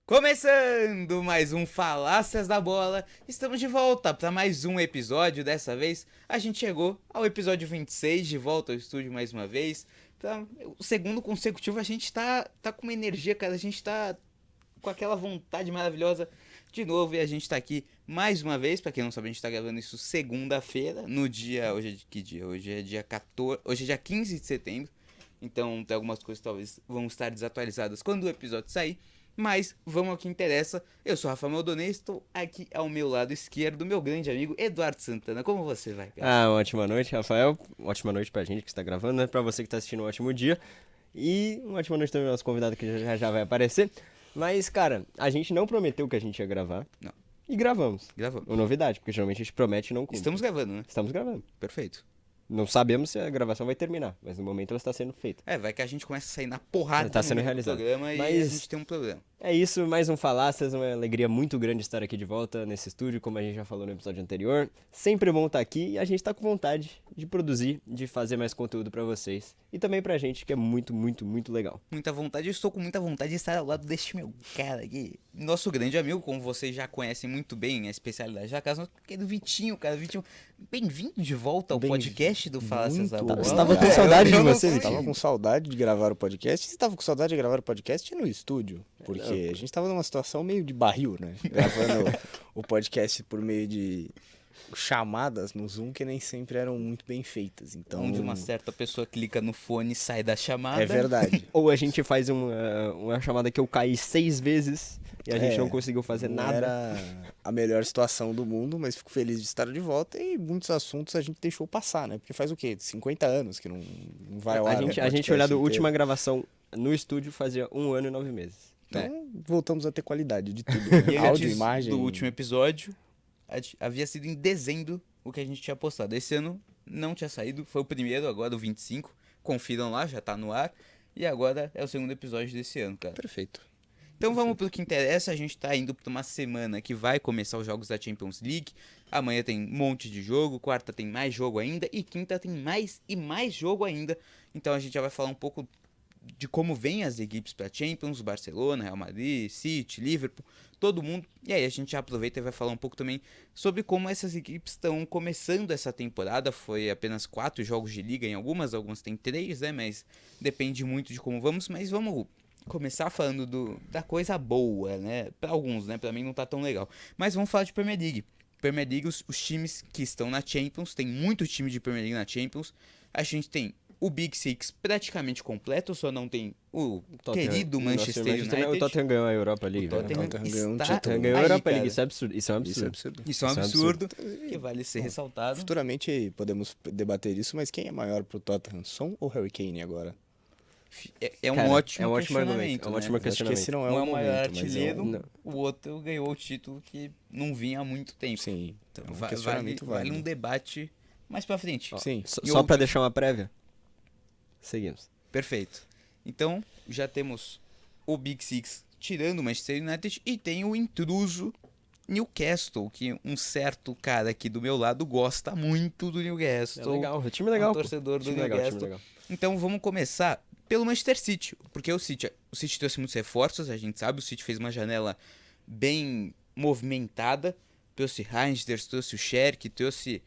Começando mais um Falácias da Bola, estamos de volta para mais um episódio. Dessa vez a gente chegou ao episódio 26, de volta ao estúdio mais uma vez. O segundo consecutivo, a gente tá com uma energia, cara, a gente tá com aquela vontade maravilhosa de novo e a gente tá aqui mais uma vez. Para quem não sabe, a gente tá gravando isso segunda-feira, no dia, hoje é que dia? Hoje é dia 14, hoje é dia 15 de setembro, então tem algumas coisas que talvez vão estar desatualizadas quando o episódio sair. Mas vamos ao que interessa. Eu sou o Rafa Maldonê, estou aqui ao meu lado esquerdo, meu grande amigo Eduardo Santana. Como você vai, cara? Ótima noite, Rafael. Ótima noite pra gente que está gravando, né? Pra você que tá assistindo, um ótimo dia. E uma ótima noite também ao nosso convidado que já vai aparecer. Mas, cara, a gente não prometeu que a gente ia gravar. Não. E gravamos. Gravamos. Uma novidade, porque geralmente a gente promete e não cumpre. Estamos gravando, né? Estamos gravando. Perfeito. Não sabemos se a gravação vai terminar, mas no momento ela está sendo feita. Vai que a gente começa a sair na porrada Tá sendo no realizado. programa e Mas a gente tem um problema. É isso, mais um Falácias, uma alegria muito grande estar aqui de volta nesse estúdio, como a gente já falou no episódio anterior. Sempre bom estar aqui e a gente tá com vontade de produzir, de fazer mais conteúdo pra vocês. E também pra gente, que é muito, muito, muito legal. Muita vontade, eu estou com muita vontade de estar ao lado deste meu cara aqui. Nosso grande amigo, como vocês já conhecem muito bem a especialidade da casa, que é do Vitinho, cara. Vitinho, bem-vindo de volta ao podcast do Falácias da Bola. Você tava com saudade de você, Vitinho? Tava com saudade de gravar o podcast. Você tava com saudade de gravar o podcast no estúdio. Porque a gente tava numa situação meio de barril, né? Gravando o podcast por meio de chamadas no Zoom que nem sempre eram muito bem feitas. Então, Onde uma certa pessoa clica no fone e sai da chamada. é verdade. Ou a gente faz uma chamada que eu caí 6 vezes e a gente não conseguiu fazer não nada. era a melhor situação do mundo, mas fico feliz de estar de volta e muitos assuntos a gente deixou passar, né? Porque faz o quê? 50 anos que não vai ao ar. A gente olhando a última gravação no estúdio fazia 1 ano e 9 meses. Então, voltamos a ter qualidade de tudo. E Né? Áudio, antes imagem. do último episódio, havia sido em dezembro o que a gente tinha postado. Esse ano não tinha saído, foi o primeiro, agora o 25. Confiram lá, já tá no ar. E agora é o segundo episódio desse ano, cara. Perfeito. Então vamos pro que interessa. A gente tá indo pra uma semana que vai começar os jogos da Champions League. Amanhã tem um monte de jogo, quarta tem mais jogo ainda e quinta tem mais e mais jogo ainda. Então a gente já vai falar um pouco de como vêm as equipes para Champions, Barcelona, Real Madrid, City, Liverpool, todo mundo. E aí a gente já aproveita e vai falar um pouco também sobre como essas equipes estão começando essa temporada. Foi apenas 4 jogos de liga em algumas tem 3, né? Mas depende muito de como vamos. Mas vamos começar falando da coisa boa, né? Para alguns, né? Para mim não tá tão legal. Mas vamos falar de Premier League. Premier League, os times que estão na Champions, tem muito time de Premier League na Champions. A gente tem o Big Six praticamente completo, só não tem o querido Manchester United. O Tottenham ganhou a Europa League. O Tottenham ganhou um está título. Ganhou a aí, Europa League, cara. isso é absurdo. Isso é um absurdo. Isso é um absurdo, que vale ser ressaltado. Futuramente podemos debater isso, mas quem é maior pro Tottenham, Son ou Harry Kane agora? É um Cara, ótimo argumento, questionamento, é um né? ótimo Acho que questionamento. esse não é Um é o o maior momento, mas artilheiro, Não. o outro ganhou o título que não vinha há muito tempo. Sim, Então é um vale questionamento um válido. debate mais pra frente. Sim. E Só outro- pra deixar uma prévia, seguimos. Perfeito. Então, já temos o Big Six tirando o Manchester United e tem o intruso Newcastle, que um certo cara aqui do meu lado gosta muito do É Newcastle. legal, o time é legal. Um torcedor do Time legal, Newcastle. time legal. Então vamos começar pelo Manchester City, porque o City trouxe muitos reforços, a gente sabe, o City fez uma janela bem movimentada, trouxe Reinders, trouxe o Sherk, trouxe...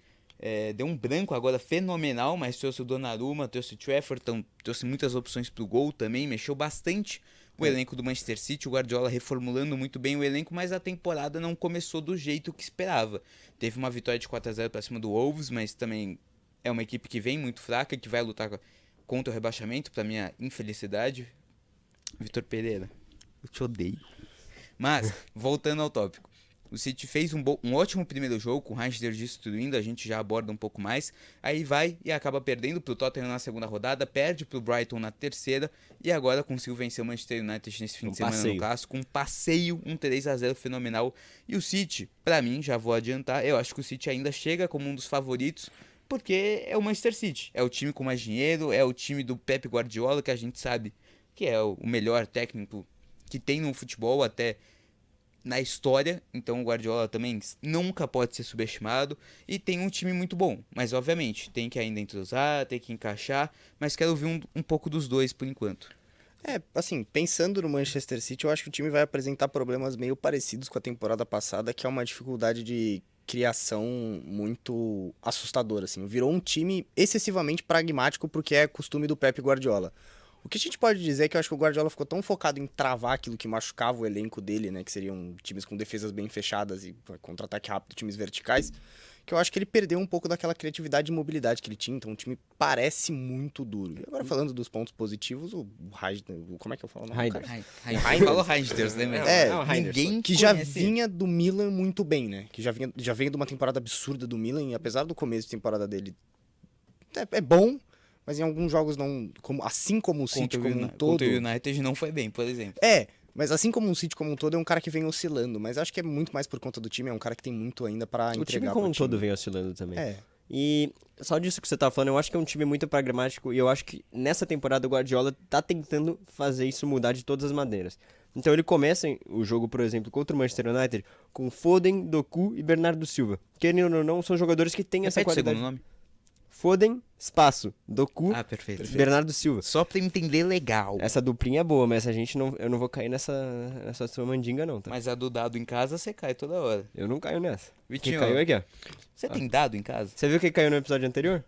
deu um branco agora fenomenal, mas trouxe o Donnarumma, trouxe o Trafford, então trouxe muitas opções pro gol também, mexeu bastante o elenco do Manchester City, o Guardiola reformulando muito bem o elenco, mas a temporada não começou do jeito que esperava. Teve uma vitória de 4-0 para cima do Wolves, mas também é uma equipe que vem muito fraca, que vai lutar contra o rebaixamento, para minha infelicidade. Vitor Pereira, eu te odeio. Mas, voltando ao tópico. O City fez um ótimo primeiro jogo, com o Reinders destruindo, a gente já aborda um pouco mais. Aí vai e acaba perdendo pro Tottenham na segunda rodada, perde pro Brighton na terceira, e agora conseguiu vencer o Manchester United nesse fim de semana no clássico, um passeio, um 3-0 fenomenal. E o City, pra mim, já vou adiantar, eu acho que o City ainda chega como um dos favoritos, porque é o Manchester City, é o time com mais dinheiro, é o time do Pep Guardiola, que a gente sabe que é o melhor técnico que tem no futebol até na história, então o Guardiola também nunca pode ser subestimado e tem um time muito bom, mas obviamente tem que ainda entrosar, tem que encaixar, mas quero ouvir um pouco dos dois por enquanto. Assim, pensando no Manchester City, eu acho que o time vai apresentar problemas meio parecidos com a temporada passada, que é uma dificuldade de criação muito assustadora, assim. Virou um time excessivamente pragmático porque é costume do Pep Guardiola. O que a gente pode dizer é que eu acho que o Guardiola ficou tão focado em travar aquilo que machucava o elenco dele, né? Que seriam times com defesas bem fechadas e contra-ataque rápido, times verticais, que eu acho que ele perdeu um pouco daquela criatividade e mobilidade que ele tinha. Então o time parece muito duro. E agora falando dos pontos positivos, o como é que eu falo o nome do cara? Reinders. Falou Reinders, né? Ninguém que já conhece. vinha do Milan muito bem, né? Que já vinha de uma temporada absurda do Milan, e apesar do começo de temporada dele é bom, mas em alguns jogos não, assim como o City como um todo. Contra o United não foi bem, por exemplo. Mas assim como o City como um todo, é um cara que vem oscilando, mas acho que é muito mais por conta do time, é um cara que tem muito ainda pra entregar. O time como um todo vem oscilando também. E só disso que você tá falando, eu acho que é um time muito pragmático e eu acho que nessa temporada o Guardiola tá tentando fazer isso mudar de todas as maneiras. Então ele começa o jogo, por exemplo, contra o Manchester United com Foden, Doku e Bernardo Silva. Querendo ou não, são jogadores que têm essa qualidade. Segundo nome? Foden, espaço, Doku, Perfeito. Bernardo Silva. Só pra entender legal. Essa duplinha é boa, mas eu não vou cair nessa sua mandinga não, tá? Mas a do dado em casa, você cai toda hora. Eu não caio nessa. Quem Vitinho, caiu aqui, ó. você tem dado em casa? Você viu quem caiu no episódio anterior?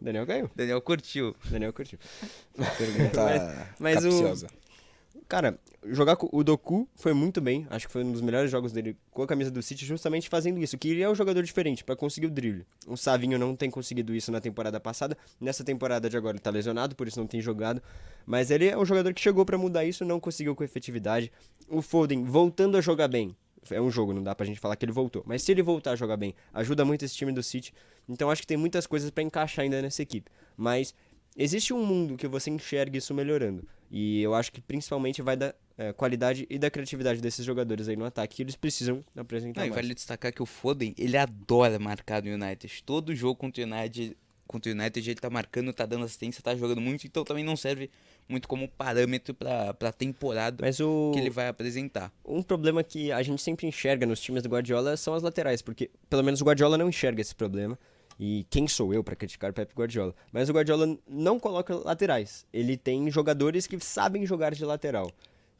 Daniel caiu. Daniel curtiu. Daniel curtiu. Pergunta mas capciosa. Cara, jogar com o Doku foi muito bem. Acho que foi um dos melhores jogos dele com a camisa do City, justamente fazendo isso. Que ele é um jogador diferente pra conseguir o drible. O Savinho não tem conseguido isso na temporada passada. Nessa temporada de agora ele tá lesionado, por isso não tem jogado. Mas ele é um jogador que chegou pra mudar isso, não conseguiu com efetividade. O Foden voltando a jogar bem. É um jogo, não dá pra gente falar que ele voltou. Mas se ele voltar a jogar bem, ajuda muito esse time do City. Então acho que tem muitas coisas pra encaixar ainda nessa equipe. Mas existe um mundo que você enxerga isso melhorando. E eu acho que principalmente vai da qualidade e da criatividade desses jogadores aí no ataque que eles precisam apresentar Não, e mais. vale destacar que o Foden, ele adora marcar no United. Todo jogo contra o United ele tá marcando, tá dando assistência, tá jogando muito, então também não serve muito como parâmetro pra temporada Mas que ele vai apresentar. Um problema que a gente sempre enxerga nos times do Guardiola são as laterais, porque pelo menos o Guardiola não enxerga esse problema. E quem sou eu pra criticar o Pep Guardiola? Mas o Guardiola não coloca laterais. Ele tem jogadores que sabem jogar de lateral.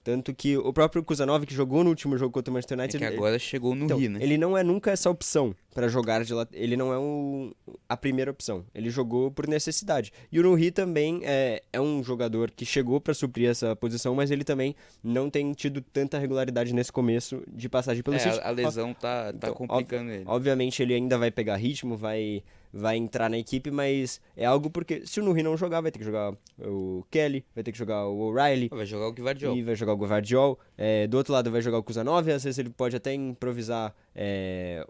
Tanto que o próprio Kusanov, que jogou no último jogo contra o Manchester É United... que agora chegou no Então, Rio, né? ele não é nunca essa opção pra jogar de lateral. Ele não é a primeira opção. Ele jogou por necessidade. E o Nuri também é um jogador que chegou pra suprir essa posição, mas ele também não tem tido tanta regularidade nesse começo de passagem pelo City. A lesão tá Então, complicando ele. Obviamente ele ainda vai pegar ritmo, vai entrar na equipe, mas é algo porque se o Nuri não jogar, vai ter que jogar o Kelly, vai ter que jogar o O'Reilly. Vai jogar o Gvardiol. E vai jogar o Gvardiol. Do outro lado vai jogar o Kusanov, às vezes ele pode até improvisar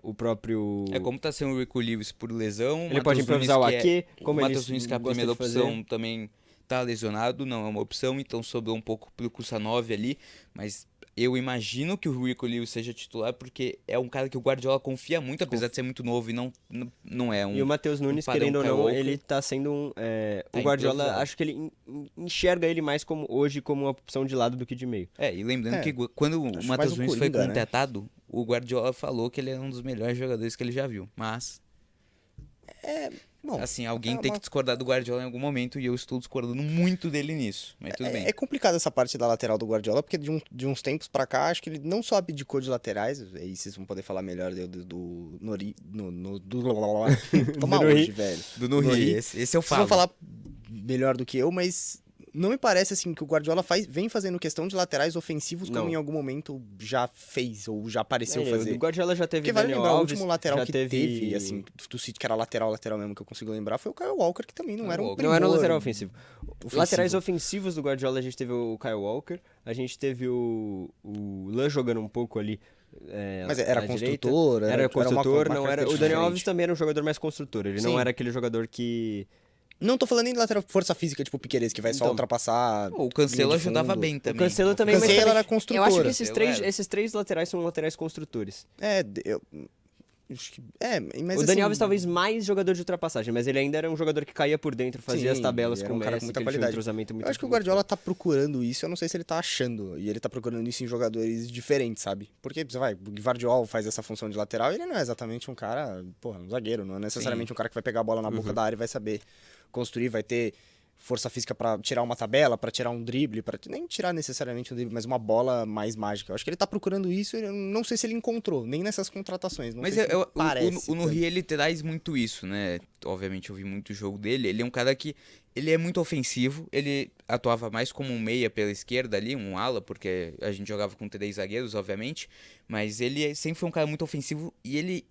o próprio... Como tá sendo o Rico Lewis por lesão. Ele pode improvisar o Ake, como o ele Matheus Nunes, que é a gosta primeira de fazer. opção, também tá lesionado, não é uma opção, então sobrou um pouco pro Kusanov ali, mas eu imagino que o Rico Lewis seja titular, porque é um cara que o Guardiola confia muito, apesar de ser muito novo e não é um... E o Matheus Nunes, padrão querendo ou Kyle não, Walker. ele tá sendo um... Tá o Guardiola, improvisado. acho que ele enxerga ele mais hoje como uma opção de lado do que de meio. E lembrando que quando o acho Matheus mais o Nunes foi Coringa, né? contratado, o Guardiola falou que ele é um dos melhores jogadores que ele já viu, mas... Bom, Assim, alguém tem que discordar do Guardiola em algum momento e eu estou discordando muito dele nisso, mas tudo bem. É complicado essa parte da lateral do Guardiola, porque de uns tempos pra cá, acho que ele não só abdicou de laterais, aí vocês vão poder falar melhor do Nori... Toma Do Nuri. hoje, velho. Do Nuri, Nuri. esse eu Vocês falo. vão falar melhor do que eu, mas não me parece assim que o Guardiola vem fazendo questão de laterais ofensivos como Não. em algum momento já fez ou já pareceu O fazer. Guardiola já teve Porque vale Daniel lembrar, o Alves, último lateral já que teve, assim, do City, que era lateral mesmo, que eu consigo lembrar, foi o Kyle Walker, que também não era um Walker. Não era um primor lateral ofensivo. ofensivo. Laterais ofensivos do Guardiola, a gente teve o Kyle Walker, a gente teve o Lan jogando um pouco ali. Mas era na construtor, direita. Era uma construtor, uma não era. O característica Daniel diferente. Alves também era um jogador mais construtor, ele não Sim. era aquele jogador que. Não tô falando nem de lateral força física, tipo Piquerez, que vai só Então. ultrapassar. O Cancelo linha de ajudava fundo. bem também. Cancelo Não foi- também, mas Cancelo também- era construtor. Eu acho que Cancelo era. esses três laterais são laterais construtores. Eu acho que mas o assim, Daniel Alves talvez mais jogador de ultrapassagem, mas ele ainda era um jogador que caía por dentro, fazia as Sim, tabelas ele com era o um cara Messi, com muita que ele tinha um qualidade. entrosamento muito Eu acho que o muito Guardiola tá procurando isso, eu não sei se ele tá achando. E ele tá procurando isso em jogadores diferentes, sabe? Porque, você vai, o Guardiola faz essa função de lateral e ele não é exatamente um cara, um zagueiro, não é necessariamente um cara que vai pegar a bola na boca da área e vai saber construir, vai ter força física pra tirar uma tabela, pra tirar um drible, pra nem tirar necessariamente um drible, mas uma bola mais mágica. Eu acho que ele tá procurando isso, eu não sei se ele encontrou, nem nessas contratações. Não Mas sei se parece. o Nuri, ele traz muito isso, né? Obviamente eu vi muito o jogo dele. Ele é um cara que ele é muito ofensivo. Ele atuava mais como um meia pela esquerda ali, um ala, porque a gente jogava com 3 zagueiros, obviamente. Mas sempre foi um cara muito ofensivo e ele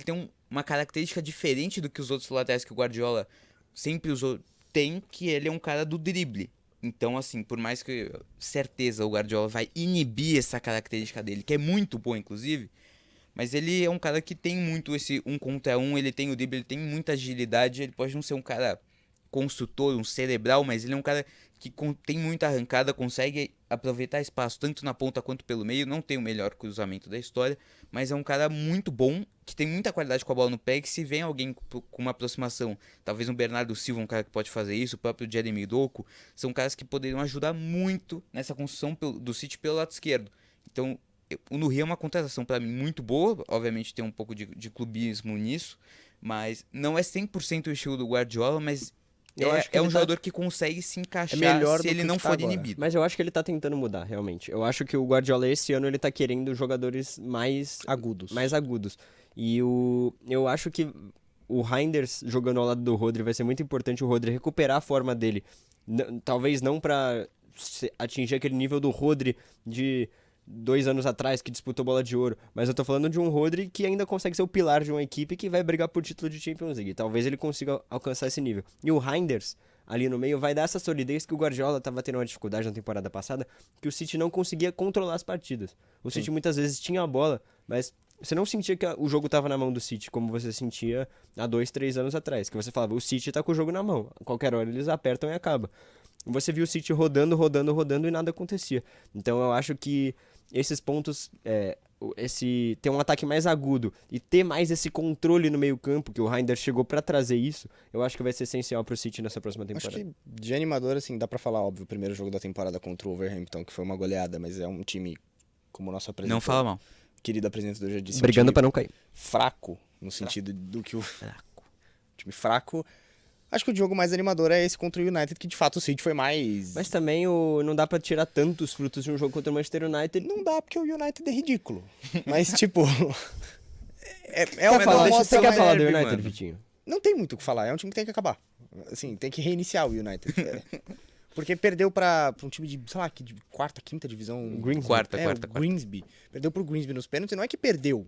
tem uma característica diferente do que os outros laterais que o Guardiola sempre usou. Tem que ele é um cara do drible. Então, assim, por mais que certeza o Guardiola vai inibir essa característica dele, que é muito boa, inclusive, mas ele é um cara que tem muito esse 1 contra 1, ele tem o drible, ele tem muita agilidade, ele pode não ser um cara construtor, um cerebral, mas ele é um cara que tem muita arrancada, consegue aproveitar espaço tanto na ponta quanto pelo meio, não tem o melhor cruzamento da história, mas é um cara muito bom, que tem muita qualidade com a bola no pé, e que se vem alguém com uma aproximação, talvez um Bernardo Silva, um cara que pode fazer isso, o próprio Jeremy Doku, são caras que poderiam ajudar muito nessa construção do City pelo lado esquerdo. Então, o Nuri é uma contratação para mim muito boa, obviamente tem um pouco de clubismo nisso, mas não é 100% o estilo do Guardiola, mas Eu acho que é um ele jogador que consegue se encaixar melhor se do ele que não que tá for agora. inibido. Mas eu acho que ele tá tentando mudar, realmente. Eu acho que o Guardiola esse ano ele tá querendo jogadores mais agudos. E eu acho que o Reinders jogando ao lado do Rodri vai ser muito importante o Rodri recuperar a forma dele. Talvez não pra atingir aquele nível do Rodri de 2 anos atrás, que disputou bola de ouro. Mas eu tô falando de um Rodri que ainda consegue ser o pilar de uma equipe que vai brigar por título de Champions League. Talvez ele consiga alcançar esse nível. E o Reinders, ali no meio, vai dar essa solidez que o Guardiola tava tendo uma dificuldade na temporada passada, que o City não conseguia controlar as partidas. O City muitas vezes tinha a bola, mas você não sentia que o jogo tava na mão do City, como você sentia há 2, 3 anos atrás. Que você falava, o City tá com o jogo na mão. A qualquer hora eles apertam e acaba. Você viu o City rodando e nada acontecia. Então eu acho que esses pontos, ter um ataque mais agudo e ter mais esse controle no meio campo, que o Reinders chegou pra trazer isso, eu acho que vai ser essencial pro City nessa próxima temporada. Acho que de animador, assim, dá pra falar, óbvio, o primeiro jogo da temporada contra o Wolverhampton, que foi uma goleada, mas é um time, como o nosso apresentador, Não fala mal. querido apresentador já disse, Brigando um pra time não cair. fraco, no sentido do que o Fraco. time fraco. Acho que o jogo mais animador é esse contra o United, que de fato o City foi mais... Mas também não dá pra tirar tantos frutos de um jogo contra o Manchester United. Não dá, porque o United é ridículo. Mas, tipo... Você quer falar do derby, United, mano. Vitinho? Não tem muito o que falar, é um time que tem que acabar. Assim, tem que reiniciar o United. Porque perdeu pra um time de, sei lá, de quarta, quinta divisão. Grimsby. Quarta. O Grimsby. Perdeu pro Grimsby nos pênaltis, e não é que perdeu.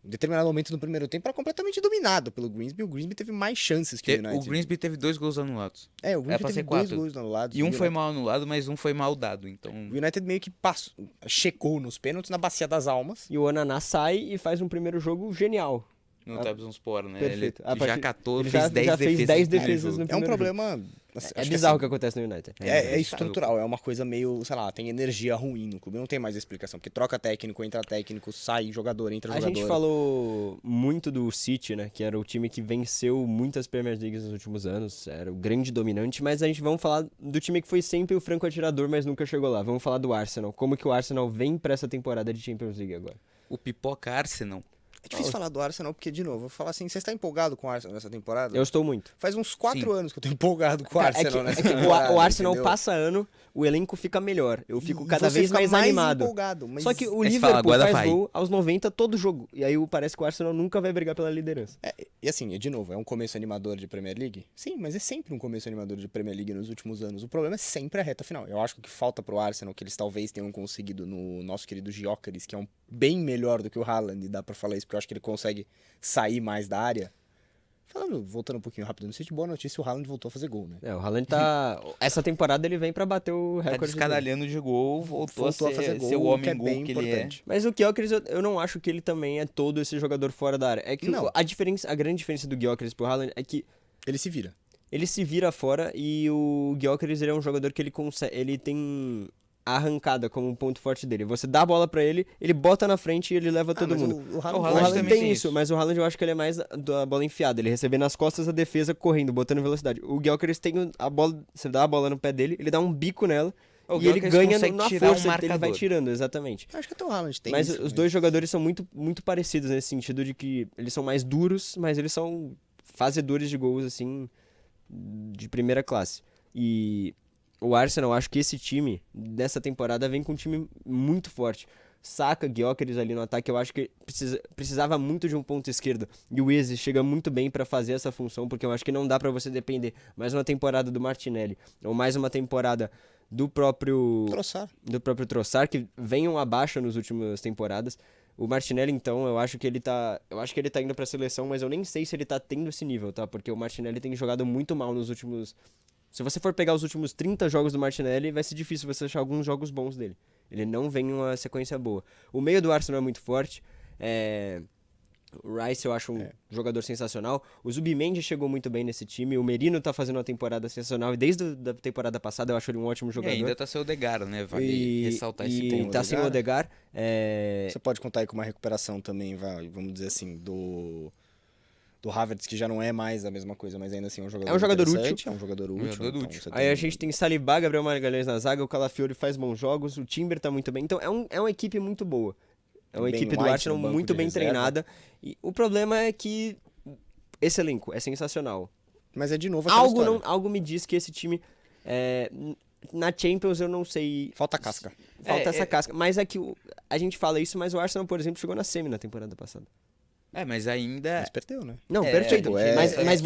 Em determinado momento no primeiro tempo era completamente dominado pelo Grimsby. O Grimsby teve mais chances que o United. O Grimsby teve 2 gols anulados. O Era Grimsby pra teve ser 2 4. gols anulados. E um o foi United- mal anulado, mas um foi mal dado. Então, O United meio que checou nos pênaltis, na bacia das almas. E o Onaná sai e faz um primeiro jogo genial. no Trabzonspor, né? Perfeito. A Ele já partir- catou, ele fez já 10 fez defesas. 10 no defesas jogo. no É um primeiro problema... É bizarro o que acontece no United. É estrutural, é uma coisa meio, sei lá, tem energia ruim no clube, não tem mais explicação, porque troca técnico, entra técnico, sai jogador, entra A jogador. gente falou muito do City, né? Que era o time que venceu muitas Premier Leagues nos últimos anos, era o grande dominante, mas a gente vamos falar do time que foi sempre o franco atirador, mas nunca chegou lá. Vamos falar do Arsenal. Como que o Arsenal vem pra essa temporada de Champions League agora? O Pipoca Arsenal. É difícil falar do Arsenal, porque, de novo, eu vou falar assim, você está empolgado com o Arsenal nessa temporada? Eu estou muito. Faz uns 4 Sim. anos que eu tô empolgado com o Cara, Arsenal nessa é que temporada, o Arsenal entendeu? passa ano, o elenco fica melhor. Eu fico E cada você vez fica mais animado. empolgado, mas Só que o Aí você Liverpool fala, agora faz vai. gol aos 90 todo jogo. E aí parece que o Arsenal nunca vai brigar pela liderança. E assim, de novo, é um começo animador de Premier League? Sim, mas é sempre um começo animador de Premier League nos últimos anos. O problema é sempre a reta final. Eu acho que o que falta pro Arsenal, que eles talvez tenham conseguido no nosso querido Gyökeres, que é um bem melhor do que o Haaland, e dá pra falar isso, porque eu acho que ele consegue sair mais da área. Voltando um pouquinho rápido no City, boa notícia, o Haaland voltou a fazer gol, né? O Haaland tá... Essa temporada ele vem pra bater o Tá recorde. de descaralhando de gol, voltou a fazer ser o gol, homem que é gol bem que ele é. importante. Mas o Gyökeres, eu não acho que ele também é todo esse jogador fora da área. É que Não. a grande diferença do Gyökeres pro Haaland é que Ele se vira. ele se vira fora e o Gyökeres ele é um jogador que ele tem a arrancada como um ponto forte dele. Você dá a bola pra ele, ele bota na frente e ele leva todo mas mundo. O O Haaland, O Haaland Haaland também tem tem isso, isso. mas o Haaland eu acho que ele é mais da bola enfiada, ele recebe nas costas a defesa correndo, botando velocidade. O Gyökeres tem a bola, você dá a bola no pé dele, ele dá um bico nela O e ele Gyökeres ganha consegue na tirar força um que ele vai marcador. tirando, exatamente. Eu acho que até o Haaland tem Mas isso. os dois jogadores são muito, muito parecidos nesse sentido de que eles são mais duros, mas eles são fazedores de gols, assim, de primeira classe. E o Arsenal, acho que esse time, dessa temporada, vem com um time muito forte. Saka, Gyökeres ali no ataque, eu acho que precisava muito de um ponto esquerdo. E o Eze chega muito bem pra fazer essa função, porque eu acho que não dá pra você depender mais uma temporada do Martinelli, ou mais uma temporada do próprio Trossard, que venham abaixo nas últimas temporadas. O Martinelli, então, eu acho que ele tá indo pra seleção, mas eu nem sei se ele tá tendo esse nível, tá? Porque o Martinelli tem jogado muito mal nos últimos... Se você for pegar os últimos 30 jogos do Martinelli, vai ser difícil você achar alguns jogos bons dele. Ele não vem em uma sequência boa. O meio do Arsenal é muito forte. O Rice eu acho um jogador sensacional. O Zubimendi chegou muito bem nesse time. O Merino tá fazendo uma temporada sensacional. E desde a temporada passada eu acho ele um ótimo jogador. E ainda tá sem o Odegaard, né? Vale ressaltar esse ponto. E tá sem o Odegaard. Você pode contar aí com uma recuperação também, vamos dizer assim, do Havertz, que já não é mais a mesma coisa, mas ainda assim é um jogador útil. É um jogador útil. Aí a gente tem Saliba, Gabriel Magalhães na zaga, o Calafiori faz bons jogos, o Timber tá muito bem. Então é uma equipe muito boa. É uma equipe do Arsenal muito bem treinada. E o problema é que esse elenco é sensacional. Mas é de novo aquela história. Algo me diz que esse time... na Champions eu não sei... Falta casca. Falta essa casca. Mas é que a gente fala isso, mas o Arsenal, por exemplo, chegou na semi na temporada passada. Mas ainda... Mas perdeu, né? Não, perfeito. Mas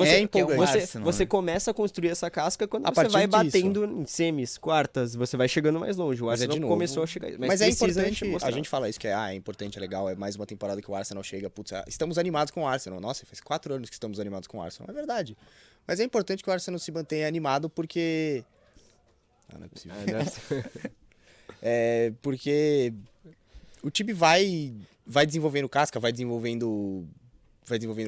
você começa a construir essa casca quando você vai batendo em semis, quartas, você vai chegando mais longe. O Arsenal começou a chegar... Mas é importante, a gente fala isso, que é importante, é legal, é mais uma temporada que o Arsenal chega, putz, estamos animados com o Arsenal. Nossa, faz 4 anos que estamos animados com o Arsenal. É verdade. Mas é importante que o Arsenal se mantenha animado porque... não é possível. Porque o time vai desenvolvendo casca, vai desenvolvendo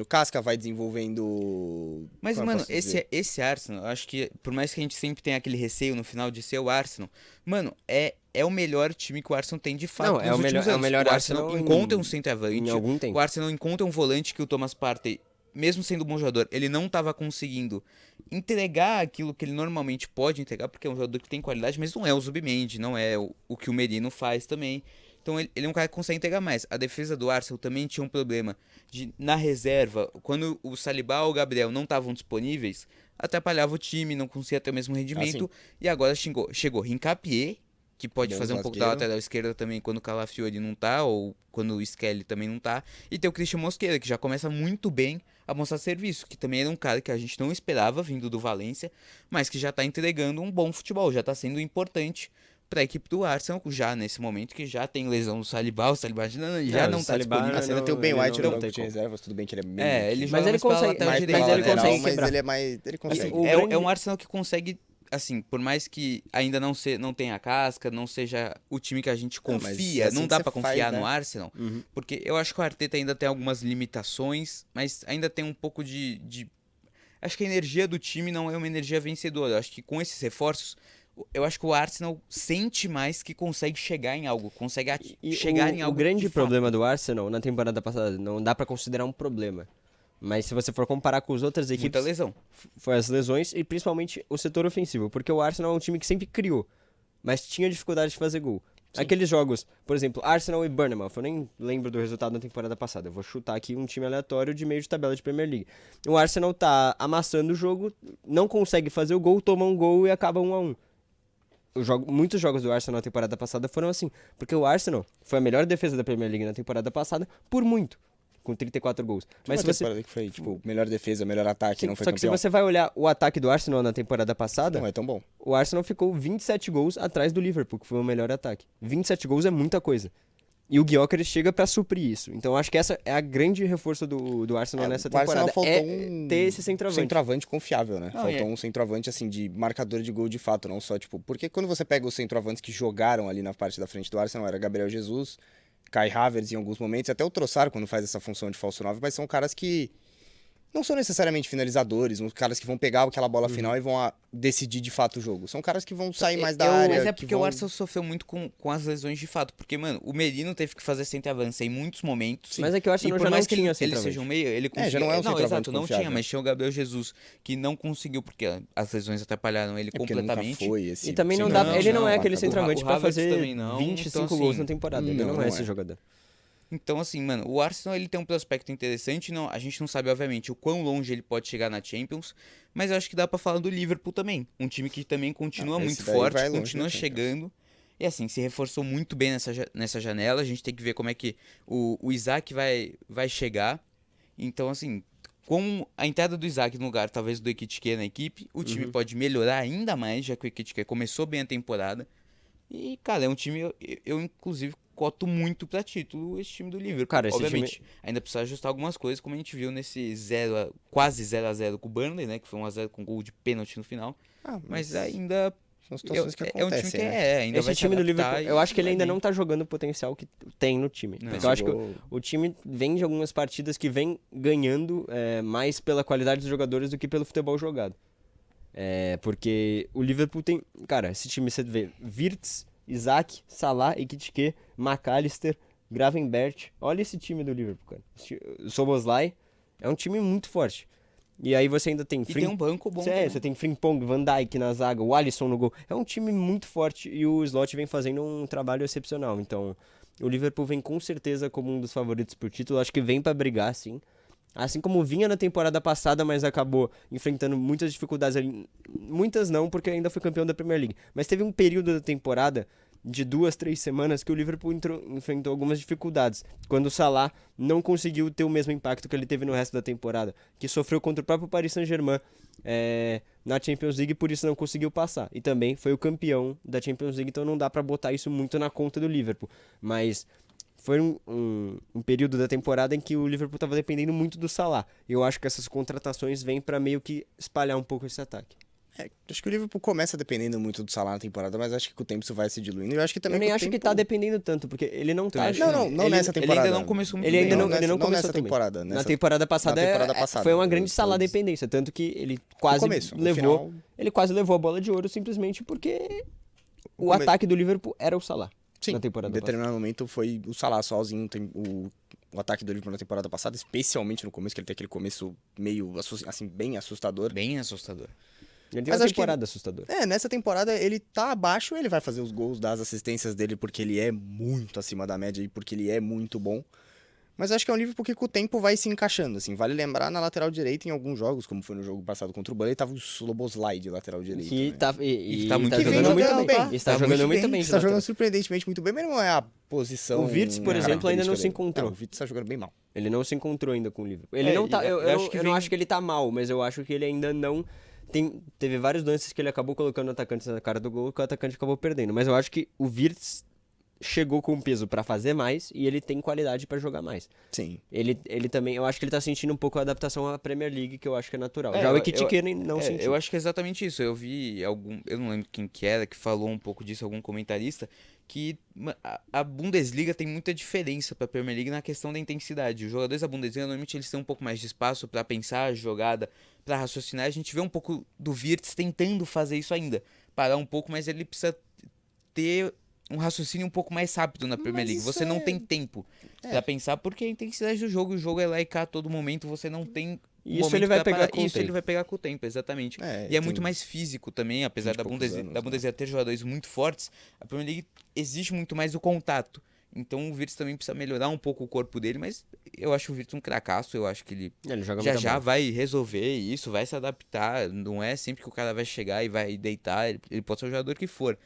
casca, vai desenvolvendo... Mas, mano, esse Arsenal, eu acho que, por mais que a gente sempre tenha aquele receio no final de ser o Arsenal, mano, é o melhor time que o Arsenal tem de fato. Não, é o melhor o Arsenal encontra um centroavante, em algum tempo. O Arsenal encontra um volante que o Thomas Partey, mesmo sendo um bom jogador, ele não estava conseguindo entregar aquilo que ele normalmente pode entregar, porque é um jogador que tem qualidade, mas não é o Zubimendi, não é o que o Merino faz também. Então ele é um cara que consegue entregar mais. A defesa do Arsenal também tinha um problema de, na reserva, quando o Saliba ou o Gabriel não estavam disponíveis, atrapalhava o time, não conseguia ter o mesmo rendimento. E agora chegou Hincapié, que pode fazer um pouco da lateral esquerda também quando o Calafiori não tá, ou quando o Skelly também não tá. E tem o Christian Mosquera, que já começa muito bem a mostrar serviço, que também era um cara que a gente não esperava vindo do Valência, mas que já tá entregando um bom futebol, já tá sendo importante para a equipe do Arsenal, já nesse momento que já tem lesão do Saliba, o Saliba já não tá disponível. Você ainda tem o Ben White no banco de reservas, tudo bem que ele é meio... ele joga mais pela lateral direita. Ele consegue. É um Arsenal que consegue, assim, por mais que ainda não tenha casca, não seja o time que a gente confia, não dá para confiar no Arsenal, porque eu acho que o Arteta ainda tem algumas limitações, mas ainda tem um pouco de... Acho que a energia do time não é uma energia vencedora. Eu acho que com esses reforços, eu acho que o Arsenal sente mais que consegue chegar em algo, chegar em algo. O grande problema do Arsenal na temporada passada, não dá pra considerar um problema, mas se você for comparar com as outras equipes, muita lesão. Foi as lesões e principalmente o setor ofensivo, porque o Arsenal é um time que sempre criou, mas tinha dificuldade de fazer gol. Sim. Aqueles jogos, por exemplo, Arsenal e Bournemouth, eu nem lembro do resultado na temporada passada, eu vou chutar aqui um time aleatório de meio de tabela de Premier League. O Arsenal tá amassando o jogo, não consegue fazer o gol, toma um gol e acaba 1-1. Muitos jogos do Arsenal na temporada passada foram assim, porque o Arsenal foi a melhor defesa da Premier League na temporada passada, por muito, com 34 gols. Mas se você... que foi, tipo, melhor defesa, melhor ataque, sim, não foi só campeão. Que se você vai olhar o ataque do Arsenal na temporada passada... Não é tão bom. O Arsenal ficou 27 gols atrás do Liverpool, que foi o melhor ataque. 27 gols é muita coisa. E o Gyökeres chega pra suprir isso. Então acho que essa é a grande reforço do Arsenal nessa temporada. Ter esse centroavante. Centroavante confiável, né? Faltou um centroavante, assim, de marcador de gol de fato, não só, tipo... Porque quando você pega os centroavantes que jogaram ali na parte da frente do Arsenal, era Gabriel Jesus, Kai Havertz em alguns momentos, até o Trossard quando faz essa função de falso 9, mas são caras que não são necessariamente finalizadores, uns caras que vão pegar aquela bola final e vão decidir de fato o jogo. São caras que vão sair mais da área. Mas é porque o Arsenal sofreu muito com as lesões de fato. Porque, mano, o Merino teve que fazer centroavance em muitos momentos. Mas é que eu acho que já não tinha ele seja um meio, ele conseguiu. Já não é um exato, não tinha, mas tinha o Gabriel Jesus, que não conseguiu, porque as lesões atrapalharam ele completamente. Nunca foi esse e também não dá, ele não é aquele centroavante pra fazer também não, 25 então, gols assim, na temporada. Ele não é esse jogador. Então, assim, mano, o Arsenal ele tem um prospecto interessante. Não, a gente não sabe, obviamente, o quão longe ele pode chegar na Champions. Mas eu acho que dá pra falar do Liverpool também. Um time que também continua Esse muito daí forte, vai longe continua na Champions. chegando. E assim, se reforçou muito bem nessa janela. A gente tem que ver como é que o Isaac vai chegar. Então, assim, com a entrada do Isaac no lugar, talvez do Ekitike na equipe, o time pode melhorar ainda mais, já que o Ekitike começou bem a temporada. E, cara, é um time, eu inclusive coto muito pra título esse time do Liverpool. Cara, esse obviamente, ainda precisa ajustar algumas coisas, como a gente viu nesse quase 0-0 com o Burnley, né? Que foi 1-0 com gol de pênalti no final. Mas ainda São situações que é um time acontecem, que né? ainda vai Esse se time do adaptar Liverpool, e eu acho que ele vai ainda bem. não tá jogando o potencial que tem no time. Não. Porque eu acho que Jogou- o time vem de algumas partidas que vem ganhando mais pela qualidade dos jogadores do que pelo futebol jogado. Porque o Liverpool tem... Cara, esse time você vê Wirtz, Isaac, Salah, Ekitike, McAllister, Gravenberch. Olha esse time do Liverpool, cara. O Szoboszlai é um time muito forte. E aí você ainda tem E tem um banco bom também. você tem Frimpong, Van Dijk na zaga, o Alisson no gol. É um time muito forte e o Slot vem fazendo um trabalho excepcional. Então, o Liverpool vem com certeza como um dos favoritos pro título. Acho que vem pra brigar, sim. Assim como vinha na temporada passada, mas acabou enfrentando muitas dificuldades ali. Muitas não, porque ainda foi campeão da Premier League. Mas teve um período da temporada de 2-3 semanas que o Liverpool enfrentou algumas dificuldades. Quando o Salah não conseguiu ter o mesmo impacto que ele teve no resto da temporada. Que sofreu contra o próprio Paris Saint-Germain na Champions League e por isso não conseguiu passar. E também foi o campeão da Champions League, então não dá pra botar isso muito na conta do Liverpool. Mas... foi um período da temporada em que o Liverpool estava dependendo muito do Salah. E eu acho que essas contratações vêm para meio que espalhar um pouco esse ataque. Acho que o Liverpool começa dependendo muito do Salah na temporada, mas acho que com o tempo isso vai se diluindo. Eu acho que também Eu nem com o acho que tempo... tá dependendo tanto, porque ele não tá... acho Não ele, nessa temporada. Ele ainda não começou muito Ele bem. ainda não, Não ele não nessa começou também. temporada, Na temporada passada, na temporada passada, foi uma eu grande tô Salah dizendo. dependência, tanto que ele quase começo, no levou, final- ele quase levou a bola de ouro simplesmente porque o come- ataque do Liverpool era o Salah. Sim, na em temporada passada. determinado momento foi o Salah sozinho, o ataque do Liverpool na temporada passada, especialmente no começo, que ele tem aquele começo meio, assim, bem assustador. Bem assustador. Ele tem Mas uma acho que- temporada assustadora. Nessa temporada ele tá abaixo, ele vai fazer os gols, dar as assistências dele, porque ele é muito acima da média e porque ele é muito bom. Mas acho que é um Liverpool que com o tempo vai se encaixando, assim. Vale lembrar, na lateral direita, em alguns jogos, como foi no jogo passado contra o Burnley, tava o Szoboszlai de lateral direito. Que né? tá, E tá muito jogando bem, muito jogando bem. bem. E está Tá jogando muito muito bem. bem. Ele de tá jogando lateral. surpreendentemente muito bem, mas não é a posição... O Wirtz, por exemplo, ainda não se encontrou. O Wirtz tá jogando bem mal. Ele não se encontrou ainda com o Liverpool. Ele não tá. Eu acho que não vem- acho que ele tá mal, mas eu acho que ele ainda não. Teve vários lances que ele acabou colocando o atacante na cara do gol e que o atacante acabou perdendo. Mas eu acho que o Wirtz chegou com peso pra fazer mais e ele tem qualidade pra jogar mais. Sim. Ele também. Eu acho que ele tá sentindo um pouco a adaptação à Premier League, que eu acho que é natural. É, Já o eu- Ekitike não sentiu. Eu acho que é exatamente isso. Eu vi eu não lembro quem que era, que falou um pouco disso, algum comentarista, que a Bundesliga tem muita diferença pra Premier League na questão da intensidade. Os jogadores da Bundesliga, normalmente, eles têm um pouco mais de espaço pra pensar a jogada, pra raciocinar. A gente vê um pouco do Wirtz tentando fazer isso ainda. Parar um pouco, mas ele precisa ter um raciocínio um pouco mais rápido na Premier League. isso Você não tem tempo pra pensar, porque a intensidade do jogo, o jogo é lá e cá a todo momento, você não tem E isso momento ele vai pra pegar parar. com o Isso ele tempo. vai pegar com o tempo, exatamente. É, E é tem muito mais físico também, apesar 20 da e poucos Bundesliga, anos, da né? Bundesliga ter jogadores muito fortes, a Premier League exige muito mais o contato. Então o Wirtz também precisa melhorar um pouco o corpo dele, mas eu acho o Wirtz um cracaço, eu acho que ele Ele joga já muita já bola. vai resolver isso, vai se adaptar. Não é sempre que o cara vai chegar e vai deitar, ele pode ser o jogador que for.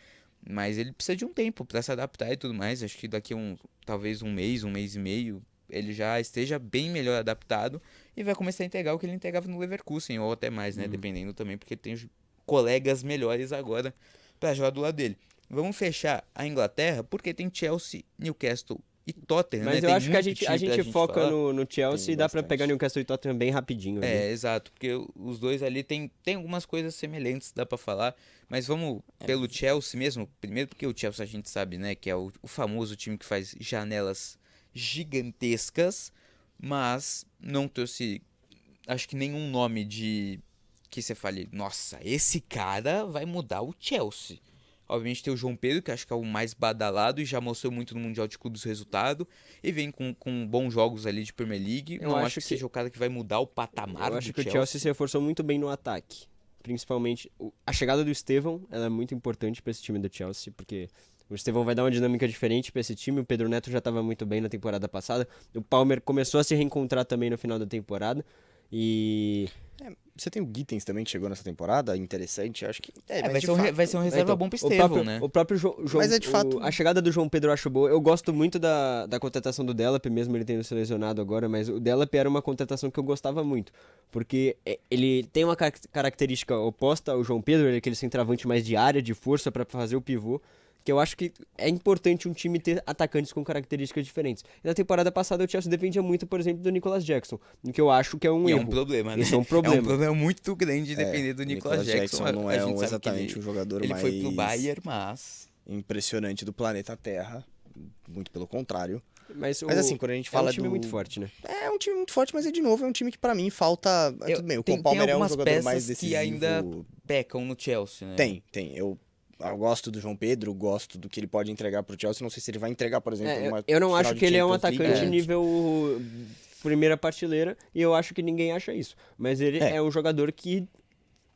Mas ele precisa de um tempo pra se adaptar e tudo mais. Acho que daqui a talvez um mês e meio, ele já esteja bem melhor adaptado e vai começar a entregar o que ele entregava no Leverkusen, ou até mais, né? Dependendo também, porque ele tem colegas melhores agora pra jogar do lado dele. Vamos fechar a Inglaterra, porque tem Chelsea, Newcastle e Tottenham, Mas né? eu Tem acho que a muito gente time pra foca falar. no Chelsea e dá pra bastante. pegar Newcastle e Tottenham bem rapidinho. ali. É, exato, porque os dois ali tem algumas coisas semelhantes, dá pra falar, mas vamos pelo Chelsea mesmo, primeiro porque o Chelsea a gente sabe, né, que é o famoso time que faz janelas gigantescas, mas não trouxe, acho que nenhum nome de que você fale, nossa, esse cara vai mudar o Chelsea. Obviamente tem o João Pedro, que acho que é o mais badalado e já mostrou muito no Mundial de Clubes o resultado. E vem com bons jogos ali de Premier League. Eu Não acho acho que que- seja o cara que vai mudar o patamar Eu do acho que o Chelsea se reforçou muito bem no ataque. Principalmente a chegada do Estevão, ela é muito importante pra esse time do Chelsea, porque O Estevão vai dar uma dinâmica diferente para esse time. O Pedro Neto já estava muito bem na temporada passada. O Palmer começou a se reencontrar também no final da temporada. E Você tem o Gittens também que chegou nessa temporada, interessante, acho que... vai ser um reserva então, bom pro Estevão, né? O próprio João, Mas é de fato... a chegada do João Pedro eu acho boa. Eu gosto muito da contratação do Delap, mesmo ele tendo se lesionado agora, mas o Delap era uma contratação que eu gostava muito, porque ele tem uma característica oposta ao João Pedro, ele é aquele centroavante mais de área, de força para fazer o pivô, que eu acho que é importante um time ter atacantes com características diferentes. E na temporada passada o Chelsea dependia muito, por exemplo, do Nicolas Jackson, o que eu acho que é um E erro. é um problema, né? Isso é um problema. É um problema muito grande depender do Nicolas Jackson. não A é gente sabe que exatamente o jogador ele mais foi pro Bayern, mas... impressionante do planeta Terra, muito pelo contrário. Mas assim, quando a gente fala é um time do... muito forte, né? É um time muito forte, mas de novo, é um time que pra mim falta... tudo bem, o tem Cole Palmer é um algumas jogador mais peças decisivo. que ainda pecam no Chelsea, né? Tem. Eu gosto do João Pedro, gosto do que ele pode entregar pro Chelsea. Não sei se ele vai entregar, por exemplo, uma Eu não final acho de que ele é um Champions League. atacante nível primeira prateleira, e eu acho que ninguém acha isso. Mas ele é um jogador que,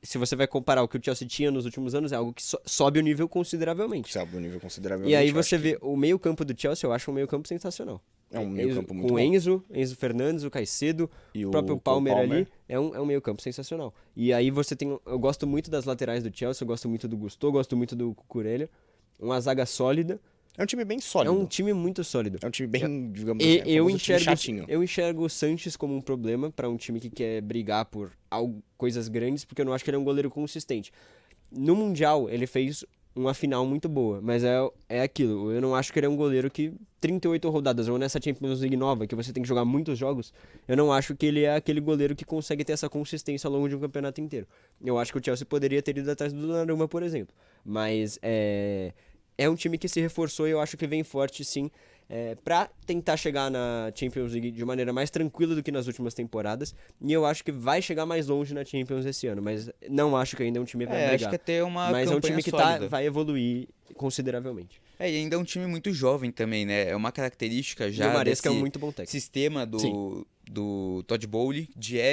se você vai comparar o que o Chelsea tinha nos últimos anos, é algo que sobe o nível consideravelmente. Sobe o nível consideravelmente. E aí eu você acho vê o meio-campo do Chelsea, eu acho um meio-campo sensacional. É um meio-campo muito com bom. o Enzo Fernandes, o Caicedo, E o o próprio Cole Palmer Palmer. ali, é um meio-campo sensacional. E aí você tem, eu gosto muito das laterais do Chelsea, eu gosto muito do Gusto, gosto muito do Cucurella, uma zaga sólida. É um time bem É sólido. um time muito sólido. É um time bem, digamos E assim, é o famoso time chatinho. eu enxergo o Sanches como um problema para um time que quer brigar por coisas grandes, porque eu não acho que ele é um goleiro consistente. No Mundial, ele fez uma final muito boa, mas é aquilo. Eu não acho que ele é um goleiro que 38 rodadas, ou nessa Champions League nova, que você tem que jogar muitos jogos, eu não acho que ele é aquele goleiro que consegue ter essa consistência ao longo de um campeonato inteiro. Eu acho que o Chelsea poderia ter ido atrás do Donnarumma, por exemplo. Mas é um time que se reforçou e eu acho que vem forte, sim, para tentar chegar na Champions League de maneira mais tranquila do que nas últimas temporadas. E eu acho que vai chegar mais longe na Champions esse ano, mas não acho que ainda é um time para brigar. Acho que é ter uma mas é um time que sólida. vai evoluir consideravelmente. E ainda é um time muito jovem também, né? É uma característica E já o Maresca é desse um muito bom técnico. sistema do Todd Bowley,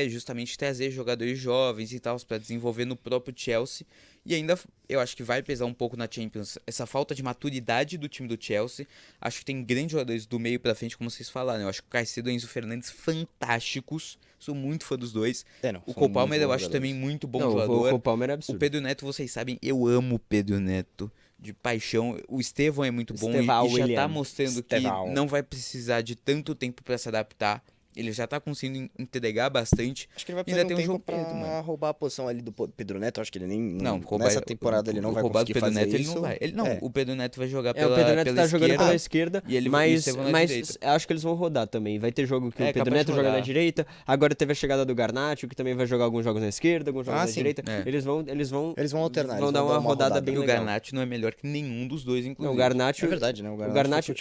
justamente trazer jogadores jovens e tal, para desenvolver no próprio Chelsea. E ainda, eu acho que vai pesar um pouco na Champions essa falta de maturidade do time do Chelsea. Acho que tem grandes jogadores do meio pra frente, como vocês falaram. Eu acho que o Caicedo e o Enzo Fernandes fantásticos. Sou muito fã dos dois. O Cole Palmer eu acho também muito bom jogador. O Cole Palmer é absurdo. O Pedro Neto, vocês sabem, eu amo o Pedro Neto de paixão. O Estevão é muito bom e já tá mostrando que não vai precisar de tanto tempo pra se adaptar. Ele já tá conseguindo entregar bastante. Acho que ele vai precisar de um tempo João pra Pedro, roubar a posição ali do Pedro Neto. Acho que ele nem... Não, nessa temporada ele não vai conseguir Pedro fazer Neto, isso. Ele não vai. O Pedro Neto vai jogar o Pedro Neto tá jogando pela esquerda, e ele mas direita. acho que eles vão rodar também. Vai ter jogo que o Pedro capaz Neto de joga na rodar. direita. Agora teve a chegada do Garnacho, que também vai jogar alguns jogos na esquerda, alguns jogos na sim. direita. Eles vão alternar. Vão dar uma rodada bem E o legal. Garnacho não é melhor que nenhum dos dois, inclusive. Não, o Garnacho... É verdade, né? O Garnacho...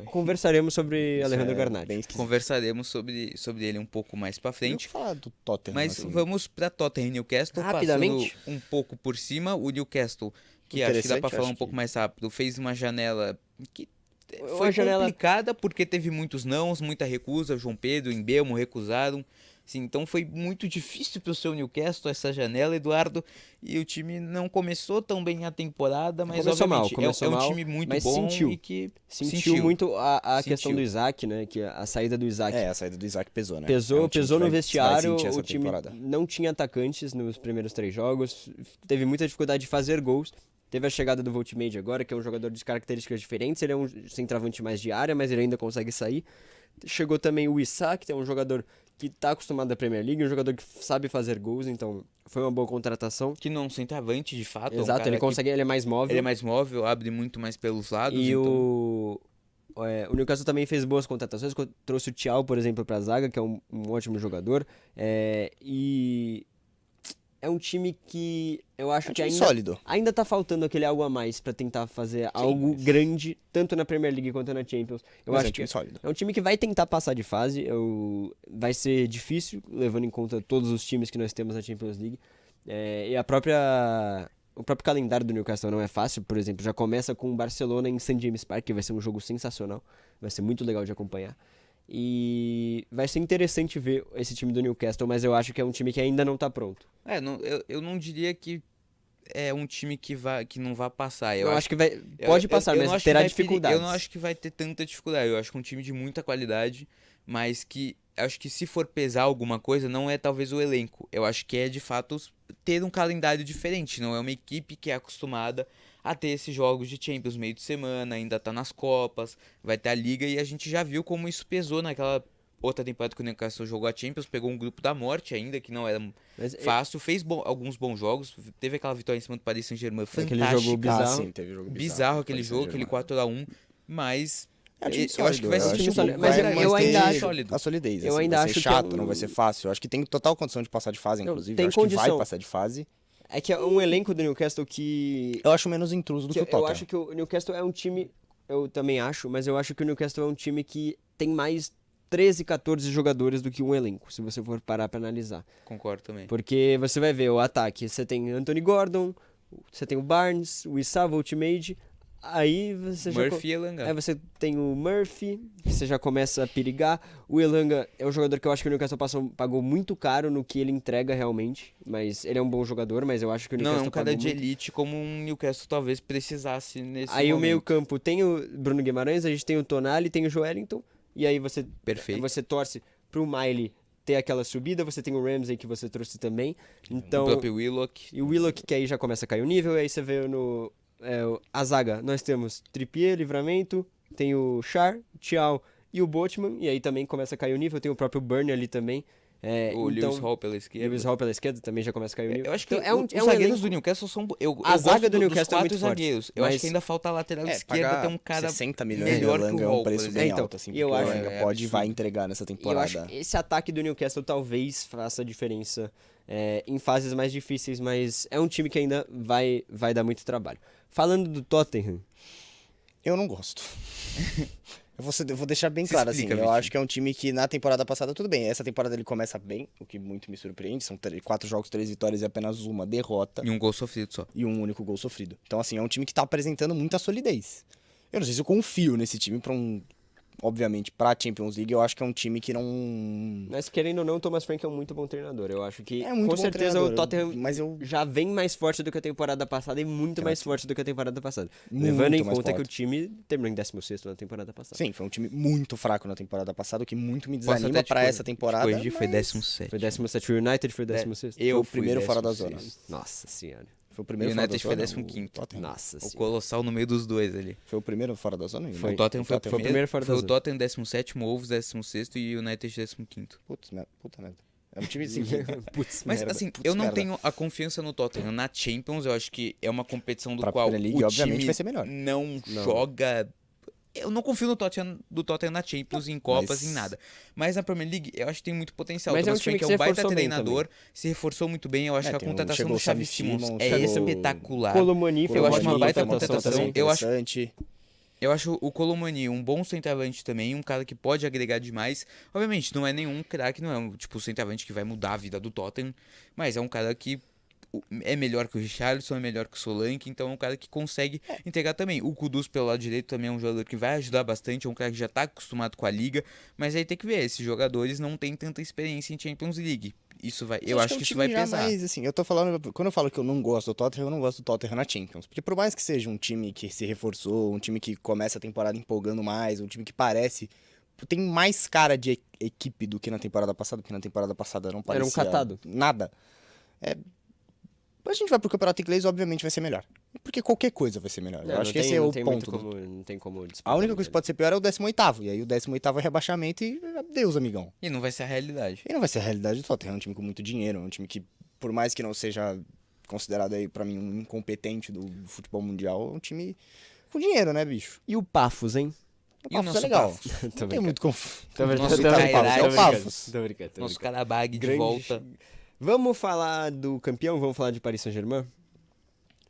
Conversaremos sobre Alejandro Garnacho. Conversaremos sobre ele um pouco mais pra frente. Eu vou falar do Tottenham, Mas assim. vamos pra Tottenham e Newcastle, Rapidamente. passando um pouco por cima. O Newcastle, que acho que dá pra falar um pouco mais rápido, fez uma janela que foi complicada porque teve muitos nãos, muita recusa. João Pedro, Embelmo recusaram. Assim, então foi muito difícil pro seu Newcastle essa janela, Eduardo. E o time não começou tão bem a temporada, mas obviamente é um time muito bom e que sentiu muito a questão do Isaac, né? Que a saída do Isaac. A saída do Isaac pesou, né? Pesou no vestiário, o time temporada. não tinha atacantes nos primeiros 3 jogos, teve muita dificuldade de fazer gols. Teve a chegada do Voltmade agora, que é um jogador de características diferentes, ele é um centroavante mais de área, mas ele ainda consegue sair. Chegou também o Isaac, que é um jogador que tá acostumado à Premier League, um jogador que sabe fazer gols, então foi uma boa contratação. Que não é um centroavante, de fato. Exato, ele consegue, ele é mais móvel. Ele é mais móvel, abre muito mais pelos lados. E então... o Newcastle também fez boas contratações, trouxe o Thiago, por exemplo, pra zaga, que é um ótimo jogador. E é um time que eu acho que ainda tá faltando aquele algo a mais pra tentar fazer algo grande, tanto na Premier League quanto na Champions. Eu acho que é um time que vai tentar passar de fase, vai ser difícil, levando em conta todos os times que nós temos na Champions League. E o próprio calendário do Newcastle não é fácil, por exemplo, já começa com o Barcelona em St. James Park, que vai ser um jogo sensacional, vai ser muito legal de acompanhar. E vai ser interessante ver esse time do Newcastle, mas eu acho que é um time que ainda não tá pronto. Eu não diria que é um time que não vai passar. Eu acho que pode passar, eu não mas acho que terá vai dificuldades. Eu não acho que vai ter tanta dificuldade. Eu acho que é um time de muita qualidade, mas que acho que se for pesar alguma coisa, não é talvez o elenco. Eu acho que é de fato ter um calendário diferente. Não é uma equipe que é acostumada a ter esses jogos de Champions meio de semana, ainda tá nas Copas, vai ter a Liga, e a gente já viu como isso pesou naquela outra temporada que o Newcastle jogou a Champions, pegou um grupo da morte ainda, que não era Mas fácil, fez alguns bons jogos, teve aquela vitória em cima do Paris Saint-Germain aquele jogo fantástica. bizarro. sim, teve jogo Bizarro aquele Paris jogo, aquele Saint-Germain. 4-1, mas É um time eu acho que vai sólido, ser time tipo, sólido, vai mas ser eu ainda acho- sólido. a solidez. Eu assim, ainda vai acho ser que é chato, um- não vai ser fácil. Eu acho que tem total condição de passar de fase, Não, inclusive. tem Eu acho que vai condição. passar de fase. É que é um elenco do Newcastle que... Eu acho menos intruso do que o eu Tottenham. acho que o Newcastle é um time... Eu também acho, mas eu acho que o Newcastle é um time que tem mais 13, 14 jogadores do que um elenco, se você for parar pra analisar. Concordo também. Porque você vai ver o ataque, você tem Anthony Gordon, você tem o Barnes, o Issa, o Ultimate, aí você Murphy e já... Elanga. Aí você tem o Murphy, que você já começa a perigar. O Elanga é um jogador que eu acho que o Newcastle pagou muito caro no que ele entrega realmente. Mas ele é um bom jogador, mas eu acho que o Não, Newcastle é um cara pagou de muito. elite como um Newcastle talvez precisasse nesse Aí o momento. meio campo tem o Bruno Guimarães, a gente tem o Tonali, tem o Joelinton. E aí Perfeito. você torce pro Miley ter aquela subida. Você tem o Ramsey que você trouxe também. Então, O próprio Willock. e o Willock, que aí já começa a cair o nível. E aí você vê a zaga, nós temos Trippier, Livramento, tem o Char, Thiaw e o Botman, e aí também começa a cair o nível. Tem o próprio Burnley ali também. O Lewis Hall pela esquerda. Lewis Hall pela esquerda também já começa a cair o nível. Eu acho que Então, os zagueiros elenco- do Newcastle são. Eu A zaga gosto do Newcastle dos é quatro muito forte, zagueiros. Eu mas- acho que ainda falta a lateral esquerda pagar ter um cara 60 milhões melhor de que o Elanga é um Hall, preço por bem exemplo. Então, alto, assim, e eu porque o acho- Elanga é pode absurdo. vai entregar nessa E eu temporada. acho que esse ataque do Newcastle talvez faça diferença em fases mais difíceis, mas é um time que ainda vai dar muito trabalho. Falando do Tottenham, Eu não gosto. Eu vou deixar bem Se claro, explica, assim, eu Vitinho. acho que é um time que na temporada passada, tudo bem, essa temporada ele começa bem, o que muito me surpreende, são 4 jogos, 3 vitórias e apenas uma derrota, E um gol sofrido só. e um único gol sofrido. Então, assim, é um time que tá apresentando muita solidez. Eu não sei se eu confio nesse time obviamente, pra Champions League, eu acho que é um time que não... mas querendo ou não, o Thomas Frank é um muito bom treinador. Eu acho que É muito com bom certeza treinador, o Tottenham mas eu... já vem mais forte do que a temporada passada e muito Então, mais forte do que a temporada passada. Muito Levando em mais conta que o forte. time terminou em 16º na temporada passada. Sim, foi um time muito fraco na temporada passada, o que muito me Posso desanima até pra te essa temporada. corrigir, foi mas 17º. Foi 17º, o United foi 16º. Foi o primeiro fora da zona. Nossa senhora. Foi o E primeiro o fora da United foi zona. 15º. o Tottenham. Nossa O senhora. Colossal no meio dos dois ali. Foi o primeiro fora da zona? Foi. O Tottenham foi o o primeiro fora da Foi o zona. Tottenham 17º, o Wolves 16º e o United 15º. Putz, puta merda. É um time assim. Putz, Mas merda. assim, Putz, eu não merda. tenho a confiança no Tottenham. Na Champions, eu acho que é uma competição do Pra qual Premier League, o obviamente, time vai ser melhor. não Não. joga... Eu não confio no Tottenham, do Tottenham na Champions, em Copas, mas- em nada. Mas na Premier League, eu acho que tem muito potencial. Mas O é um Thomas time Frank que é um se baita reforçou bem treinador, se reforçou muito bem. Eu acho que a tem contratação chegou do o Xavi Xavi Simons, Simons é chegou- espetacular. Colomani foi Eu uma acho uma ótima baita contratação contratação. também. Eu acho- Interessante. Eu acho o Colomani um bom centroavante também, um cara que pode agregar demais. Obviamente, não é nenhum craque, não é um tipo centroavante que vai mudar a vida do Tottenham, mas é um cara que é melhor que o Richarlison, é melhor que o Solanke, então é um cara que consegue entregar também. O Kudus pelo lado direito também é um jogador que vai ajudar bastante, é um cara que já tá acostumado com a liga, mas aí tem que ver, esses jogadores não têm tanta experiência em Champions League. Isso vai, eu acho é um que isso time vai já pesar. mais, assim, eu tô falando, quando eu falo que eu não gosto do Tottenham, eu não gosto do Tottenham na Champions. Porque por mais que seja um time que se reforçou, um time que começa a temporada empolgando mais, um time que parece... Tem mais cara de equipe do que na temporada passada, porque na temporada passada não parecia... Era um catado. Nada. A gente vai pro campeonato inglês, obviamente vai ser melhor. Porque qualquer coisa vai ser melhor. Eu acho que esse é o ponto. Não tem como A disputar única muito coisa que ali. pode ser pior é o 18º. E aí o 18º é rebaixamento e adeus, amigão. E não vai ser a realidade. E não vai ser a realidade do Tottenham. É um time com muito dinheiro. É um time que, por mais que não seja considerado aí, pra mim, um incompetente do futebol mundial, é um time com dinheiro, né, bicho? E o Pafos, hein? O E o Pafos é nosso legal. Pafos? Não Tô tem brincando. muito conf... Tô brincando, Nosso tô brincando, Kairai, tô é o brincando, Pafos. tô brincando, tô Nosso brincando. Karabag de Grande- volta. Vamos falar do campeão? Vamos falar de Paris Saint-Germain?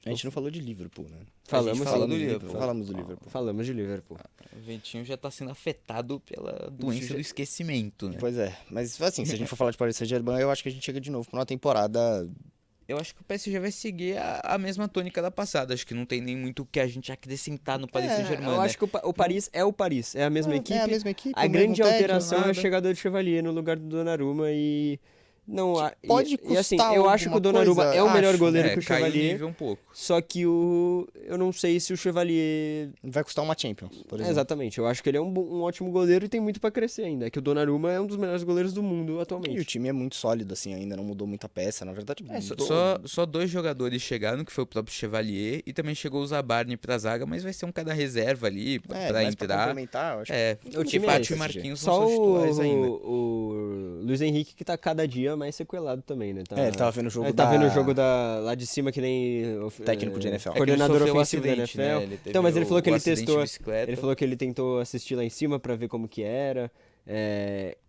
A gente não falou de Liverpool, né? Falamos, falou do sim. Liverpool. Falamos do Liverpool. Falamos de Liverpool. O Ventinho já tá sendo afetado pela doença do esquecimento, né? Pois é. Mas, assim, se a gente for falar de Paris Saint-Germain, eu acho que a gente chega de novo pra uma temporada... Eu acho que o PSG vai seguir a mesma tônica da passada. Acho que não tem nem muito o que a gente acrescentar no Paris Saint-Germain, eu né? acho que o Paris é o Paris, é a mesma equipe. É a mesma equipe. A o mesmo grande técnico, alteração é a nada. chegada do Chevalier no lugar do Donnarumma e Não, pode e assim, custar eu acho que o alguma Donnarumma coisa, é o melhor acho. goleiro que o caiu o Chevalier, nível um pouco. só que eu não sei se o Chevalier... Vai custar uma Champions, por exemplo. Exatamente, eu acho que ele é um ótimo goleiro e tem muito pra crescer ainda. É que o Donnarumma é um dos melhores goleiros do mundo E o atualmente. time é muito sólido, assim, ainda não mudou muita peça. Na verdade, mudou. Só 2 jogadores chegaram, que foi o próprio Chevalier, e também chegou o Zabarni pra zaga, mas vai ser um cara reserva ali pra mais pra entrar. complementar, eu acho. O time é Pátio esse, e Marquinhos Só não são titulares ainda. o Luiz Henrique que tá cada dia mais sequelado também, né? Ele tava vendo o jogo Ele tá vendo o jogo lá de cima que nem... Técnico de NFL. Coordenador sofreu um ofensivo da acidente, NFL. né? Ele teve Então, mas ele falou que o ele acidente de testou... bicicleta. Ele falou que ele tentou assistir lá em cima pra ver como que era.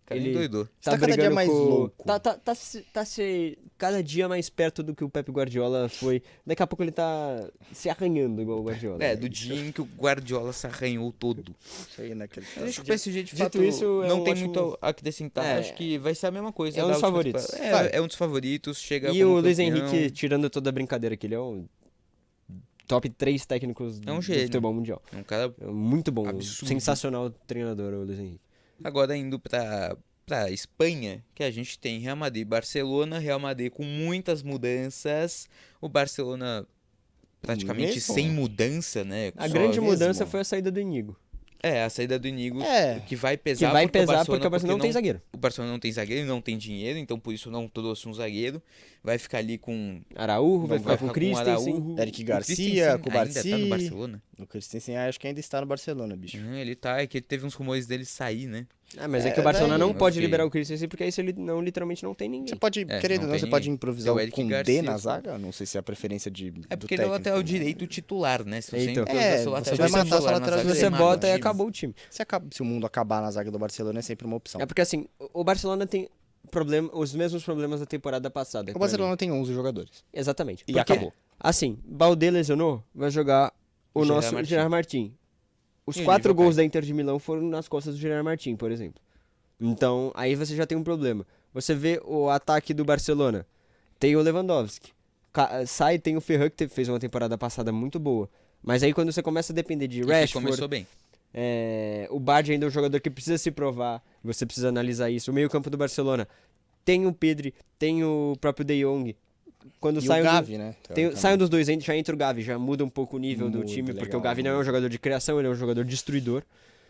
Cara, Ele endoidou. tá Tá cada dia brigando mais com... louco. Tá se cada dia mais perto do que o Pep Guardiola foi. Daqui a pouco ele tá se arranhando igual o Guardiola. Do dia em que o Guardiola se arranhou todo. Isso aí, né? Eu acho que o PSG de Dito fato isso, é não um tem ótimo- muito a acrescentar. Acho que vai ser a mesma coisa. é um da dos última favoritos. temporada. É um dos favoritos. Chega E como o Luiz campeão. Henrique, tirando toda a brincadeira que ele é um top 3 técnicos É um do gênio. futebol mundial. É um cara. É muito bom, Absurdo. sensacional treinador o Luiz Henrique. Agora indo pra Espanha, que a gente tem Real Madrid e Barcelona. Real Madrid com muitas mudanças. O Barcelona praticamente Mesmo? sem mudança, né? A Só- grande mesmo? mudança foi a saída do Inigo. a saída do Inigo, É. que vai Que pesar vai porque o pesar Barcelona, porque o Barcelona não tem zagueiro. O Barcelona não tem zagueiro, não tem dinheiro, então por isso não trouxe um zagueiro. Vai ficar ali com Araújo, vai ficar com o Christensen. Araújo. Eric O Garcia, Christensen Cubarci. ainda tá no Barcelona. O Christensen acho que ainda está no Barcelona, bicho. Ele tá, é que teve uns rumores dele sair, né? Mas é que o Barcelona daí- não pode Ok. liberar o Christensen porque aí ele não, literalmente não tem ninguém. Você pode, querendo ou não não, tem você pode ninguém. improvisar Tem o o Eric Koundé Garcia, na pô. zaga? Não sei se é a preferência É do porque ele é o lateral técnico. direito titular, né? Se você Então. improvisa seu Você lateral vai direito matar sua titular na lateral zaga, direito. Você mata bota o e time. acabou o time. Se o mundo acabar na zaga do Barcelona, é sempre uma opção. É porque assim, o Barcelona tem os mesmos problemas da temporada passada. O pra Barcelona tem 11 jogadores. mim. Exatamente. E Porque, acabou. assim, Baldé lesionou, vai jogar o Gerard nosso Martin. Gerard Martin. Os E o 4 nível gols cai. da Inter de Milão foram nas costas do Gerard Martin, por exemplo. Então, aí você já tem um problema. Você vê o ataque do Barcelona. Tem o Lewandowski. Tem o Ferran, que fez uma temporada passada muito boa. Mas aí quando você começa a depender de E que Rashford, começou bem. o Bardi ainda é um jogador que precisa se provar. Você precisa analisar isso. O meio-campo do Barcelona tem o Pedri, tem o próprio De Jong. Quando E saem o Gavi, né? saem dos dois, já entra o Gavi, já muda um pouco o nível do Muda, time, porque legal, o Gavi não é um jogador de criação, ele é um jogador destruidor.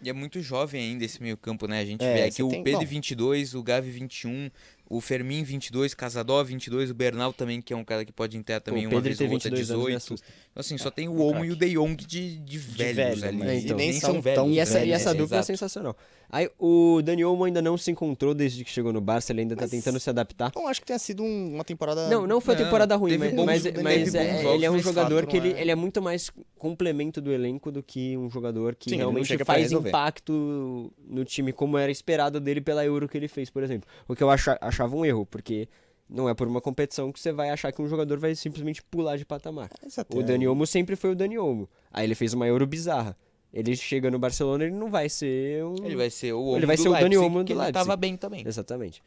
E é muito jovem ainda esse meio campo, né? A gente É, vê aqui você o tem- Pedro bom. 22, o Gavi 21, o Fermin 22, Casadó 22, o Bernal também, que é um cara que pode entrar também o uma Pedro vez ter ou outra, 22 anos me 18. assusta. Então, assim, só tem o Olmo e o De Jong de velhos velho, ali. mas então. E nem nem são são velhos. tão E essa, velho, e essa né? dupla é Exato. sensacional. Aí o Dani Olmo ainda não se encontrou desde que chegou no Barça, ele ainda tá Mas- tentando se adaptar. Não acho que tenha sido uma temporada... Não foi uma Não, temporada ruim, teve mas, bons- mas, teve mas bons é, jogos, ele é um mas de jogador fato que não é. ele é muito mais complemento do elenco do que um jogador que Sim, ele não realmente chega pra faz resolver. impacto no time como era esperado dele pela Euro que ele fez, por exemplo. O que eu achava um erro, porque não é por uma competição que você vai achar que um jogador vai simplesmente pular de patamar. Exato, O é. Dani Olmo sempre foi o Dani Olmo. Aí ele fez uma Euro bizarra. Ele chega no Barcelona, ele não vai ser um... Ele vai ser o Olmo Ele vai do ser o Dani Leipzig, Olmo do que ele Leipzig. tava bem também. Exatamente.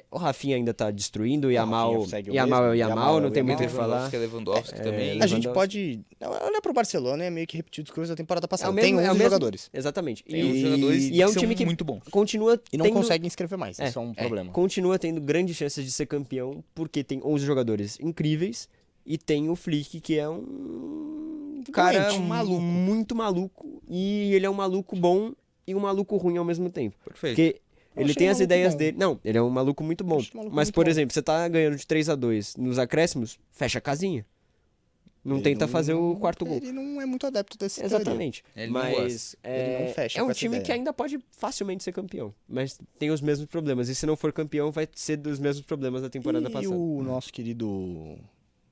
O Rafinha ainda tá destruindo, o Yamal, Rafinha segue o Yamal é o mesmo, Yamal, Yamal é não o tem Yamal. muito o que falar. Lewandowski também. A Lewandowski. gente pode olhar pro Barcelona e é meio que repetir o discurso da temporada passada. É o mesmo- Tem 11 é o mesmo- jogadores. Exatamente. Tem uns jogadores e é um que time são que muito bons. continua E não tendo, conseguem inscrever mais. Isso é um problema. continua tendo grandes chances de ser campeão, porque tem 11 jogadores incríveis e tem o Flick, que é um cara Doente, um maluco. muito maluco, e ele é um maluco bom e um maluco ruim ao mesmo tempo. Perfeito. Porque Eu ele achei tem um as maluco ideias bom. dele. Não, ele é um maluco muito bom. Acho um maluco Mas, muito por bom. exemplo, você tá ganhando de 3-2 nos acréscimos, fecha a casinha. Não Ele tenta não- fazer o quarto gol. Ele não é muito adepto desse Exatamente. Ele não Mas Ele não fecha é um com essa time ideia. que ainda pode facilmente ser campeão. Mas tem os mesmos problemas. E se não for campeão, vai ser dos mesmos problemas da temporada E passada. o nosso querido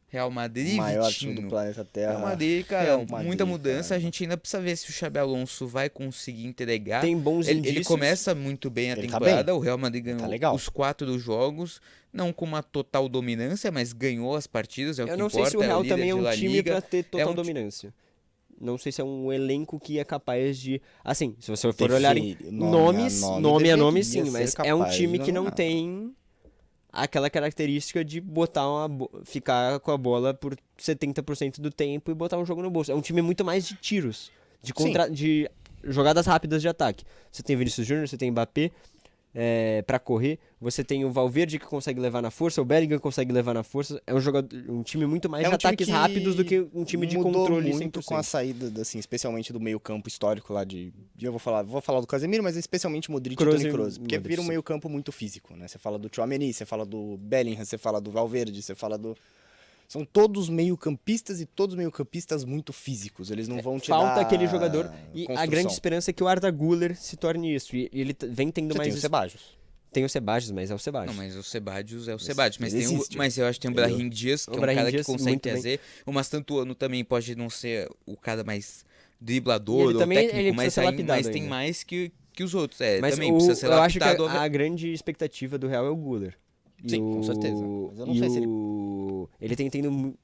Real Madrid, maior time Vitinho. do planeta Terra. Real Madrid, cara, Real Madrid, muita mudança. cara. A gente ainda precisa ver se o Xabi Alonso vai conseguir entregar. Tem bons Ele indícios. começa muito bem a Ele tá temporada. bem. O Real Madrid ganhou Tá legal. os 4 jogos, não com uma total dominância, mas ganhou as partidas. É o Eu que não sei importa. se o Real líder também é de um La time Liga. pra ter total um ti- dominância. Não sei se é um elenco que é capaz de... Assim, se você for olhar em Define- nomes, nome a nome sim, deveria mas ser é um capaz time de que não dominar. tem aquela característica de botar ficar com a bola por 70% do tempo e botar um jogo no bolso. É um time muito mais de tiros, de jogadas rápidas de ataque. Você tem Vinícius Júnior, você tem Mbappé, pra correr. Você tem o Valverde que consegue levar na força, o Bellingham consegue levar na força. É um time muito mais de ataques rápidos do que um time de controle 100%. Mudou muito com a saída, assim, especialmente do meio campo histórico lá de... Eu vou falar do Casemiro, mas especialmente Modric e Toni Kroos. Porque vira um meio campo muito físico, né? Você fala do Tchouaméni, você fala do Bellingham, você fala do Valverde, você fala do... São todos meio-campistas e todos meio-campistas muito físicos. Eles não vão te Falta dar aquele jogador. E a construção. grande esperança é que o Arda Güler se torne isso. E ele vem tendo Você mais... tem o Ceballos. Tem o Ceballos, mas é o Ceballos. Não, mas o Ceballos é o Ceballos. Mas, existe. mas eu acho que tem o Brahim Dias, que é um Brahim cara Dias, que consegue muito bem. trazer. O Mastantuano também pode não ser o cara mais E driblador ele ou também- ele técnico, precisa ser lapidado mas tem ainda. mais que os outros. É, Mas também precisa ser eu acho que lapidado. a grande expectativa do Real é o Güler. E Sim, com certeza. Mas eu não e sei se ele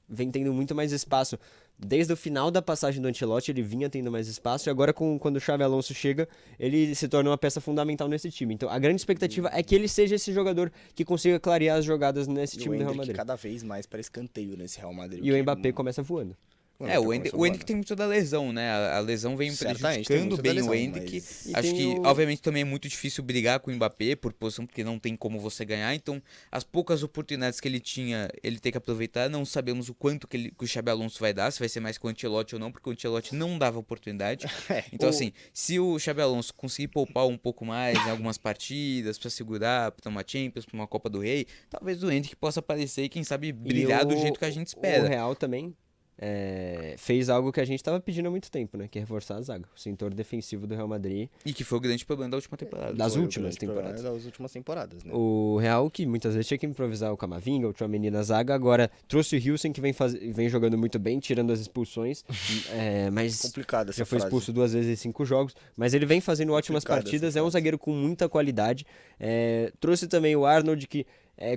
vem tendo muito mais espaço. Desde o final da passagem do Ancelotti, ele vinha tendo mais espaço. E agora, quando o Xabi Alonso chega, ele se torna uma peça fundamental nesse time. Então, a grande expectativa é que ele seja esse jogador que consiga clarear as jogadas nesse E time o do Real Endrick Madrid. cada vez mais para escanteio nesse Real Madrid. E o Mbappé começa voando. É, o Endrick tem muito da lesão, né? A lesão vem Certamente, tem prejudicando muito da bem lesão, o Endrick. mas- E Acho tem que, o- obviamente, também é muito difícil brigar com o Mbappé por posição, porque não tem como você ganhar. Então, as poucas oportunidades que ele tinha, ele tem que aproveitar. Não sabemos o quanto que o Xabi Alonso vai dar, se vai ser mais com o Ancelotti ou não, porque o Ancelotti não dava oportunidade. Então, assim, se o Xabi Alonso conseguir poupar um pouco mais em algumas partidas, pra segurar, pra uma Champions, pra uma Copa do Rei, talvez o Endrick possa aparecer e, quem sabe, brilhar E do jeito que a gente espera. O Real também fez algo que a gente estava pedindo há muito tempo, né? Que é reforçar a zaga. O setor defensivo do Real Madrid. E que foi o grande problema da última temporada. Das Foi o últimas grande problema temporadas. Das últimas temporadas, né? O Real, que muitas vezes tinha que improvisar o Camavinga, o Tchouaméni na zaga, agora trouxe o Hilsen, que vem jogando muito bem, tirando as expulsões, mas Complicado essa já foi frase. expulso 2 vezes em 5 jogos, mas ele vem fazendo ótimas Complicada partidas, essa é um frase. zagueiro com muita qualidade. Trouxe também o Arnold, que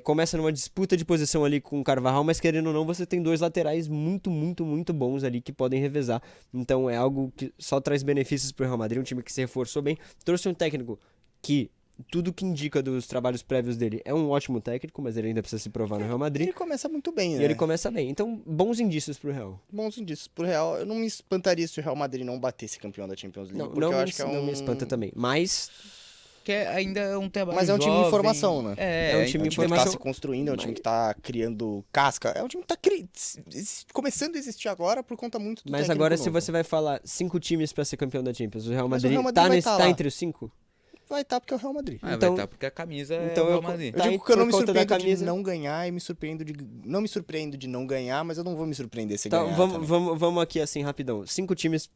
começa numa disputa de posição ali com o Carvajal, mas querendo ou não, você tem 2 laterais muito, muito, muito bons ali que podem revezar. Então é algo que só traz benefícios pro Real Madrid, um time que se reforçou bem. Trouxe um técnico que tudo que indica dos trabalhos prévios dele é um ótimo técnico, mas ele ainda precisa se provar no Real Madrid. Ele começa muito bem, né? E ele começa bem. Então, bons indícios pro Real. Bons indícios pro Real. Eu não me espantaria se o Real Madrid não batesse campeão da Champions League, Não, porque não, eu me, acho que é não me espanta também. Mas Que ainda é um trabalho Mas é um time em jovem. formação, né? É um time É um time em que formação. tá se construindo, é um time que tá criando casca. É um time que tá começando a existir agora por conta muito do Mas técnico agora, se novo. você vai falar 5 times pra ser campeão da Champions, o Real Mas o Madrid, Real Madrid vai tá lá. entre os 5? Vai estar porque é o Real Madrid. Ah, Então- vai estar porque a camisa então é o eu- Real Madrid. Eu Tá, digo que eu não por me conta da surpreendo camisa- de não ganhar e não me surpreendo de não ganhar, mas eu não vou me surpreender se Então, ganhar. vamos, também. vamos aqui assim, rapidão. 5 times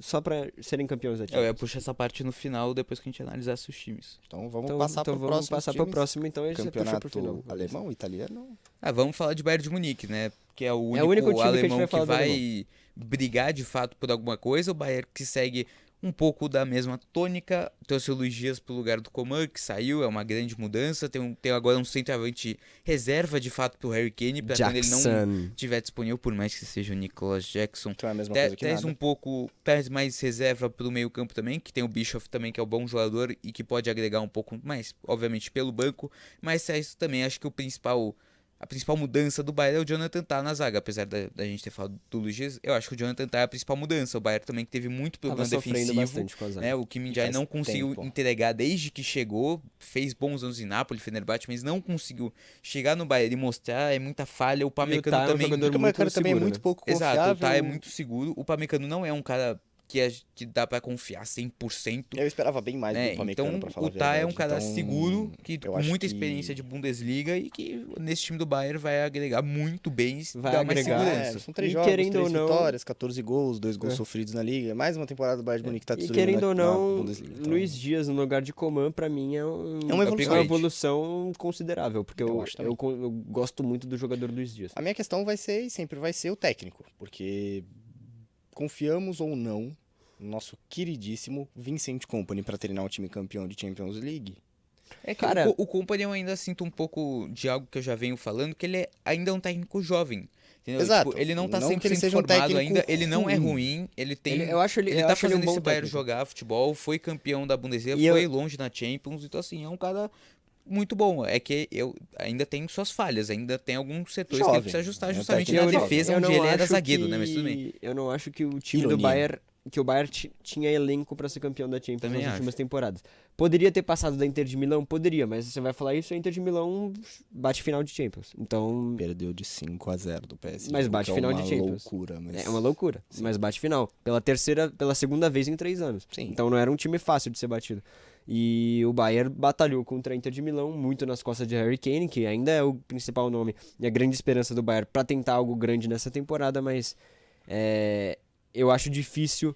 só pra serem campeões da Eu Champions. ia puxar essa parte no final, depois que a gente analisasse os times. Então vamos Então, passar então pro vamos próximo. passar pro próximo, então, e você puxa Campeonato pro final. alemão, italiano. Ah, vamos falar de Bayern de Munique, né? Que é o único, É o único time que a gente alemão vai que falar do vai brigar de fato por alguma coisa. O Bayern que segue um pouco da mesma tônica. Trouxe o Luiz Dias pro lugar do Coman, que saiu, é uma grande mudança. Tem agora um centroavante reserva de fato pro Harry Kane, pra quando ele não Jackson. estiver disponível, por mais que seja o Nicolas Jackson. Então é a mesma coisa que Traz nada. um pouco, traz mais reserva pro meio campo também, que tem o Bischoff também, que é um bom jogador e que pode agregar um pouco mais, obviamente, pelo banco. Mas traz também, acho que a principal mudança do Bayern é o Jonathan Tah na zaga. Apesar da gente ter falado do Luiz Dias, eu acho que o Jonathan Tah é a principal mudança. O Bayern também que teve muito Tava problema sofrendo defensivo. bastante com a zaga. Né? O Kim Min-jae faz não conseguiu tempo. entregar desde que chegou. Fez bons anos em Napoli, Fenerbahçe, mas não conseguiu chegar no Bayern e mostrar. É muita falha. O Pamecano Tah é um também... jogador Porque o muito Marcano também é seguro, muito né? pouco Exato, confiável. o Tah é muito seguro. O Pamecano não é um cara que dá pra confiar 100%. Eu esperava bem mais Né? do Pamecano, Então, pra falar o a Tah é um verdade. cara Então, seguro, que eu com acho muita que- experiência de Bundesliga e que nesse time do Bayern vai agregar muito bem e Vai dar mais agregar, segurança. São 3 E jogos, querendo 3 ou não- vitórias, 14 gols, 2 gols É. sofridos na Liga. Mais uma temporada do Bayern de Munique que tá E destruindo querendo ou na não, Bundesliga. Então, Luiz Dias no lugar de Coman, pra mim, é uma evolução. evolução considerável, porque Eu eu, acho também. eu gosto muito do jogador Luiz Dias. A minha questão vai ser, e sempre vai ser, o técnico. Porque confiamos ou não no nosso queridíssimo Vincent Kompany pra treinar um time campeão de Champions League. É que Cara- o Kompany eu ainda sinto um pouco de algo que eu já venho falando, que ele ainda é um técnico jovem. Entendeu? Exato. Tipo, ele não tá Não 100% que ele seja um formado técnico ainda, ele não é ruim. ruim, ele tem... Eu acho ele, Ele eu tá acho ele um fazendo bom esse Bayern técnico. jogar futebol, foi campeão da Bundesliga, E foi longe na Champions, então assim, é um cara muito bom. É que eu ainda tem suas falhas, ainda tem alguns setores que Jovem. ele precisa ajustar É um justamente técnico na jovem. defesa, Eu onde não ele era acho zagueiro, né? Mas tudo bem. Eu não acho que o time do Ironia. Bayern que o Bayern tinha elenco para ser campeão da Champions Também nas acho. últimas temporadas. Poderia ter passado da Inter de Milão? Poderia, mas você vai falar isso, a Inter de Milão bate final de Champions. Então, Perdeu de 5-0 do PSG. mas bate que final é de uma Champions. loucura, mas... É uma loucura, mas bate final. Pela segunda vez em 3 anos. Sim. Então não era um time fácil de ser batido. E o Bayern batalhou contra a Inter de Milão, muito nas costas de Harry Kane, que ainda é o principal nome e a grande esperança do Bayern para tentar algo grande nessa temporada, mas eu acho difícil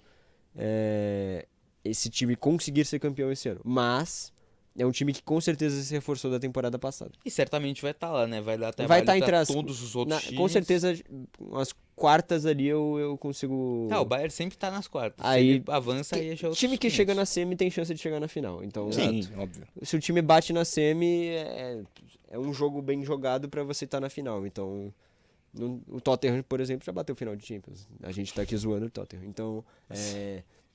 esse time conseguir ser campeão esse ano. Mas é um time que com certeza se reforçou da temporada passada. E certamente vai estar lá, né? Vai dar Vai trabalho estar entre pra as... todos os outros times. Com certeza, umas quartas ali eu consigo... O Bayern sempre tá nas quartas. Aí, Se ele avança, aí já é outros time que 500. chega na semi tem chance de chegar na final. Então, Sim, óbvio. se o time bate na semi, é um jogo bem jogado pra você estar na final. Então, o Tottenham, por exemplo, já bateu final de Champions. A gente tá aqui zoando o Tottenham. Então,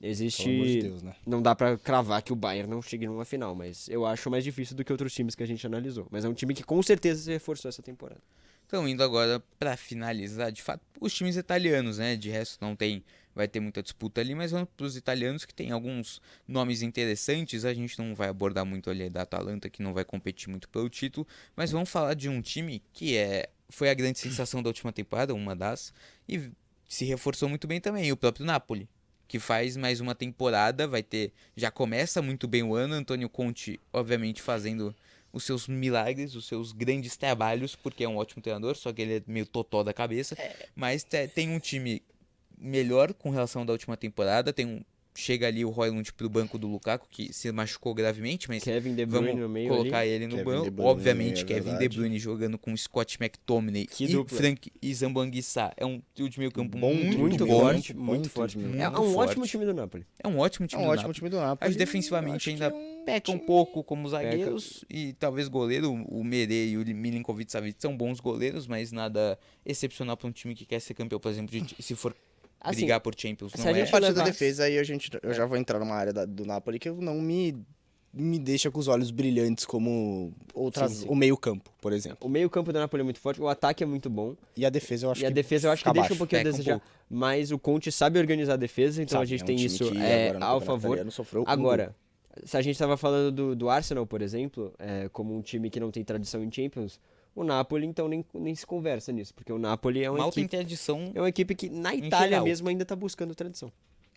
existe... Pelo amor de Deus, né? Não dá pra cravar que o Bayern não chegue numa final, mas eu acho mais difícil do que outros times que a gente analisou. Mas é um time que com certeza se reforçou essa temporada. Então, indo agora pra finalizar, de fato, os times italianos, né? De resto vai ter muita disputa ali, mas vamos pros italianos que tem alguns nomes interessantes. A gente não vai abordar muito ali da Atalanta, que não vai competir muito pelo título, mas vamos falar de um time que foi a grande sensação da última temporada, uma das, e se reforçou muito bem também, o próprio Napoli, que faz mais uma temporada, já começa muito bem o ano, Antônio Conte, obviamente, fazendo os seus milagres, os seus grandes trabalhos, porque é um ótimo treinador, só que ele é meio totó da cabeça, mas tem um time melhor com relação da última temporada, chega ali o Højlund pro banco do Lukaku, que se machucou gravemente, mas Kevin De Bruyne vamos no meio colocar ali. ele no Kevin banco. De Bruyne, Obviamente, é Kevin De verdade. Bruyne jogando com Scott McTominay Que e dupla. Frank e Zambanguissa. É um trio de meio campo Bom muito, trio Muito de bom. forte, bom muito trio forte. de meio É campo. um Muito ótimo forte. time do Napoli. É um ótimo É time um do ótimo Napoli. time do Napoli. Acho que defensivamente Acho que ainda é um peca um time- pouco como zagueiros e talvez goleiro. O Mere e o Milinkovic-Savic são bons goleiros, mas nada excepcional para um time que quer ser campeão, por exemplo, se for Assim, brigar por Champions. se Não a é. gente A parte da levar- defesa aí eu já vou entrar numa área do Napoli que eu não me deixa com os olhos brilhantes como Sim. o meio-campo, por exemplo. O meio-campo do Napoli é muito forte, o ataque é muito bom. E a defesa eu acho E a que defesa eu acho que fica deixa um abaixo. pouquinho a peca um desejar. pouco. Mas o Conte sabe organizar a defesa, então Sabe, a gente é um tem time isso que agora no ao Campeonato favor. Italiano sofreu um Agora, se a gente estava falando do Arsenal, por exemplo, como um time que não tem tradição em Champions, o Napoli então nem se conversa nisso, porque o Napoli é uma Mal tem equipe, tradição. é uma equipe que na Itália geral. mesmo ainda está buscando tradição.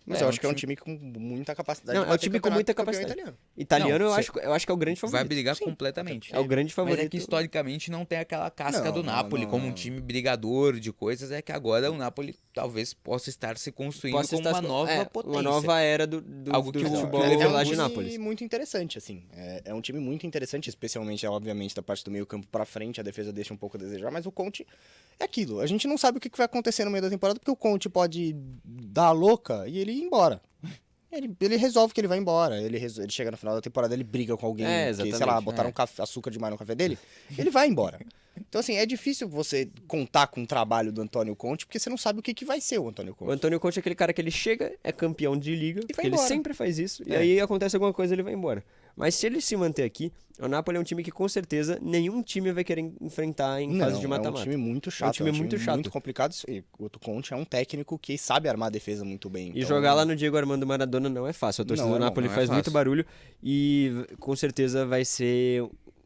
Mas É, eu um acho que é um time- time com muita capacidade Não, de é um bater time com campeonato- muita campeão capacidade. italiano. Italiano Não, eu acho que é o grande favorito. Vai brigar completamente. É o grande Mas favorito. é que historicamente não tem aquela casca Não, do não, Napoli não, como um não. time brigador de coisas. É que agora o Napoli talvez possa estar se construindo Possa como estar uma nova potência. uma nova era do Algo que o futebol Levante lá um de time Nápoles. muito interessante, assim. É um time muito interessante, especialmente, obviamente, da parte do meio campo pra frente. A defesa deixa um pouco a desejar, mas o Conte é aquilo. A gente não sabe o que vai acontecer no meio da temporada, porque o Conte pode dar a louca e ele ir embora. Ele resolve que ele vai embora. Ele chega no final da temporada, ele briga com alguém que, sei lá, exatamente, botaram açúcar demais no café dele. Ele vai embora. Então, assim, é difícil você contar com o trabalho do Antônio Conte, porque você não sabe o que vai ser o Antônio O Conte. Antônio Conte é aquele cara que ele chega, é campeão de liga, vai porque ele embora. sempre faz isso, e É. aí acontece alguma coisa e ele vai embora. Mas se ele se manter aqui, o Napoli é um time que com certeza nenhum time vai querer enfrentar em fase de É um mata-mata. time muito chato. time muito chato. muito complicado. E o Conte é um técnico que sabe armar a defesa muito bem. E então- jogar lá no Diego Armando Maradona não é fácil. A torcida Não é do bom, Napoli não é faz muito fácil. barulho e com certeza vai ser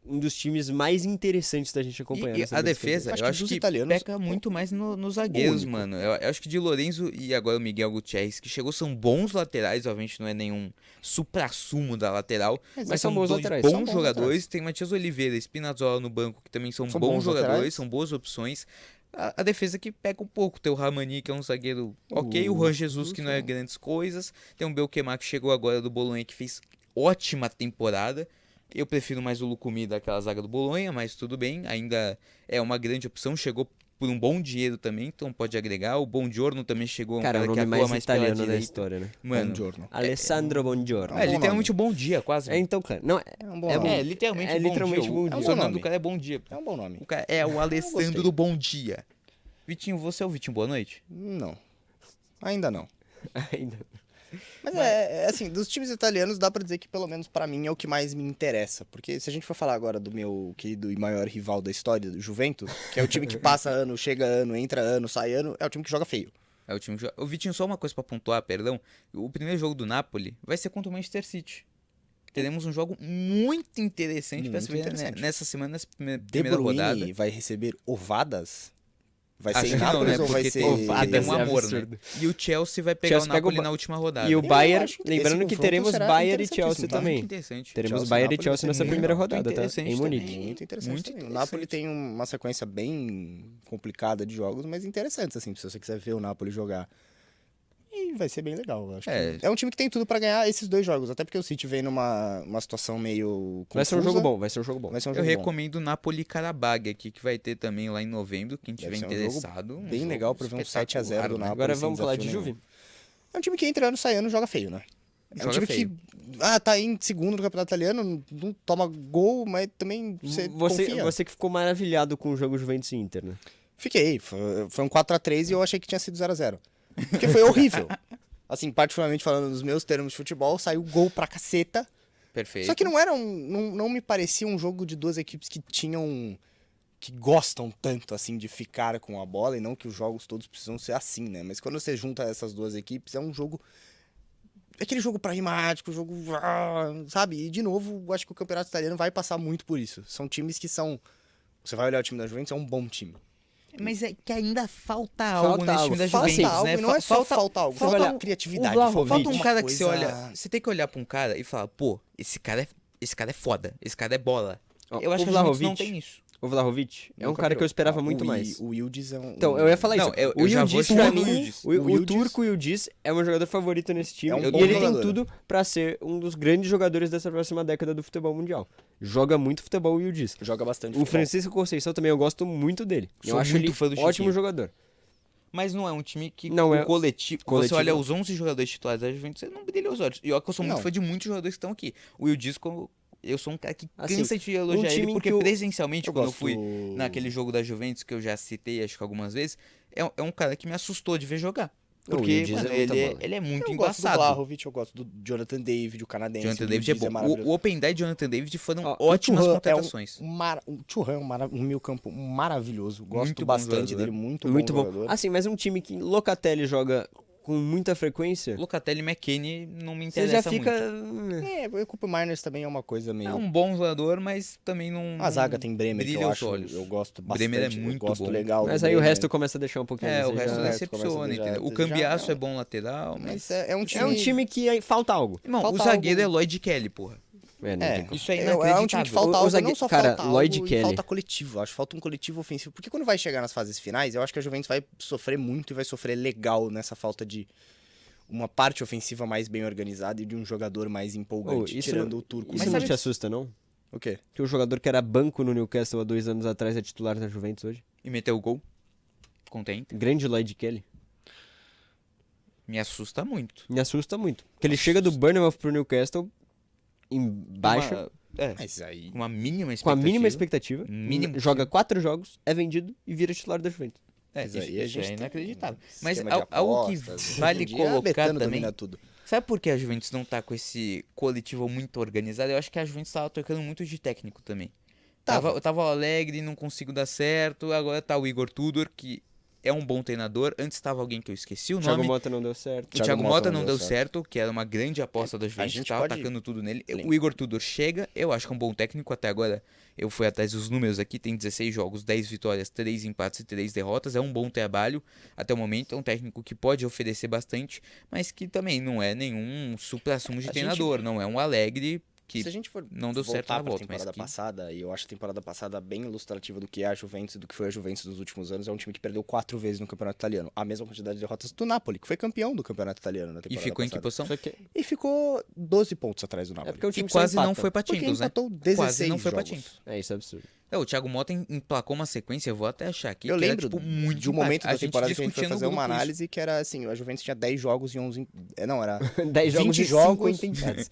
um dos times mais interessantes da gente acompanhar. E nessa a grande defesa, Acho eu que acho dos que italianos, peca muito mais nos zagueiros, único. mano. Eu acho que de Lorenzo e agora o Miguel Gutierrez, que chegou, são bons laterais, obviamente não é nenhum supra-sumo da lateral, mas são bons dois laterais, bons são bons jogadores. laterais. Tem Matias Oliveira e Spinazzola no banco, que também são São bons bons jogadores, laterais. são boas opções. A defesa que peca um pouco. Tem o Ramani, que é um zagueiro ok, o Juan Jesus, que não é grandes coisas. Tem o Belkemar, que chegou agora do Bolonha, que fez ótima temporada. Eu prefiro mais o Lucumi daquela zaga do Bolonha, mas tudo bem, ainda é uma grande opção. Chegou por um bom dinheiro também, então pode agregar. O Bongiorno também chegou, Cara, é o que nome atua mais pela italiano da direita. história, né? Mano, Buongiorno. Alessandro Bongiorno. é bom literalmente um bom dia, quase. Então, cara, não, É um bom É nome. É, literalmente É um bom literalmente dia. um bom O dia. É um bom sobrenome nome. do cara é bom dia. É um bom nome. O cara é o Alessandro gostei. do Bom Dia. Vitinho, você é o Vitinho Boa Noite? Não. Ainda não. ainda. Mas assim, dos times italianos dá pra dizer que pelo menos pra mim é o que mais me interessa, porque se a gente for falar agora do meu querido e maior rival da história, do Juventus, que é o time que passa ano, chega ano, entra ano, sai ano, é o time que joga feio. É o time que joga. Ô, Vitinho, só uma coisa pra pontuar, perdão. O primeiro jogo do Napoli vai ser contra o Manchester City. Teremos um jogo muito interessante pra se ver, né, interessante. nessa semana, nessa De primeira rodada. Bruyne vai receber ovadas? Vai Acho ser em que não, Nápoles né? ou vai Porque ser... tem, porque tem um Ovadas é amor, né? absurdo. E o Chelsea vai pegar Chelsea o pega o Napoli na última rodada. E o Eu Bayern, acho que esse lembrando que confronto teremos será Bayern e interessantíssimo, Chelsea tá? também. Muito interessante. Teremos Chelsea, Bayern e Napoli Chelsea vai ser nessa muito primeira muito rodada, tá? interessante Em também. Munique. Muito interessante Muito também. O interessante. Napoli tem uma sequência bem complicada de jogos, mas interessantes, assim, se você quiser ver o Napoli jogar. E vai ser bem legal. Eu acho É. que é um time que tem tudo pra ganhar esses dois jogos, até porque o City vem numa situação meio Vai ser um confusa. jogo bom, vai ser um jogo bom. Vai ser um Eu jogo bom. recomendo o Napoli e Karabag aqui, que vai ter também lá em novembro. Quem tiver Deve ser um jogo interessado. bem jogo legal pra ver um 7 a 0 do espetacular, né? Napoli. Agora sem vamos falar de desafio Juve? nenhum. É um time que entra ano, sai ano, joga feio, né? É um Joga time feio. que tá em segundo no campeonato italiano, não toma gol, mas também você confia. Você que ficou maravilhado com o jogo Juventus e Inter, né? Fiquei, foi um 4-3 e eu achei que tinha sido 0-0. Porque foi horrível. Assim, particularmente falando dos meus termos de futebol, saiu gol pra caceta. Perfeito. Só que não era não me parecia um jogo de duas equipes que gostam tanto assim de ficar com a bola, e não que os jogos todos precisam ser assim, né? Mas quando você junta essas duas equipes, é um jogo, aquele jogo pragmático, jogo, sabe? E de novo, acho que o campeonato italiano vai passar muito por isso. São times que são, você vai olhar o time da Juventus, é um bom time. Mas é que ainda falta algo nesse time da Falta Juventus, algo, né? e não é só falta algo, falta falta um- criatividade. o Vlahovic. Falta um uma cara que você coisa- olha. Você tem que olhar pra um cara e falar, pô, esse cara é foda, esse cara é bola. Ó, Eu acho o que a Juventus não Vlahovic, tem isso. O Vlahovic é um Nunca cara que eu virou. esperava Ah, muito o mais. O Yildiz é um... Então, eu ia falar Não, isso. eu O já vou Yildiz, chegar pra no mim, Yildiz. o Yildiz- turco Yildiz é o meu jogador favorito nesse time. É um e bom ele tem jogador. tudo pra ser um dos grandes jogadores dessa próxima década do futebol mundial. Joga muito futebol o Yildiz. Joga bastante O futebol. Francisco Conceição também eu gosto muito dele. Eu Sou acho muito ele fã do ótimo Chiquinho. jogador. Mas não é um time que Não o é- coletivo. Você coletivo olha não. os 11 jogadores titulares da Juventus, você não brilha os olhos. E olha que eu sou muito Não. fã de muitos jogadores que estão aqui. O Yildisco, eu sou um cara que Assim, cansa de elogiar time ele, porque que eu- presencialmente, Eu quando eu gosto- fui naquele jogo da Juventus, que eu já citei acho que algumas vezes, é um cara que me assustou de ver jogar. Não, o Porque, Yildiz mano, é muita bola. ele é muito Eu gosto do embaçado. Vlahovic, eu gosto do Jonathan David, o canadense. Jonathan o David é Yildiz bom. maravilhoso. O Open Day e Jonathan David foram Ó, ótimas O Thuram contratações. O Thuram é um meio campo maravilhoso. Gosto Muito bom bastante jogador. dele, muito Muito bom. jogador. Assim, mas um time que Locatelli joga com muita frequência, Locatelli e McKennie não me você interessa já fica... muito. É, o Cupo Miners também é uma coisa meio... É um bom jogador, mas também não. A zaga tem Bremer, que brilha eu os acho, olhos. eu gosto bastante. Bremer é muito eu gosto bom. legal do Mas aí o Bremer. resto começa a deixar um pouquinho a É, o desejar. resto já decepciona, começa a entendeu? O desejar, Cambiaço já- é bom lateral, mas. Mas é um time... É um time que falta algo. Irmão, falta o zagueiro algo- é Lloyd Kelly, porra. É, não É, tem como. Isso é é um time que inacreditável. falta O algo, zague- não só cara, falta algo, Lloyd e Kelly. falta coletivo. Acho que falta um coletivo ofensivo. Porque quando vai chegar nas fases finais, eu acho que a Juventus vai sofrer muito e vai sofrer legal nessa falta de uma parte ofensiva mais bem organizada e de um jogador mais empolgante, isso tirando não- o turco. Isso Mas não sabe- te assusta, não? O quê? Que o jogador que era banco no Newcastle há 2 anos atrás é titular na Juventus hoje? E meteu o gol. Contente. Grande Lloyd Kelly. Me assusta muito. Me assusta muito. Porque ele chega do Bournemouth pro Newcastle em baixa, Uma, é, Mas aí... com uma mínima com a expectativa. mínima expectativa, Mínimo. joga 4 jogos, é vendido e vira titular da Juventus. É, Mas isso, aí a isso gente é tem inacreditável. um Mas esquema de algo que apostas. vale Hoje em dia, colocar Betano também. domina tudo. Sabe por que a Juventus não tá com esse coletivo muito organizado? Eu acho que a Juventus tava trocando muito de técnico também. Tava o Alegre, não consigo dar certo. Agora tá o Igor Tudor, que é um bom treinador. Antes tava alguém que eu esqueci o Thiago nome. Mota não deu certo. O Thiago Mota não deu certo, que era uma grande aposta da Juventus, gente tava pode- atacando tudo nele. O Igor Tudor chega, eu acho que é um bom técnico até agora. Eu fui atrás dos números aqui, tem 16 jogos, 10 vitórias, 3 empates e 3 derrotas. É um bom trabalho até o momento, é um técnico que pode oferecer bastante, mas que também não é nenhum supra-sumo de A treinador, não é um Alegre que Se a gente for não deu certo voltar na pra volta, mas temporada que... passada, e eu acho a temporada passada bem ilustrativa do que é a Juventus e do que foi a Juventus nos últimos anos, é um time que perdeu 4 vezes no Campeonato Italiano. A mesma quantidade de derrotas do Napoli, que foi campeão do Campeonato Italiano na E temporada ficou em que passada. posição? Só que E ficou 12 pontos atrás do é Napoli. porque o E time só quase não empata. foi pra Porque Champions, né? empatou 16 Quase não foi pra jogos. Champions. É, isso é absurdo. O Thiago Mota emplacou uma sequência, eu vou até achar aqui, Eu que lembro era, tipo, muito de um empate. momento A da gente temporada que a gente foi discutia no fazer uma grupo isso. análise que era assim, a Juventus tinha 10 jogos e 11... Não, era 10 jogos 20 e jogos. 50 empates.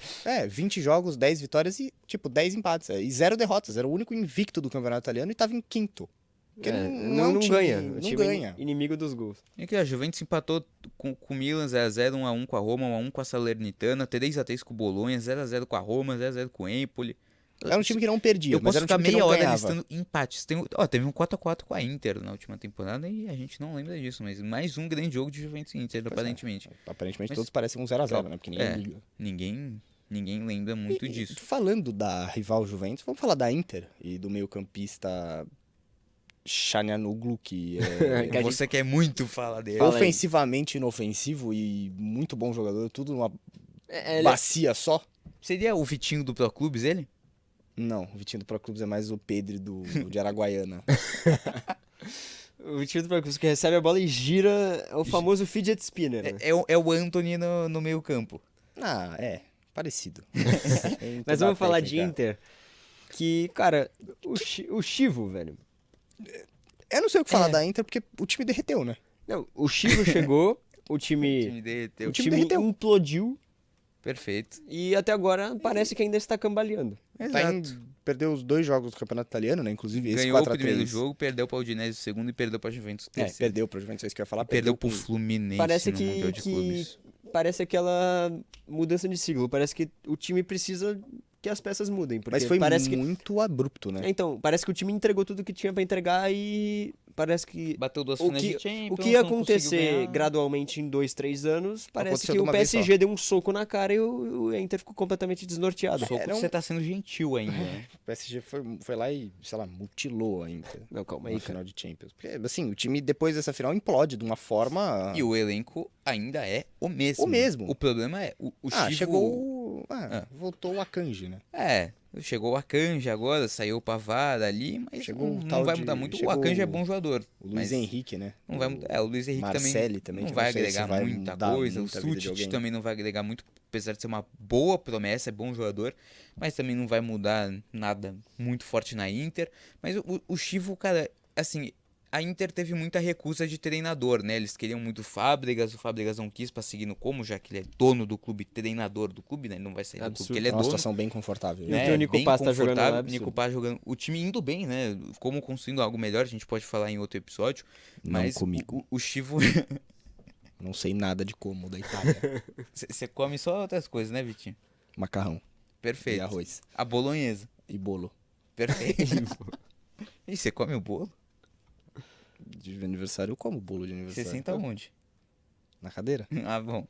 20 jogos, 10 vitórias e, tipo, 10 empates. E 0 derrotas. Era o único invicto do Campeonato Italiano e tava em quinto. Porque É, não é um time- ganha. O Não time ganha. inimigo dos gols. É que a Juventus empatou com o Milan 0x0, 1x1 com a Roma, 1x1 com a Salernitana, 3x3 com o Bolonha, 0x0 com a Roma, 0x0 com o Empoli. Era um time que não perdia, Eu mas posso era um ficar time que meia não hora ganhava. listando empates. Teve um 4x4 com a Inter na última temporada e a gente não lembra disso, mas mais um grande jogo de Juventus e Inter, Pois é. aparentemente. Aparentemente Mas- todos parecem um 0x0, né? Porque ninguém liga. Ninguém lembra muito disso. Falando da rival Juventus, vamos falar da Inter e do meio-campista Çalhanoğlu, que é Que a gente- Você quer muito falar dele. Fala aí. ofensivamente inofensivo e muito bom jogador, tudo numa Ele- bacia só. Seria o Vitinho do Pro Clubes, ele? Não, o Vitinho do Pro Clubes é mais o Pedro de Araguaiana. O time do Marcos que recebe a bola e gira é o famoso fidget spinner. Né? É o Anthony no meio campo. Ah, é, parecido. Tem Mas toda a vamos falar de técnica. Inter. Que, cara, o Chivo, velho. Eu não sei o que falar É. da Inter, porque o time derreteu, né? Não, o Chivo chegou, o O time time, derreteu. o time time derreteu. implodiu Perfeito. e até agora parece que ainda está cambaleando. Perdeu os 2 jogos do Campeonato Italiano, né? Inclusive esse Ganhou o 4x3. primeiro jogo, perdeu para o Udinese o segundo e perdeu para a Juventus o É, terceiro. perdeu pra Juventus, é isso que eu ia falar. Perdeu pro com- Fluminense Parece no Mundial de que Clubes. parece aquela mudança de siglo. Parece que o time precisa que as peças mudem. Porque Mas foi parece que muito abrupto, né? Então, parece que o time entregou tudo que tinha pra entregar e parece que Bateu 2 o finais que, de Champions, o que ia não conseguiu acontecer ganhar. gradualmente em 2, 3 anos, parece Aconteceu que de o uma vez PSG deu um soco na cara e o Inter ficou completamente desnorteado. Soco Era um- você tá sendo gentil ainda, né? O PSG foi lá e, sei lá, mutilou a Inter. Não, calma Na aí, cara. final de Champions. Porque, assim, o time depois dessa final implode de uma forma... E o elenco ainda é o mesmo. O mesmo. O problema é, o Chivo... chegou... Voltou o Akanji, né? Chegou o Akanji agora, saiu o Pavard ali, mas Chegou o não tal vai de- mudar muito. O chegou Akanji é bom jogador. O Luiz mas Henrique, né? Não vai mudar. O Luiz Henrique Marcelli também que não vai sei se agregar vai muita mudar coisa. O muito a vida de Sutic alguém. também não vai agregar muito, apesar de ser uma boa promessa, é bom jogador, mas também não vai mudar nada muito forte na Inter. Mas o Chivo, cara, assim, a Inter teve muita recusa de treinador, né? Eles queriam muito o Fábregas não quis pra seguir no Como, já que ele é dono do clube, treinador do clube, né? Ele não vai sair do clube, Absurdo. porque ele é É uma dono. situação bem confortável. E o né? que o Nico bem Paz tá jogando confortável, lá, absurdo. Nico Paz jogando, o time indo bem, né? Como construindo algo melhor, a gente pode falar em outro episódio. Não Mas comigo. o Chivo, Não sei nada de como da Itália. você come só outras coisas, né, Vitinho? Macarrão Perfeito. e arroz. A bolonhesa. E bolo. Perfeito. E você come o bolo? De aniversário, eu como bolo de Você aniversário. senta onde? Na cadeira? Ah, bom.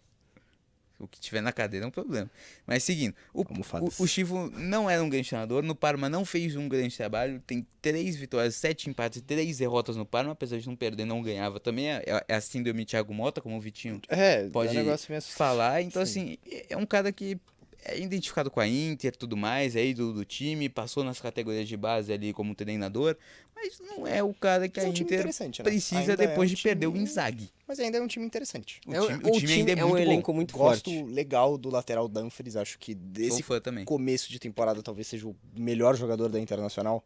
O que tiver na cadeira é um problema. Mas seguindo, Almofadas. o Chivo não era um grande treinador, no Parma não fez um grande trabalho, tem 3 vitórias, 7 empates e 3 derrotas no Parma, apesar de não perder, não ganhava. Também é a síndrome Thiago Motta, como o Vitinho Pode pode um negócio meio assustador. falar. Então, Sim. assim, é um cara que é identificado com a Inter e tudo mais, é ídolo do time, passou nas categorias de base ali como treinador, mas não é o cara que Mas a é um time Inter interessante, né? precisa Ainda depois é um de perder o time- Inzaghi. Mas ainda é um time interessante. O time ainda é um muito elenco bom. muito Gosto forte. legal do lateral Dumfries. Acho que Sou desse fã também. começo de temporada talvez seja o melhor jogador da Internacional.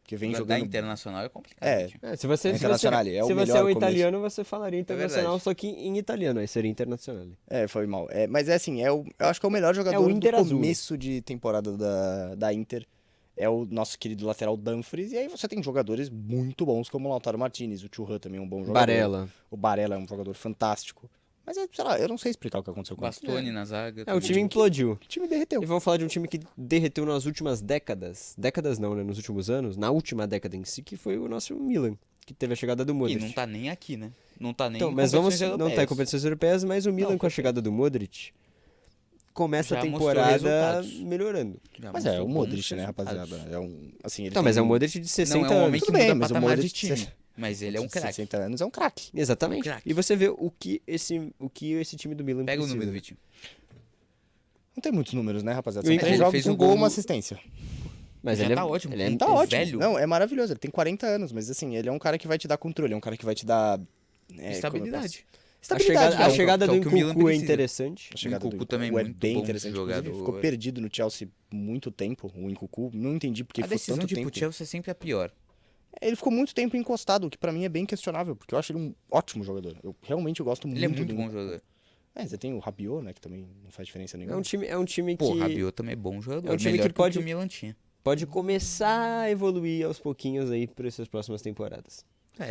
Porque vem Da jogando... Internacional é complicado. É. Vitinho. É, se você, É internacional, é o se você melhor é um começo. italiano, você falaria internacional, verdade. só que em italiano, aí seria internacional. Foi mal. Mas é assim, eu acho que é o melhor jogador o do Inter azul. começo de temporada da Inter. É o nosso querido lateral Dumfries. E aí você tem jogadores muito bons, como o Lautaro Martinez. O Thuram também é um bom jogador. Barella. O Barella é um jogador fantástico. Mas, sei lá, eu não sei explicar o que aconteceu com ele. Bastoni na zaga. É, o time implodiu. O time derreteu. E vamos falar de um time que derreteu nas últimas décadas. Décadas não, né? Nos últimos anos. Na última década em si, que foi o nosso Milan. Que teve a chegada do E Modric. não tá nem aqui, né? Não tá nem Então, em mas vamos. competições Não tá em europeias. competições europeias, mas o Milan Não, com a perfeito. chegada do Modric começa a Já mostrou temporada resultados. melhorando. Já Mas mostrou o bons Modric, né, resultados. rapaziada? Assim, ele Então, tem mas é um Modric de 60 Não é um homem anos. que Tudo bem, muda mas o patamar de Modric- time. Mas ele é um craque. 60 anos é um craque. Exatamente. Um craque. E você vê o que esse time do Milan Pega o precisa. número, Vitinho. Não tem muitos números, né, rapaziada? O São Inter 3 ele jogos, fez um um gol, gol uma no- assistência. Mas Já ele tá é, ótimo. Ele é, Tá é ótimo. velho. Não, é maravilhoso. Ele tem 40 anos, mas assim, ele é um cara que vai te dar controle, é um cara que vai te dar... Estabilidade. Estabilidade. a que chegada é do o que o Milan Nkunku é precisa. interessante. A chegada O Nkunku do também Nkunku é muito bem bom interessante. Inclusive, jogador. ficou perdido no Chelsea muito tempo, o Nkunku. Não entendi porque A ficou decisão tanto de ir tempo. pro Chelsea é sempre a pior. Ele ficou muito tempo encostado, o que pra mim é bem questionável, porque eu acho ele um ótimo jogador. Eu realmente gosto muito Ele é muito do bom Nkunku. jogador. Você tem o Rabiot, né, que também não faz diferença É nenhuma. um time Pô, o que Rabiot também é bom jogador. É um time melhor que pode- o Milan tinha. pode começar a evoluir aos pouquinhos aí para essas próximas temporadas.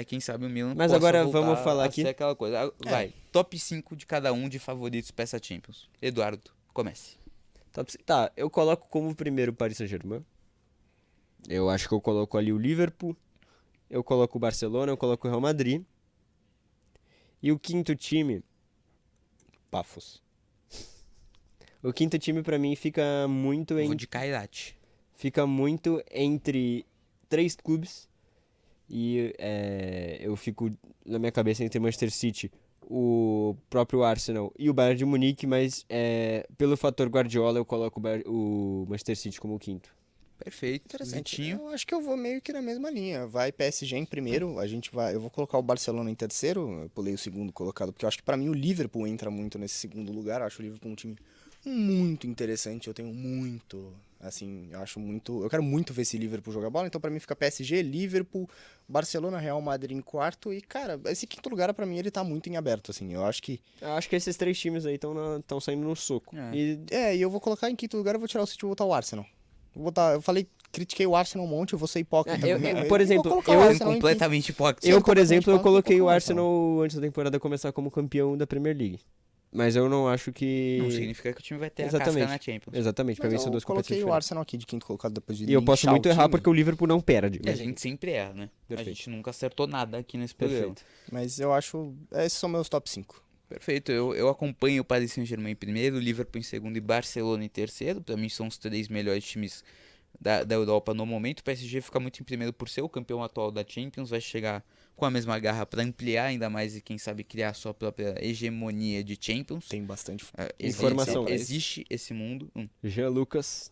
Quem sabe o Milan Mas possa agora voltar vamos falar a aqui. ser aquela coisa. Vai, top 5 de cada um de favoritos pra essa Champions. Eduardo, comece. Tá, eu coloco como primeiro o Paris Saint-Germain. Eu acho que eu coloco ali o Liverpool, eu coloco o Barcelona, eu coloco o Real Madrid. E o quinto time... Pafos. O quinto time pra mim fica muito Eu vou de Kairat. fica muito entre 3 clubes. E eu fico na minha cabeça entre Manchester City, o próprio Arsenal e o Bayern de Munique, mas pelo fator Guardiola eu coloco o Manchester City como o quinto. Perfeito. Interessante. Vitinho. Eu acho que eu vou meio que na mesma linha. Vai PSG em primeiro, eu vou colocar o Barcelona em terceiro, eu pulei o segundo colocado, porque eu acho que pra mim o Liverpool entra muito nesse segundo lugar. Eu acho o Liverpool um time muito interessante, eu tenho muito, assim, eu quero muito ver esse Liverpool jogar bola, então pra mim fica PSG, Liverpool, Barcelona, Real Madrid em quarto e, cara, esse quinto lugar pra mim ele tá muito em aberto, assim, eu acho que... Eu acho que esses 3 times aí estão saindo no soco. E eu vou colocar em quinto lugar, eu vou tirar o City e vou botar o Arsenal. Critiquei o Arsenal um monte, eu vou ser hipócrita. Por exemplo, vou colocar o eu- Arsenal em Completamente hipócrita. Eu, por completamente exemplo, eu hipócrita, coloquei vou o colocar o Arsenal antes da temporada começar como campeão da Premier League. Mas eu não acho que... Não significa que o time vai ter a Exatamente. casca na Champions. Exatamente, pra Mas mim são eu duas competições coloquei o diferentes. Arsenal aqui de quinto colocado depois de E eu posso linchar muito o errar time. porque o Liverpool não perde. E a gente sempre erra, né? Perfeito. A gente nunca acertou nada aqui nesse programa. Perfeito. Mas eu acho... Esses são meus top 5. Perfeito. Eu acompanho o Paris Saint-Germain em primeiro, o Liverpool em segundo e Barcelona em terceiro. Pra mim são os 3 melhores times da Europa no momento. O PSG fica muito em primeiro por ser o campeão atual da Champions. Vai chegar com a mesma garra pra ampliar ainda mais e quem sabe criar sua própria hegemonia de Champions. Tem bastante... Informação. Existe esse mundo. Jean Lucas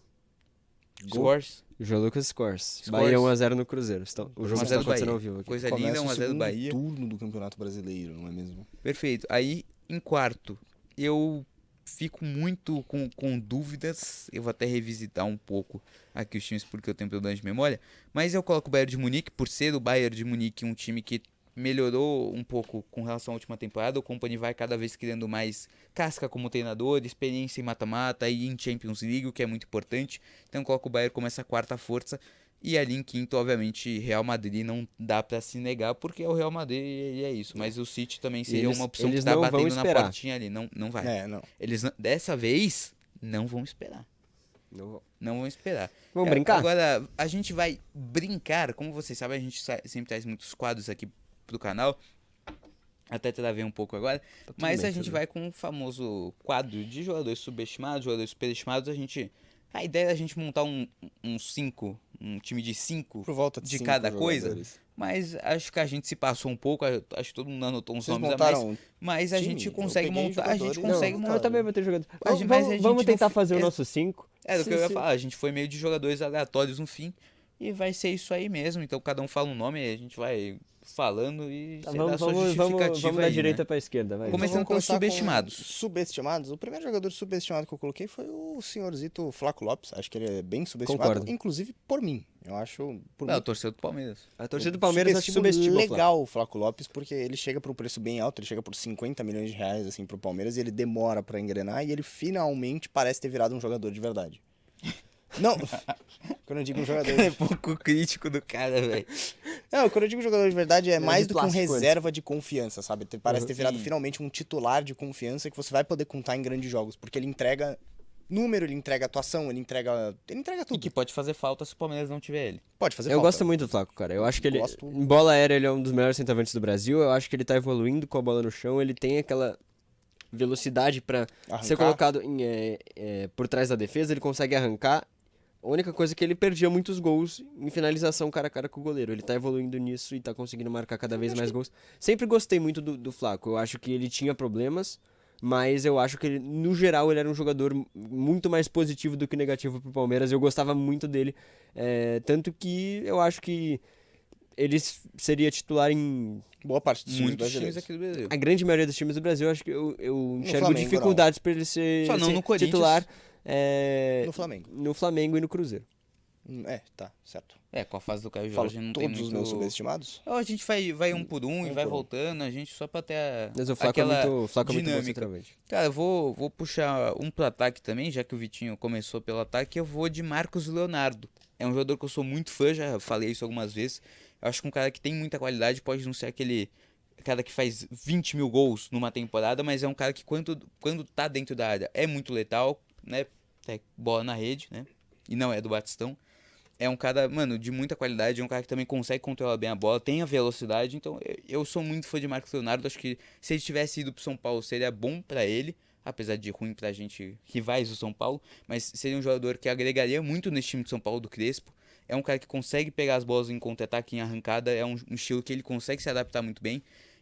Scores. Scores. Scores. Bahia 1x0 no Cruzeiro. O jogo 1 a 0 está acontecendo Bahia. ao vivo aqui. Coisa Começa linda, o 1 a 0 segundo Bahia. turno do Campeonato Brasileiro, não é mesmo? Perfeito. Aí, em quarto, eu fico muito com dúvidas. Eu vou até revisitar um pouco aqui os times porque eu tenho problema de memória. Mas eu coloco o Bayern de Munique por ser o Bayern de Munique um time que melhorou um pouco com relação à última temporada. O Kompany vai cada vez criando mais casca como treinador, experiência em mata-mata e em Champions League, o que é muito importante. Então eu coloco o Bayern como essa quarta força. E ali em quinto, obviamente, Real Madrid não dá pra se negar, porque é o Real Madrid e é isso. Mas o City também seria uma opção que eles tá não vão batendo na esperar. portinha ali. Não vai. Não. Eles, dessa vez, não vão esperar. Não- Não vão esperar. Vamos brincar? Agora, a gente vai brincar. Como vocês sabem, a gente sempre traz muitos quadros aqui pro canal. Até travei um pouco agora. Mas bem, a gente tudo vai com o famoso quadro de jogadores subestimados, jogadores superestimados. A ideia é a gente montar um time de 5 Por volta de cinco cada coisa. jogadores. Mas acho que a gente se passou um pouco. Acho que todo mundo anotou uns Vocês nomes a mais. montaram Mas a time? gente Eu consegue peguei montar. A gente jogadores. consegue Não, montar. Eu também vou ter jogador. Mas a gente Vamos não tentar fi- fazer o é- nosso 5. É do que eu ia falar, a gente foi meio de jogadores aleatórios no fim. E vai ser isso aí mesmo. Então cada um fala um nome e a gente vai falando e Tá, você dá a sua vamos justificativa da aí, direita né? pra esquerda, vai. Começando Então vamos pelos começar com subestimados. Subestimados. O primeiro jogador subestimado que eu coloquei foi o senhorzito Flaco Lopes. Acho que ele é bem subestimado, Concordo. inclusive por mim. Eu acho por Não, mim. torceu do Palmeiras. A torcida do Palmeiras acho que Subestimo subestima o Flávio. legal o Flaco Lopes, porque ele chega por um preço bem alto, ele chega por 50 milhões de reais assim pro Palmeiras e ele demora pra engrenar e ele finalmente parece ter virado um jogador de verdade. Não, quando eu digo um jogador É pouco crítico do cara, velho. Não, quando eu digo jogador de verdade, é mais de do que um plástico antes. reserva de confiança, sabe? Parece ter virado Sim. finalmente um titular de confiança que você vai poder contar em grandes jogos, porque ele entrega número, ele entrega atuação, ele entrega E tudo. que pode fazer falta se o Palmeiras não tiver ele. Pode fazer Eu falta. gosto muito do Flaco, cara. Eu acho que ele, Gosto. em bola aérea, ele é um dos melhores centroavantes do Brasil. Eu acho que ele tá evoluindo com a bola no chão. Ele tem aquela velocidade pra Arrancar. ser colocado por trás da defesa. Ele consegue arrancar. A única coisa é que ele perdia muitos gols em finalização cara a cara com o goleiro. Ele tá evoluindo nisso e tá conseguindo marcar cada vez mais gols. Sempre gostei muito do Flaco. Eu acho que ele tinha problemas, mas eu acho que ele, no geral, ele era um jogador muito mais positivo do que negativo pro Palmeiras. Eu gostava muito dele. Tanto que eu acho que ele seria titular em Boa parte dos times Muitos brasileiros. times aqui do Brasil. a grande maioria dos times do Brasil. Eu acho que eu enxergo Flamengo, dificuldades pra ele ser, Só não ser no Corinthians. titular No Flamengo. no Flamengo e no Cruzeiro. Tá, certo. Com a fase do Caio Falo Jorge não tem todos muito... os meus subestimados? A gente vai um por um e vai por um. voltando, a gente só pra ter Mas o Flaco aquela é muito bom dinâmica. centroavante. Cara, eu vou puxar um pro ataque também, já que o Vitinho começou pelo ataque, eu vou de Marcos Leonardo. É um jogador que eu sou muito fã, já falei isso algumas vezes. Eu acho que um cara que tem muita qualidade, pode não ser aquele cara que faz 20 mil gols numa temporada, mas é um cara que quando tá dentro da área é muito letal, né? Tem bola na rede, né? E não é do Batistão. é um cara, mano, de muita qualidade, é um cara que também consegue controlar bem a bola, tem a velocidade, então eu sou muito fã de Marcos Leonardo, acho que se ele tivesse ido pro São Paulo seria bom pra ele, apesar de ruim pra gente, rivais do São Paulo, mas seria um jogador que agregaria muito nesse time de São Paulo do Crespo, é um cara que consegue pegar as bolas em contra-ataque, em arrancada, é um estilo que ele consegue se adaptar muito bem,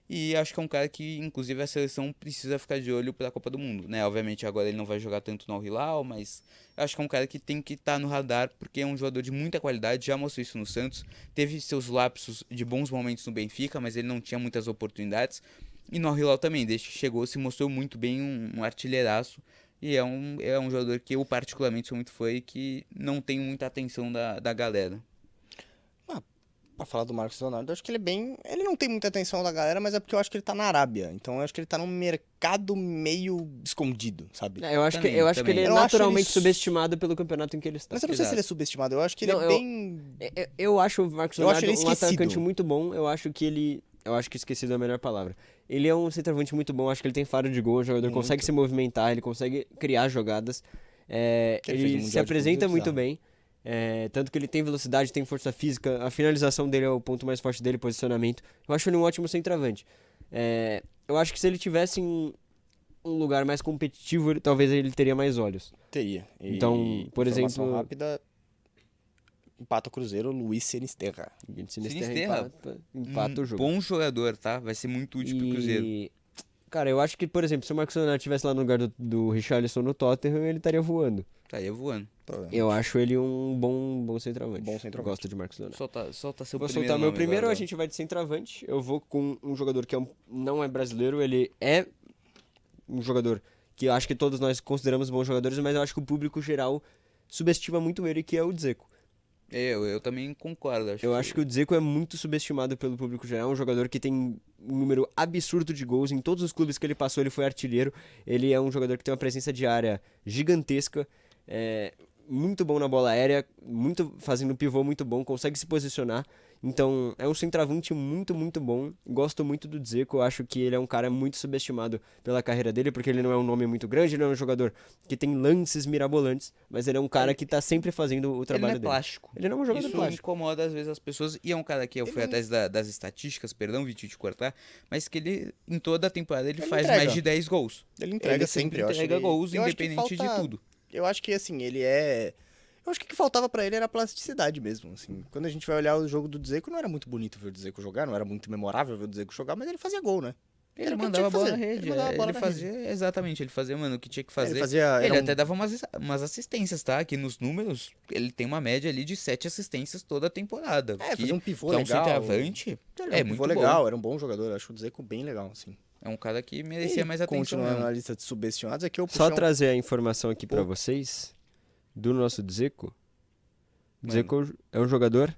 e acho que é um cara que, inclusive, a seleção precisa ficar de olho pela Copa do Mundo, né? Obviamente agora ele não vai jogar tanto no Al Hilal, mas acho que é um cara que tem que estar no radar, porque é um jogador de muita qualidade, já mostrou isso no Santos, teve seus lapsos de bons momentos no Benfica, mas ele não tinha muitas oportunidades. E no Al Hilal também, desde que chegou, se mostrou muito bem, um artilheiraço, e é um jogador que eu particularmente sou muito fã e que não tem muita atenção da galera. Pra falar do Marcos Leonardo, eu acho que ele é bem... Ele não tem muita atenção da galera, mas é porque eu acho que ele tá na Arábia. Então eu acho que ele tá num mercado meio escondido, sabe? Eu acho Também, que ele é Eu acho naturalmente ele subestimado pelo campeonato em que ele está. Mas eu não sei se Exato. ele é subestimado. Eu acho que ele Não, é bem... Eu acho o Marcos Eu acho Leonardo ele um esquecido. atacante muito bom. Eu acho que esquecido é a melhor palavra. Ele é um centroavante muito bom. Acho que ele tem faro de gol. O jogador consegue se movimentar, ele consegue criar jogadas. Ele fez Ele um se Mundial de apresenta Clubes muito bizarro. bem. Tanto que ele tem velocidade, tem força física. A finalização dele é o ponto mais forte dele, posicionamento. Eu acho ele um ótimo centroavante. Eu acho que se ele tivesse em um lugar mais competitivo, talvez ele teria mais olhos. Teria. Então, por informação exemplo- rápida, empata o Cruzeiro, Luiz Sinisterra. Sinisterra empata o jogo. Bom jogador, tá? Vai ser muito útil pro Cruzeiro. Cara, eu acho que, por exemplo, se o Marcos Leonardo estivesse lá no lugar do Richarlison no Tottenham, ele estaria voando. Tá, ia voando. Eu acho ele um bom centroavante. Bom centroavante. Gosto de Marcos Leonardo. Solta seu Vou primeiro soltar meu nome primeiro, agora, a gente vai de centroavante. Eu vou com um jogador que não é brasileiro, ele é um jogador que eu acho que todos nós consideramos bons jogadores, mas eu acho que o público geral subestima muito ele, que é o Dzeko. Eu também concordo. Eu acho que o Dzeko é muito subestimado pelo público geral. É um jogador que tem um número absurdo de gols. Em todos os clubes que ele passou, ele foi artilheiro. Ele é um jogador que tem uma presença de área gigantesca. Muito bom na bola aérea, fazendo pivô muito bom, consegue se posicionar. Então, é um centroavante muito, muito bom. Gosto muito do Dzeko, acho que ele é um cara muito subestimado pela carreira dele, porque ele não é um nome muito grande, ele é um jogador que tem lances mirabolantes, mas ele é um cara que tá sempre fazendo o ele trabalho não é dele. plástico. Ele não é um jogador Isso plástico. incomoda às vezes as pessoas. E é um cara que eu fui atrás das estatísticas, perdão, Vitinho, de cortar, mas que ele, em toda a temporada, ele faz entrega. mais de 10 gols. Ele entrega sempre, eu acho. entrega gols, eu acho que independente de falta- tudo. Eu acho que, assim, ele é... Eu acho que o que faltava pra ele era a plasticidade mesmo, assim. Quando a gente vai olhar o jogo do Dzeko, não era muito bonito ver o Dzeko jogar, não era muito memorável ver o Dzeko jogar, mas ele fazia gol, né? Ele Era o que mandava a tinha que bola na fazer. rede. Ele mandava a bola Ele na fazia, exatamente, ele fazia, mano, o que tinha que fazer. Ele fazia... Ele era um- até dava umas assistências, tá? Que nos números, ele tem uma média ali de 7 assistências toda a temporada. fazia um pivô que é um legal. centroavante, Ele é um muito pivô bom. legal, era um bom jogador. Eu acho o Dzeko bem legal, assim. É um cara que merecia mais atenção Continuando mesmo. na lista de subestimados, aqui eu Só puxei trazer a informação aqui pra Pô. vocês do nosso Dzeko. Dzeko é um jogador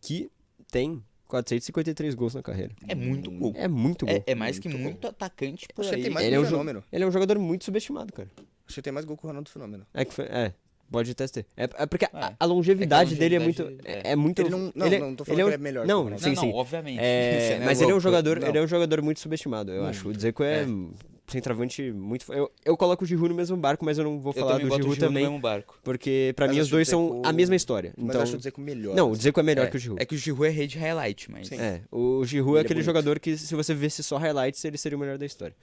que tem 453 gols na carreira. É muito gol. É muito gol. É mais que Muito muito atacante por Acho que aí. ele tem mais Ele que é o um Fenômeno. Ele é um jogador muito subestimado, cara. Acho que ele tem mais gol que o Ronaldo Fenômeno. Pode até ser. É porque É. a longevidade É que a dele é longevidade muito. é- É muito. Ele não- não tô falando que ele é melhor que o Não, Ronaldo. sim, não, sim. obviamente. É, Você não mas ele é um louco. jogador, Não. ele é um jogador muito subestimado, eu acho. O Dzeko é centroavante muito. Eu coloco o Giroud no mesmo barco, mas eu não vou Eu falar também do boto o Giroud Giroud no também, mesmo barco. porque pra Mas mim acho os dois o são Dzeko- a mesma história. Mas Então, eu acho o Dzeko melhor. não, o assim. Dzeko é melhor que o Giroud. É que o Giroud é rei de highlight, mas... Sim. O Giroud Ele é é aquele bonito. jogador que, se você visse só highlights, ele seria o melhor da história.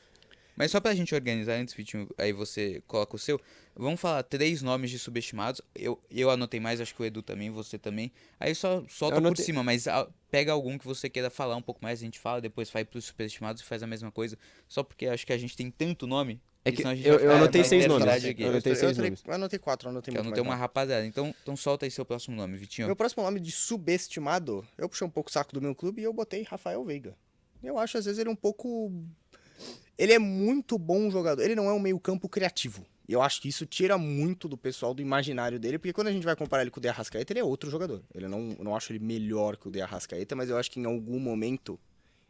Mas só pra gente organizar antes, Vitinho, aí você coloca o seu. Vamos falar 3 nomes de subestimados. Eu anotei mais, acho que o Edu também, você também. Aí só solta Eu por anotei- cima, mas pega algum que você queira falar um pouco mais, a gente fala, depois vai pros subestimados e faz a mesma coisa. Só porque acho que a gente tem tanto nome. É que senão a gente eu vai ficar anotei na 6 nomes. eternidade aqui. Eu anotei 6 nomes. Eu anotei 4, eu anotei Que eu muito anotei mais, uma rapaziada. Então solta aí seu próximo nome, Vitinho. Meu próximo nome de subestimado, eu puxei um pouco o saco do meu clube e eu botei Rafael Veiga. Eu acho, às vezes, ele um pouco... Ele é muito bom jogador. Ele não é um meio-campo criativo. E eu acho que isso tira muito do pessoal do imaginário dele, porque quando a gente vai comparar ele com o De Arrascaeta, ele é outro jogador. Eu não acho ele melhor que o De Arrascaeta, mas eu acho que em algum momento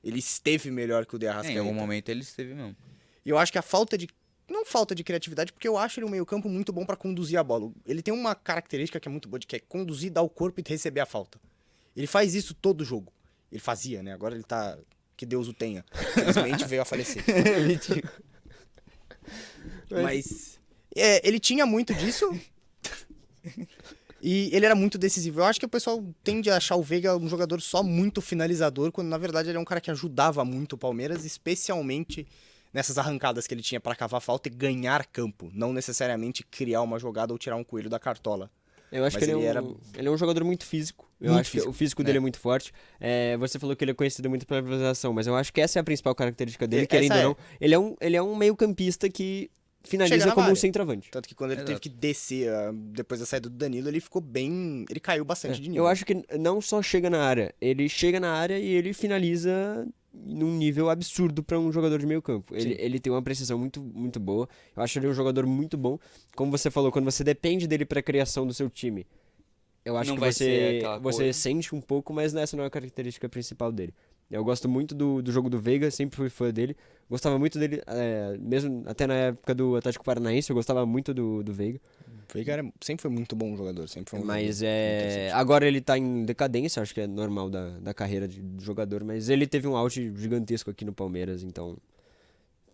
ele esteve melhor que o De Em Arrascaeta. algum momento ele esteve mesmo. E eu acho que a falta de... Não falta de criatividade, porque eu acho ele um meio-campo muito bom pra conduzir a bola. Ele tem uma característica que é muito boa, que é conduzir, dar o corpo e receber a falta. Ele faz isso todo jogo. Ele fazia, né? Agora ele tá... Que Deus o tenha. Infelizmente veio a falecer. Mas... ele tinha muito disso. E ele era muito decisivo. Eu acho que o pessoal tende a achar o Veiga um jogador só muito finalizador, quando na verdade ele é um cara que ajudava muito o Palmeiras, especialmente nessas arrancadas que ele tinha para cavar falta e ganhar campo, não necessariamente criar uma jogada ou tirar um coelho da cartola. Eu acho Mas que ele é um jogador muito físico. Eu Muito acho físico, que o físico dele é muito forte. Você falou que ele é conhecido muito pela finalização, mas eu acho que essa é a principal característica dele, querendo ou não. Ele é um meio-campista que finaliza como um centroavante. Tanto que quando ele teve que descer depois da saída do Danilo, ele ficou bem. Ele caiu bastante de nível. Eu acho que não só chega na área, ele chega na área e ele finaliza num nível absurdo para um jogador de meio campo. Ele tem uma precisão muito, muito boa. Eu acho ele um jogador muito bom. Como você falou, quando você depende dele para a criação do seu time, eu acho Não que vai ser aquela você coisa. sente um pouco, mas essa não é a característica principal dele. Eu gosto muito do jogo do Veiga, sempre fui fã dele. Gostava muito dele, mesmo até na época do Atlético Paranaense, eu gostava muito do Veiga. O Veiga sempre foi muito bom jogador, sempre foi um Mas jogador interessante. agora ele tá em decadência, acho que é normal da carreira de jogador, mas ele teve um auge gigantesco aqui no Palmeiras, então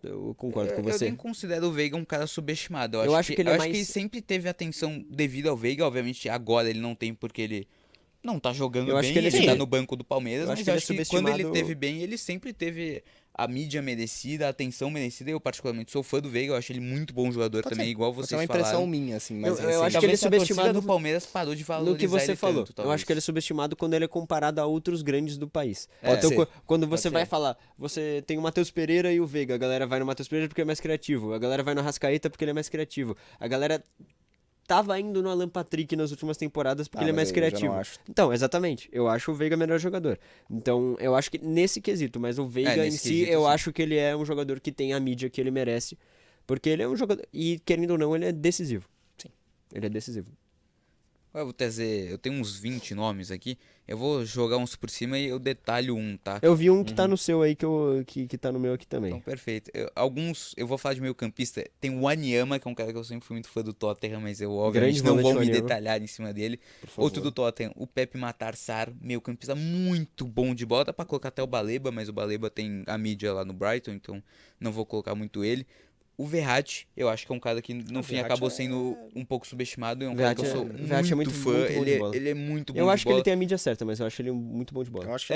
eu concordo com Eu você. nem considero o Veiga um cara subestimado. Eu acho que ele é eu acho mais- que ele sempre teve atenção devida ao Veiga. Obviamente, agora ele não tem porque ele não tá jogando Eu bem. acho que ele Ele tá é- no banco do Palmeiras. eu acho Mas que eu ele é acho que quando ele subestimado- teve bem, ele sempre teve a mídia merecida, a atenção merecida. Eu, particularmente, sou fã do Veiga. Eu acho ele muito bom jogador Pode também, ser. igual Pode vocês ser uma impressão falaram. minha, assim, mas Eu acho que ele é Talvez a torcida subestimado do Palmeiras parou de valorizar No que você ele falou. tanto, Eu acho que ele é subestimado quando ele é comparado a outros grandes do país. Pode Então, ser. quando você Pode vai ser. falar, você tem o Matheus Pereira e o Veiga, a galera vai no Matheus Pereira porque é mais criativo, a galera vai no Arrascaeta porque ele é mais criativo, a galera tava indo no Alan Patrick nas últimas temporadas porque ele é mais mas eu já não criativo. acho. Então, exatamente. Eu acho o Veiga melhor jogador. Então, eu acho que nesse quesito, mas o Veiga em nesse si, quesito, eu sim. acho que ele é um jogador que tem a mídia que ele merece, porque ele é um jogador e querendo ou não, ele é decisivo. Sim. Ele é decisivo. Eu vou trazer. Eu tenho uns 20 nomes aqui. Eu vou jogar uns por cima e eu detalho um, tá? Eu vi um que tá no seu aí que tá no meu aqui também. Então, perfeito. Alguns, eu vou falar de meio campista. Tem o Wanyama, que é um cara que eu sempre fui muito fã do Tottenham, mas eu obviamente Grande não volante vou me Wanyama. detalhar em cima dele. Por favor. Outro do Tottenham, o Pepe Matar Sarr, meio campista muito bom de bola. Dá pra colocar até o Baleba, mas o Baleba tem a mídia lá no Brighton, então não vou colocar muito ele. O Verratti, eu acho que é um cara que no fim Verratti acabou é- sendo um pouco subestimado. É um Verratti cara que eu é- sou Verratti é muito muito fã. bom de Ele, bola. ele é muito bom Eu de acho que ele bola. tem a mídia certa, mas eu acho ele muito bom de bola. Eu acho que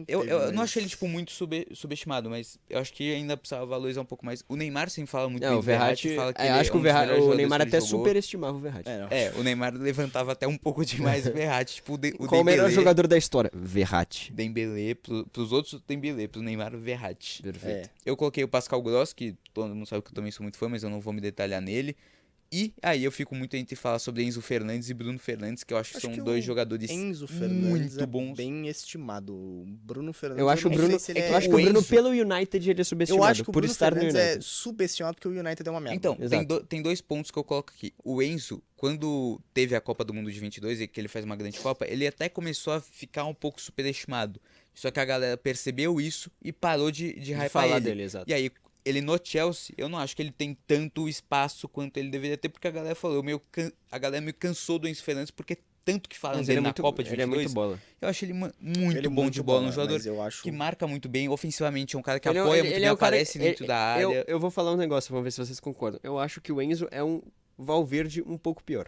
Eu não mas- acho ele, tipo, muito subestimado, mas eu acho que ainda precisava valorizar um pouco mais. O Neymar sempre fala muito bem o do Verratti, fala que ele acho que é um dos melhores o jogadores Neymar que ele até jogou. superestimava o Verratti. É, não. O Neymar levantava até um pouco demais o Verratti, tipo, o Qual o melhor Dembélé. jogador da história? Verratti. Dembélé, pros outros o Dembélé, pro Neymar o Verratti. Perfeito. Eu coloquei o Pascal Gross, que todo mundo sabe que eu também sou muito fã, mas eu não vou me detalhar nele. E aí eu fico muito entre falar sobre Enzo Fernandes e Bruno Fernandes, que eu acho que Acho são que dois o jogadores Enzo Fernandes muito é bons. bem estimado. O Bruno Fernandes. Eu acho o não Bruno, sei se ele eu acho que o o Bruno Enzo- pelo United ele é Eu subestimado acho que o por Bruno estar no Fernandes United. é subestimado porque o United é uma merda. Então, Exato. tem dois pontos que eu coloco aqui. O Enzo, quando teve a Copa do Mundo de 22 e que ele faz uma grande Copa, ele até começou a ficar um pouco superestimado. Só que a galera percebeu isso e parou de hypar falar ele. dele, exato. E aí, ele no Chelsea, eu não acho que ele tem tanto espaço quanto ele deveria ter, porque a galera falou, a galera meio cansou do Enzo Fernandes, porque tanto que falam Mas dele ele é na muito, Copa de ele é 22, muito bola. eu acho ele muito Ele é bom muito de bola, um bola, jogador mas eu acho- que marca muito bem, ofensivamente é um cara que Ele é- apoia ele- muito ele bem, é o cara- aparece dentro da área. Eu vou falar um negócio, vamos ver se vocês concordam. Eu acho que o Enzo é um Valverde um pouco pior.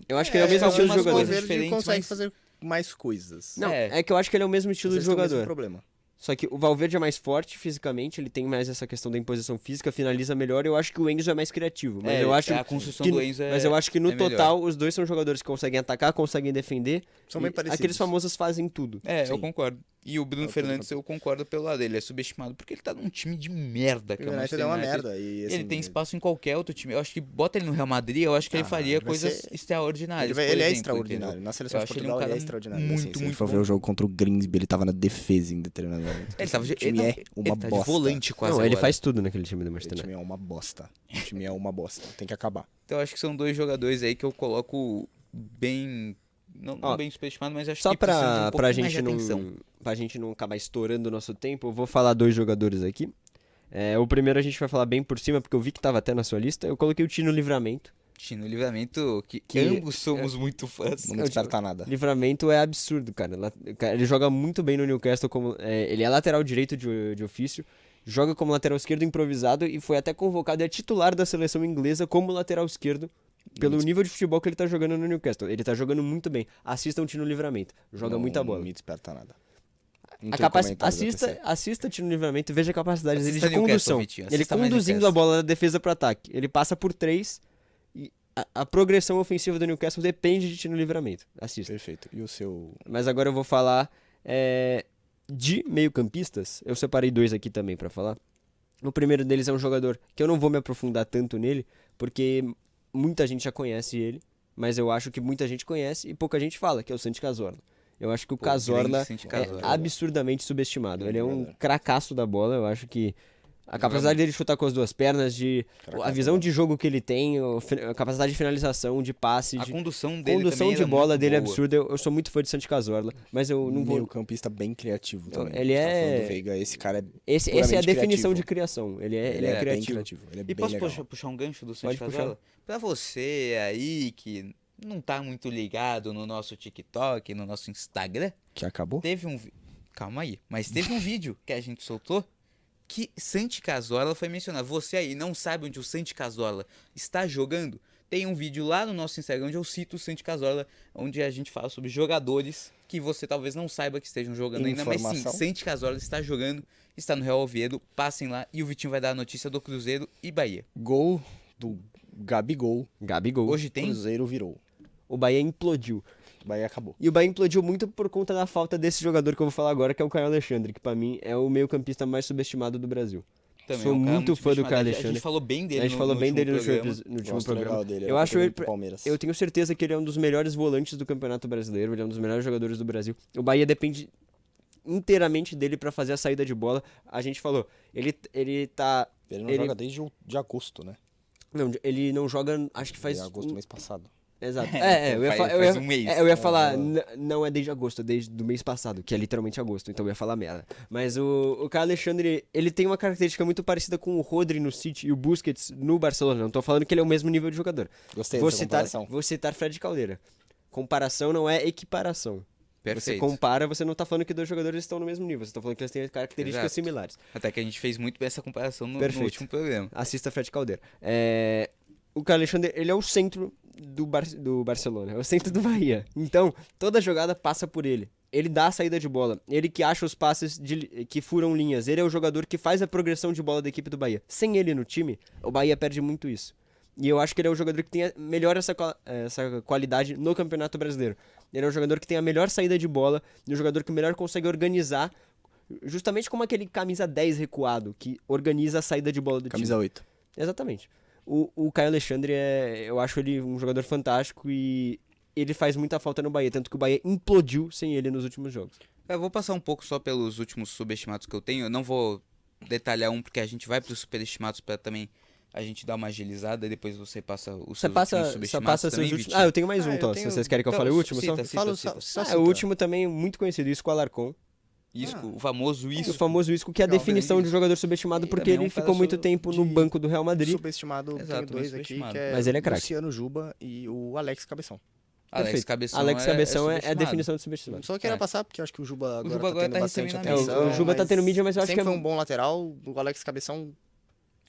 Eu acho que ele é o mesmo estilo de algumas jogador. O coisas Valverde diferentes, consegue mas- fazer mais coisas. Não, É. é que eu acho que ele é o mesmo estilo Às de vezes tem o mesmo jogador. problema. Só que o Valverde é mais forte fisicamente, ele tem mais essa questão da imposição física, finaliza melhor. Eu acho que o Enzo é mais criativo. Mas eu acho a construção que, do Enzo mas eu acho que no é melhor. total os dois são jogadores que conseguem atacar, conseguem defender. São e bem parecidos. Aqueles famosos fazem tudo. Eu Sim. concordo. E o Bruno Eu Fernandes, eu concordo pelo lado dele. Ele é subestimado porque ele tá num time de merda, que O é o United Manchester é uma United. merda. E, assim, Ele tem espaço em qualquer outro time. Eu acho que bota ele no Real Madrid, eu acho que ele faria ele vai coisas ser- extraordinárias. Ele, por é exemplo, extraordinário. entendeu? Na seleção Eu de acho ele um Portugal ele cara é extraordinário. muito, assim, se ele muito for ver bom. o jogo contra o Grimsby, ele tava na defesa ainda treinando. Ele tava O time é uma ele tá de bosta. volante quase Não, ele agora. faz tudo naquele time do O Manchester time United. é uma bosta. O time é uma bosta. Tem que acabar. Então eu acho que são dois jogadores aí que eu coloco bem... Não Ó, bem subestimado, mas acho Só que precisam de um pra pouquinho mais de gente atenção. pra gente não acabar estourando o nosso tempo, eu vou falar dois jogadores aqui. O primeiro a gente vai falar bem por cima, porque eu vi que tava até na sua lista. Eu coloquei o Tino Livramento. No Livramento, que ambos somos muito fãs. Não me desperta nada. Livramento é absurdo, cara. Ele joga muito bem no Newcastle. Ele é lateral direito de ofício. Joga como lateral esquerdo improvisado e foi até convocado e é titular da seleção inglesa como lateral esquerdo pelo nível de futebol que ele tá jogando no Newcastle. Ele tá jogando muito bem. Assista um Tino Livramento. Joga muita bola. Não me desperta nada. Não A tenho comentários a tecer. assista Tino Livramento e veja a capacidade dele Assista de Newcastle, condução. Vitinho, Ele assista mais conduzindo Newcastle. a bola da defesa pro ataque. Ele passa por 3 e a progressão ofensiva do Newcastle depende de Tino Livramento. Assista. Perfeito. E o seu... Mas agora eu vou falar de meio-campistas. Eu separei 2 aqui também pra falar. O primeiro deles é um jogador que eu não vou me aprofundar tanto nele, porque muita gente já conhece ele, mas eu acho que muita gente conhece e pouca gente fala, que é o Santi Cazorla. Eu acho que o Cazorla grande Santi é Cazorla. absurdamente subestimado. Ele é um Jogador. cracaço da bola, eu acho que a capacidade dele de chutar com as 2 pernas, a visão de jogo que ele tem, a capacidade de finalização, de passe, A de condução dele condução também de era bola muito dele é boa. absurda. Eu sou muito fã de Santi Cazorla, mas eu não vou... meio campista bem criativo também. Ele A gente tá é- falando do Veiga, esse cara é Essa é a puramente definição criativo. de criação. Ele é bem criativo. criativo. Ele é E bem posso legal. puxar um gancho do Pode Santi Cazorla? Pra você aí que não tá muito ligado no nosso TikTok, no nosso Instagram, Que acabou? teve um... Calma aí. Mas teve um vídeo que a gente soltou que Santi Cazorla foi mencionado. Você aí não sabe onde o Santi Cazorla está jogando? Tem um vídeo lá no nosso Instagram onde eu cito o Santi Cazorla, onde a gente fala sobre jogadores que você talvez não saiba que estejam jogando ainda, mas sim, Informação. Santi Cazorla está jogando, está no Real Oviedo, passem lá e o Vitinho vai dar a notícia do Cruzeiro e Bahia. Gol do Gabigol. Gabigol. Hoje tem? Cruzeiro virou. O Bahia implodiu. O Bahia acabou. E o Bahia implodiu muito por conta da falta desse jogador que eu vou falar agora, que é o Caio Alexandre, que pra mim é o meio-campista mais subestimado do Brasil. Também Sou é um cara muito fã do subestimado. Caio A Alexandre. gente falou bem dele A gente no, falou no bem último dele no programa. último Gosto programa. legal dele. Eu acho ele, pro Palmeiras. eu tenho certeza que ele é um dos melhores volantes do Campeonato Brasileiro, ele é um dos melhores jogadores do Brasil. O Bahia depende inteiramente dele pra fazer a saída de bola. A gente falou, ele tá... Ele não joga desde de agosto, né? Não, ele não joga, acho que faz... Desde agosto, mês passado. Exato. Faz um mês. Eu ia falar, não é desde agosto, é desde do mês passado, que é literalmente agosto, então eu ia falar merda. Mas o Caio Alexandre, ele tem uma característica muito parecida com o Rodri no City e o Busquets no Barcelona. Não tô falando que ele é o mesmo nível de jogador. Gostei Vou dessa citar, comparação. vou citar Fred Caldeira. Comparação não é equiparação. Perfeito. Você compara, você não tá falando que 2 jogadores estão no mesmo nível, você tá falando que eles têm características Exato. similares. Até que a gente fez muito bem essa comparação no Perfeito. último programa. Assista Fred Caldeira. O Caio Alexandre, ele é o centro do Barcelona, é o centro do Bahia. Então, toda jogada passa por ele. Ele dá a saída de bola. Ele que acha os passes que furam linhas. Ele é o jogador que faz a progressão de bola da equipe do Bahia. Sem ele no time, o Bahia perde muito isso. E eu acho que ele é o jogador que tem melhor essa qualidade no Campeonato Brasileiro. Ele é o jogador que tem a melhor saída de bola, o jogador que melhor consegue organizar, justamente como aquele camisa 10 recuado, que organiza a saída de bola do time. Camisa 8. Exatamente. O Caio Alexandre, eu acho ele um jogador fantástico e ele faz muita falta no Bahia, tanto que o Bahia implodiu sem ele nos últimos jogos. Eu vou passar um pouco só pelos últimos subestimados que eu tenho. Eu não vou detalhar um, porque a gente vai pros superestimados pra também a gente dar uma agilizada e depois você passa os Você seus passa, últimos só subestimados passa também, seus últimos... Vitinho? Ah, eu tenho mais um, eu então. tenho- Se vocês querem que eu Então, fale o último, cita, só? cita, Fala cita. só Ah, cita. o último também muito conhecido, Isco Alarcon. Isco, o famoso O Isco. famoso Isco, que é a Que é um definição grande de jogador subestimado, E porque também é ele um cara ficou muito tempo no de- banco do Real Madrid. Subestimado, Exato, tem 2 aqui, subestimado. que é Mas ele é craque. Luciano Juba e o Alex Cabeção. Alex Perfeito. Cabeção Alex Cabeção é a subestimado. definição de subestimado. Só queria É. passar, porque eu acho que o Juba agora Juba agora tendo tá bastante recebendo a mídia. atenção. O Juba tá tendo mídia, mas eu acho que sempre é foi um bom lateral. O Alex Cabeção...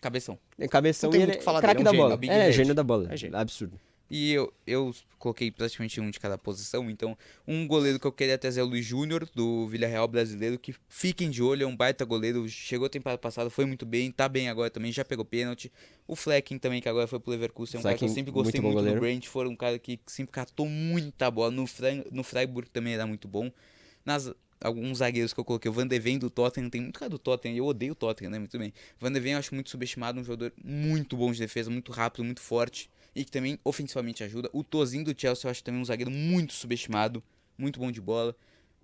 Cabeção. É cabeção Não tem e muito ele o que falar é craque dele, é da um bola. gênio, Big É, Red. gênio da bola. É gênio. Absurdo. E eu coloquei praticamente um de cada posição, então um goleiro que eu queria trazer é o Luiz Júnior, do Villarreal brasileiro, que fiquem de olho, é um baita goleiro, chegou a temporada passada, foi muito bem, tá bem agora também, já pegou pênalti. O Flecking também, que agora foi pro Leverkusen, é um cara que eu Flecking, sempre gostei muito bom muito do goleiro. Brentford, um cara que sempre catou muita bola, no Freiburg também era muito bom. Alguns zagueiros que eu coloquei, o Van de Ven do Tottenham, tem muito cara do Tottenham, eu odeio o Tottenham, né, muito bem. Van de Ven eu acho muito subestimado, um jogador muito bom de defesa, muito rápido, muito forte, e que também ofensivamente ajuda. O Tozinho do Chelsea eu acho também um zagueiro muito subestimado, muito bom de bola.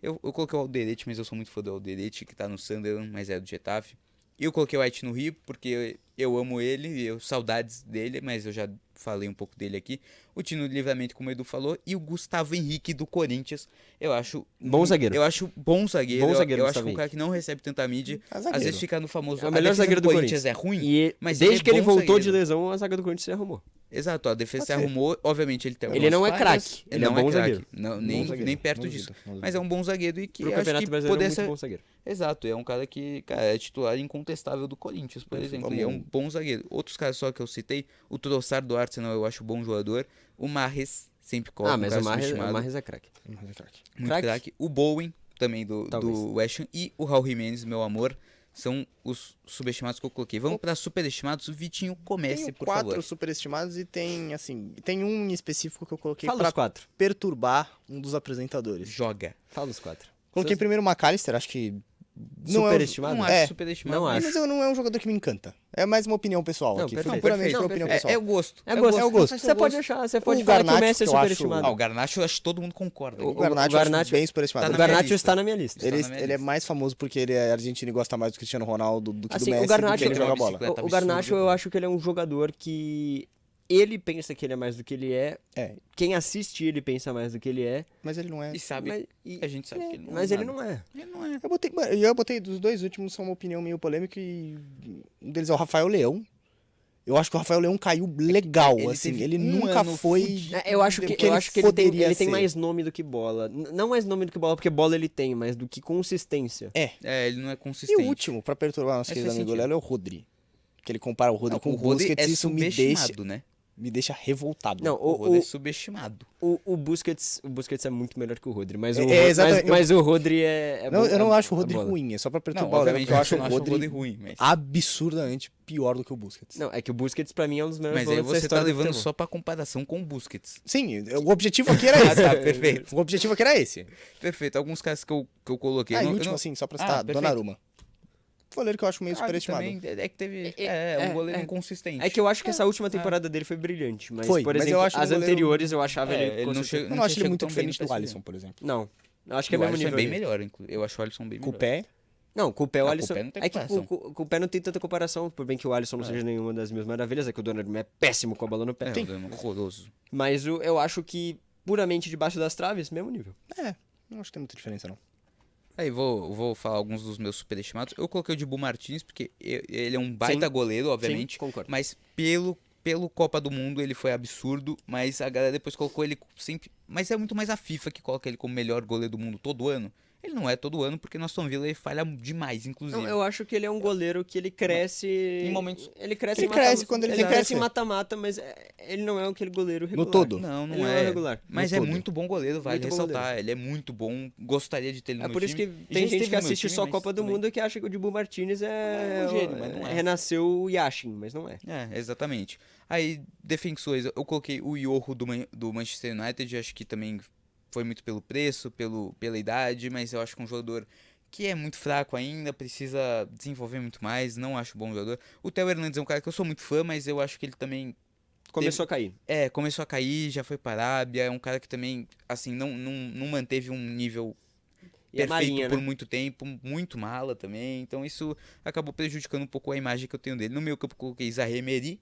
Eu coloquei o Alderete, mas eu sou muito fã do Alderete, que tá no Sunderland, mas é do Getafe. E eu coloquei o White no Rio, porque eu amo ele, eu saudades dele, mas eu já falei um pouco dele aqui. O Tino Livramento, como o Edu falou, e o Gustavo Henrique do Corinthians, eu acho... Bom zagueiro. Eu acho bom zagueiro, Bom zagueiro, eu acho Gustavo que um cara que não recebe tanta mídia, É às zagueiro. vezes fica no famoso... É o a melhor defesa zagueiro do Corinthians. é ruim, E mas desde ele é que ele bom voltou de zagueiro. lesão, a zaga do Corinthians se arrumou. Exato, a defesa se Pode ser. arrumou, obviamente ele tem Ele algumas não é falhas, craque, ele é não bom craque, zagueiro. não, Bom zagueiro, nem perto não disso. duvido, não Mas é duvido. um bom zagueiro e que Pro acho Campeonato que Brasileiro é poderia muito ser... bom zagueiro. Exato, é um cara que, cara, é titular incontestável do Corinthians, por exemplo, e é um bom zagueiro. Outros caras só que eu citei, o Trossard do Arsenal eu acho bom jogador, o Mahrez sempre coloca Mas um o cara Mahrez subestimado, é craque. Mas é craque. muito craque. craque. O Bowen, também Talvez. do West Ham, e o Raul Jimenez, meu amor, são os subestimados que eu coloquei. Vamos para superestimados, o Vitinho comece, Tenho por 4 favor. superestimados e tem, assim, tem um em específico que eu coloquei Fala pra os 4. perturbar um dos apresentadores. Joga. Fala os 4. Coloquei primeiro o McAllister, acho que não é, Superestimado? Não acho É. superestimado. Não mas- mas não é um jogador que me encanta. É mais uma opinião pessoal Não, aqui. perfeito. Puramente Perfeito. uma opinião Perfeito. pessoal. É o gosto. É gosto. É o gosto. Você pode achar, você pode O falar que o Garnacho, Messi é que eu acho- superestimado. Ah, o Garnacho, eu acho que todo mundo concorda. O O Garnacho, eu acho bem superestimado. tá O na minha Garnacho lista. está na minha lista. Está Ele, na minha ele é lista. mais famoso porque ele é argentino e gosta mais do Cristiano Ronaldo do que Assim, do Messi, o Garnacho, do que ele joga bola. bicicleta. O Garnacho, absurdo. eu acho que ele é um jogador que ele pensa que ele é mais do que ele é. É, Quem assiste ele pensa mais do que ele é. mas ele não é. E sabe, Mas, a gente sabe que ele não mas é ele nada. não é. Ele não é. Eu botei dos dois últimos, são uma opinião meio polêmica e um deles é o Rafael Leão. Eu acho que o Rafael Leão caiu legal, Ele assim, teve ele um nunca ano foi... fudido. Eu acho que, que eu ele acho que ele tem poderia ser. mais nome do que bola. Não mais nome do que bola, porque bola ele tem, mas do que consistência. É, ele não é E consistente. o último, pra perturbar nosso Mas querido faz amigo sentido. Lelo, é o Rodri. Que ele compara o Rodri Não, com o Rodri Busquets, é isso subestimado, né? me deixa revoltado. Não, O Rodri é subestimado. o Busquets é muito melhor que o Rodri, mas, exatamente. mas o Rodri é Não, bom, eu não acho o a Rodri bola. ruim, é só pra Não, perturbar o Lelo, obviamente porque eu acho não o Rodri ruim, mas... absurdamente pior do que o Busquets. Não, é que o Busquets pra mim é um dos melhores Mas aí volantes da você tá história do levando futebol. só pra comparação com o Busquets. Sim, o objetivo aqui era esse. Ah, tá, perfeito. O objetivo aqui era esse. Perfeito. Alguns caras que eu coloquei. Ah, eu e não- eu último, não- assim, só pra Ah, citar, perfeito. Donnarumma. Goleiro que eu acho meio Ah, superestimado. também é que teve... É, um goleiro é. inconsistente. É que eu acho que essa última temporada dele foi brilhante, mas, Foi, por mas eu exemplo, acho as um goleiro- anteriores eu achava ele... ele não com chega- certeza- Eu não acho chega ele muito tão bem no diferente do PSG. Alisson, por exemplo. Não, eu acho que é O mesmo Alisson é nível bem dele. melhor, eu acho o Alisson bem Com o melhor. pé, Não, com o pé o Ah, com o Alisson... pé não tem É que comparação. com o pé não tem tanta comparação, por bem que o Alisson não seja nenhuma das minhas maravilhas, é que o Donnarumma é péssimo com a bola no pé. É, um horroroso. Mas eu acho que, puramente debaixo das traves, mesmo nível. não acho que tem muita diferença, não. Aí vou falar alguns dos meus superestimados. Eu coloquei o Dibu Martins, porque ele é um baita Sim. goleiro, obviamente. Sim, concordo. Mas pelo Copa do Mundo ele foi absurdo. Mas a galera depois colocou ele sempre. Mas é muito mais a FIFA que coloca ele como melhor goleiro do mundo todo ano. Ele não é todo ano, porque no Aston Villa ele falha demais, inclusive. Não, eu acho que ele é um goleiro que ele cresce... Em momentos- Ele cresce, Ele em cresce quando ele cresce cresce. em mata-mata, mas ele não é aquele goleiro regular. todo. Não Ele é. regular. Mas No é todo. muito bom goleiro, vale Muito bom ressaltar. Ele é muito bom. Gostaria de ter ele no É meu por isso que time. tem Já gente esteve que no meu assiste time, só a mas Copa do também- Mundo que acha que o Dibu Martínez É um gênio, mas não é. renasceu o Yashin, mas não é. É, exatamente. Aí, defensores, eu coloquei o Yoho do Manchester United, acho que também foi muito pelo preço, pela idade, mas eu acho que um jogador que é muito fraco ainda, precisa desenvolver muito mais, não acho bom jogador. O Theo Hernandes é um cara que eu sou muito fã, mas eu acho que ele também Começou a cair. começou a cair, já foi para a Arábia, é um cara que também, assim, não manteve um nível E a perfeito Marinha, por né? muito tempo, muito mala também, então isso acabou prejudicando um pouco a imagem que eu tenho dele. No meu campo eu coloquei Zaire Emery,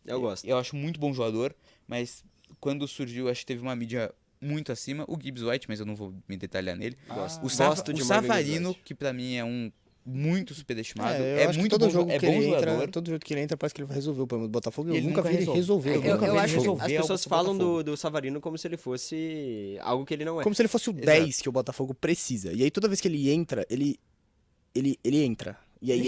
Eu gosto. eu acho muito bom jogador, mas quando surgiu, acho que teve uma mídia muito acima. O Gibbs White, mas eu não vou me detalhar nele. Gosto. O, Gosto de o Morgan Savarino, Gibbs White. que pra mim é um muito superestimado. eu É acho que muito todo bom, jogo é que bom ele jogador. entra, todo jogo que ele entra parece que ele vai resolver o problema do Botafogo. E Eu ele nunca nunca vi ele resolve. resolver. Eu, nunca vi eu ele acho que resolver. as algo pessoas pro falam Botafogo. do Savarino como se ele fosse algo que ele não é. Como se ele fosse o Exato. 10 que o Botafogo precisa. E aí toda vez que ele entra, ele entra. E aí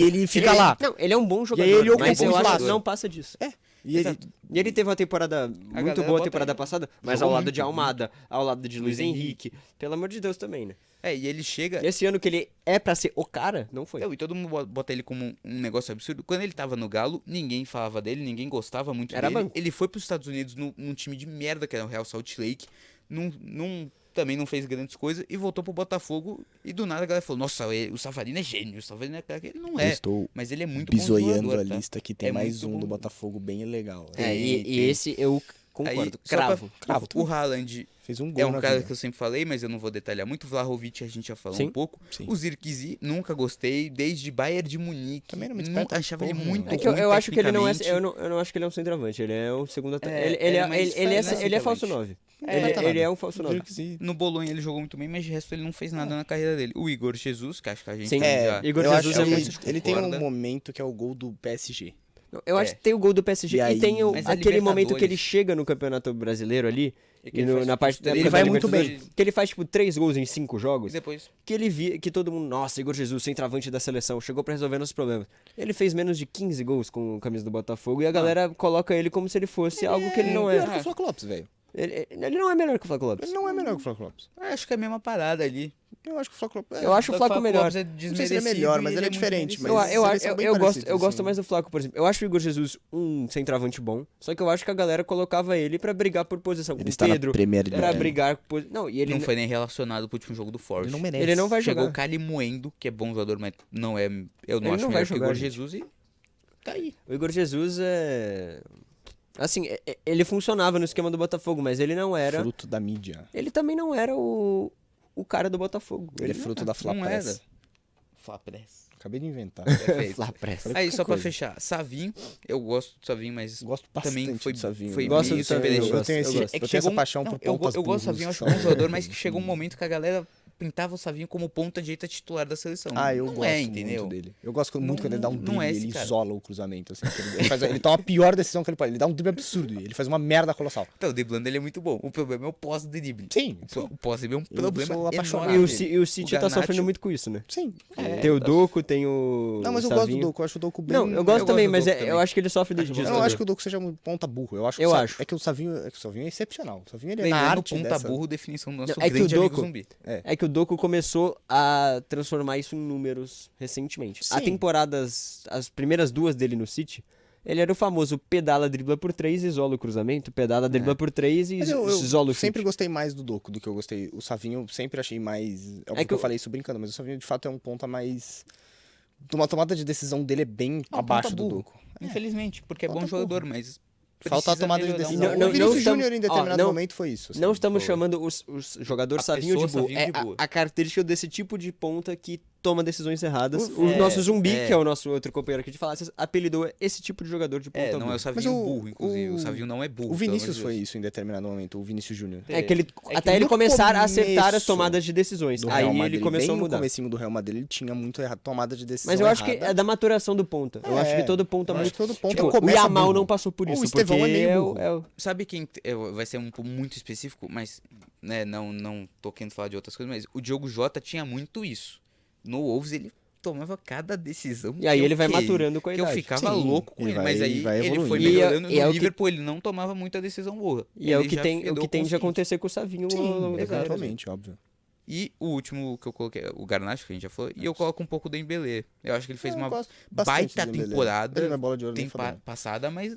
ele fica lá. Não, ele é um bom jogador, ele ocupa mas um eu acho espaço. que não passa disso. E ele, E ele teve uma temporada muito galera boa a bota temporada ele. passada, mas Jogou ao lado muito, de Almada, ao lado de Luiz Luiz Henrique. Pelo amor de Deus também, né? E ele chega. Esse ano que ele é pra ser o cara, não foi. E todo mundo bota ele como um negócio absurdo. Quando ele tava no Galo, ninguém falava dele, ninguém gostava muito Era dele. banco. Ele foi pros Estados Unidos num time de merda, que era o Real Salt Lake. Também não fez grandes coisas e voltou pro Botafogo. E do nada a galera falou: Nossa, o Savarino é gênio, o Savarino é craque. Ele não eu é. estou Mas ele é muito bom bisoiando jogador, a tá? lista que tem É mais muito um do bom. Botafogo bem legal. É, Tem. e esse eu concordo. Aí, só pra- Cravo. Cravo O Haaland Fez um gol é um na cara vida. que eu sempre falei, mas eu não vou detalhar muito. O Vlahovic a gente já falou Sim. um pouco. Sim. O Zirkzee, nunca gostei, desde Bayern de Munique. Também não me Nunca desperta achava ele porra muito nenhuma. É que eu ruim acho que ele não é. tecnicamente. Eu não acho que ele é um centroavante, ele é um segundo atacante. É, Ele ele é mais- ele não é é centroavante. falso 9. É, Ele é um falso 9. No Bolonha ele jogou muito bem, mas de resto ele não fez nada na carreira dele. O Igor Jesus, que acho que a gente Sim. já... Igor eu Jesus acho é que muito- ele tem um concorda. momento que é o gol do PSG. Eu acho que tem o gol do PSG E e, aí- tem Mas é aquele momento que ele Libertadores. chega no Campeonato Brasileiro ali, E que e ele faz, na tipo, parte ele da vai Libertadores, muito bem. que ele faz, tipo, 3 gols em 5 E jogos, depois. que todo mundo, nossa, Igor Jesus, centroavante da seleção, chegou pra resolver nossos problemas. Ele fez menos de 15 gols com a camisa do Botafogo e a galera coloca ele como se ele fosse algo que ele não Pior é. que o Flávio Lopes, velho. Ele não é melhor que o Flávio Lopes. Ele não é melhor que o Flávio Lopes. Acho que é a mesma parada ali. Eu acho que o Flávio Lopes... Eu acho o Flaco melhor. Lopes é Não sei se ele é desmerecido melhor, e mas ele é muito diferente, merecido. mas- Eu eles são bem gosto, parecidos, eu gosto assim. mais do Flaco, por exemplo. Eu acho o Igor Jesus um centroavante bom, só que eu acho que a galera colocava ele pra brigar por posição. Ele O está Pedro na Premier pra League. brigar por Não, e ele Não foi nem relacionado pro último jogo do Forte. Ele não merece. Ele não vai Chegou jogar. o Cali Moendo, que é bom jogador, mas não é. Eu não Ele acho não vai melhor que o jogar, Igor gente. Jesus e. Tá aí. O Igor Jesus é. Assim, ele funcionava no esquema do Botafogo, mas ele não era. Fruto da mídia. Ele também não era o cara do Botafogo. Ele é fruto da Fla Não Press. era. Flapress. Acabei de inventar. Perfeito. Fla Press. Falei Aí, qualquer só pra coisa. fechar, Savinho, eu gosto do Savinho, mas Gosto bastante também foi, do Savinho. foi Gosto meio do Savinho, superestimado. eu Eu tenho, gosto, esse, eu gosto. eu tenho essa paixão não, por eu pontas gosto do burros Savinho, que acho são- bom jogador, mas que chegou um momento que a galera pintava o Savinho como ponta direita titular da seleção. Ah, eu não gosto é, entendeu? muito dele. Eu gosto muito Não- quando ele dá um não drible é e esse ele cara. isola o cruzamento. Assim, que ele toma a pior decisão que ele pode. Ele dá um drible absurdo e ele faz uma merda colossal. Então, o driblando ele é muito bom. O problema é o pós-drible. Sim, O pós-drible é um Eu problema sou apaixonado. enorme. E o City tá Garnacho- sofrendo muito com isso, né? sim. Tem o Doku, tem o. Não, mas eu o gosto do Savinho. Doku. Eu acho o Doku bem... Não, eu gosto Eu também, gosto do mas Doku eu também. acho que ele sofre Acho disso. Eu não acho que o Doku seja um ponta burro. Eu acho. Eu sabe, acho. É que o Savinho é excepcional. O Savinho ele é na Lembrando, arte ponta dessa... burro, definição do nosso Não, é que o grande amigo Doku- zumbi. É que o Doku começou a transformar isso em números recentemente. Sim. As primeiras 2 dele no City, ele era o famoso pedala, dribla por 3, isola o cruzamento, pedala, dribla por 3 e Mas eu isola o sempre chute. gostei mais do Doku do que eu gostei. O Savinho eu sempre achei mais... É, É que que eu eu- falei isso brincando, mas o Savinho de fato é um ponta mais... Uma tomada de decisão dele é bem Ah, um abaixo ponta do burro. Doku. Infelizmente, porque é bom Ponta jogador, mas. Falta a precisa tomada de melhorar um decisão. pouco. Não, o Vinícius estamos- Júnior em determinado não- momento foi isso. assim. Não estamos Foi- chamando os jogadores A Savinho de pessoa burro. Savinho É de burro. a característica desse tipo de ponta que toma decisões erradas. É, O nosso Zumbi, é. que é o nosso outro companheiro aqui de falar, apelidou esse tipo de jogador de ponta É, não é burro. o Savinho Mas o- burro, inclusive. O o- Savinho não é burro. O pelo Vinícius amor de foi Deus. isso em determinado momento, o Vinícius Júnior. É que ele, que até ele no começar a acertar as começo tomadas de decisões. Do Aí Real ele Madrid, começou a bem no mudar. comecinho do Real Madrid, ele tinha muito tomada de decisão Mas eu acho que errada. é da maturação do ponta. Eu acho que todo ponta eu acho que todo ponta Tipo, o começa Yamal burro. não passou por O isso. Estevão porque é meio o- burro. Sabe quem vai ser um pouco muito específico, mas né, não tô querendo falar de outras coisas, mas o Diogo Jota tinha muito isso. No Wolves ele tomava cada decisão. E aí que ele eu vai que- maturando com a Que eu idade. ficava Sim, louco com e ele, vai- mas aí vai ele foi evoluindo. melhorando. E é No o que- Liverpool ele não tomava muita decisão boa. E é o Ele que já tem, o ficou que tende a consciente. acontecer com o Savinho ao longo da exato. carreira. Exatamente, óbvio. E o último que eu coloquei, o Garnacho, que a gente já falou, e eu coloco um pouco do Dembélé. Eu acho que ele fez Eu uma gosto bastante baita do Dembélé. temporada Ele não é bola de ouro nem fodendo. passada, mas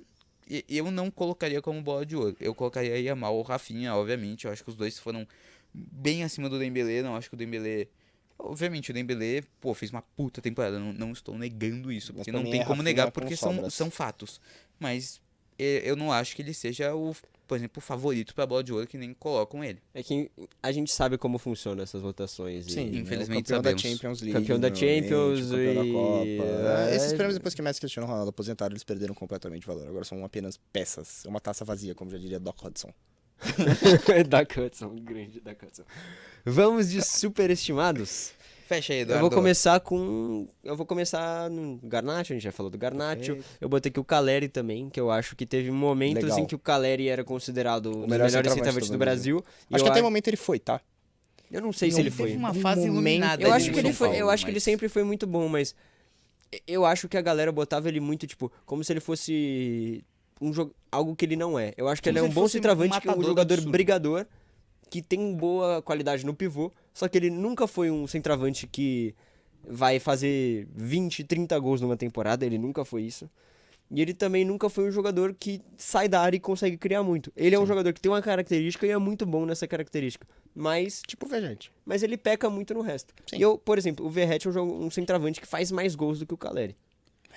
eu não colocaria como bola de ouro. Eu colocaria Yamal ou Rafinha, obviamente. Eu acho que os dois foram bem acima do Dembélé. Não acho que o Dembélé... Obviamente, o Dembélé, pô, fez uma puta temporada. Não estou negando isso, Mas porque pra não mim tem é como Rafinha negar, com porque sobras. são fatos. Mas eu não acho que ele seja o, por exemplo, o favorito pra bola de ouro, que nem colocam ele. É que a gente sabe como funcionam essas votações. e- Sim, infelizmente é o campeão sabemos. da Champions League. Campeão da normalmente, Champions o campeão e- da Copa. é- Esses prêmios, depois que Messi e Cristiano Ronaldo aposentaram, eles perderam completamente valor. Agora são apenas peças. É uma taça vazia, como já diria Doc Hudson. da Hudson, grande da Hudson. Vamos de superestimados. Fecha aí, Eu Eduardo. vou começar no Garnacho, a gente já falou do Garnacho. Eu botei aqui o Caleri também, que eu acho que teve momentos Legal. em que o Caleri era considerado um dos melhor melhores centroavante centroavantes do do Brasil. E Acho eu que até a- o momento ele foi, tá? Eu não sei se ele foi. Teve uma Um fase momento iluminada. Eu ali acho no que ele São foi, Paulo, eu acho que ele mas- sempre foi muito bom, mas eu acho que a galera botava ele muito tipo como se ele fosse algo que ele não é. Eu acho que Como ele é se um ele bom fosse um centroavante, que é um matador jogador absurdo. brigador, que tem boa qualidade no pivô, só que ele nunca foi um centroavante que vai fazer 20, 30 gols numa temporada, ele nunca foi isso. E ele também nunca foi um jogador que sai da área e consegue criar muito. Ele é um jogador que tem uma característica e é muito bom nessa característica. Mas Tipo o Vejante. mas ele peca muito no resto. Sim. E eu, por exemplo, o Verratti é um centroavante que faz mais gols do que o Caleri.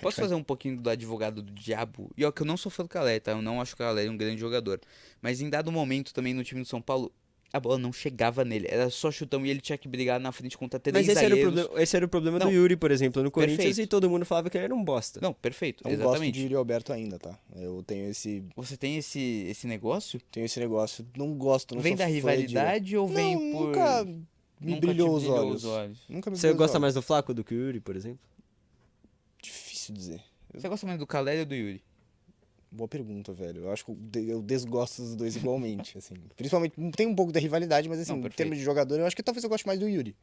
Posso fazer um pouquinho do advogado do diabo? E ó, que eu não sou fã do Caleri, tá? Eu não acho que o Caleri um grande jogador. Mas em dado momento também no time do São Paulo, a bola não chegava nele. Era só chutão e ele tinha que brigar na frente contra três Mas esse era, zagueiros. esse era o problema Não. do Yuri, por exemplo, no Corinthians, Perfeito. e todo mundo falava que ele era um bosta. Não, perfeito, Eu gosto exatamente. de Yuri Alberto ainda, tá? Eu tenho esse Você tem esse negócio? negócio. Não gosto, não Vem sou da fã de rivalidade ou Yuri. vem Não, por... nunca me nunca te brilhou os brilhou olhos. os olhos? Nunca me Você brilhou os gosta olhos. mais do Flaco do que o Yuri, por exemplo? Difícil dizer. Você gosta mais do Caleri ou do Yuri? Boa pergunta, velho. Eu acho que eu desgosto dos dois igualmente, assim. Principalmente, tem um pouco da rivalidade, mas assim, Não, em perfeito. termos de jogador, eu acho que talvez eu goste mais do Yuri.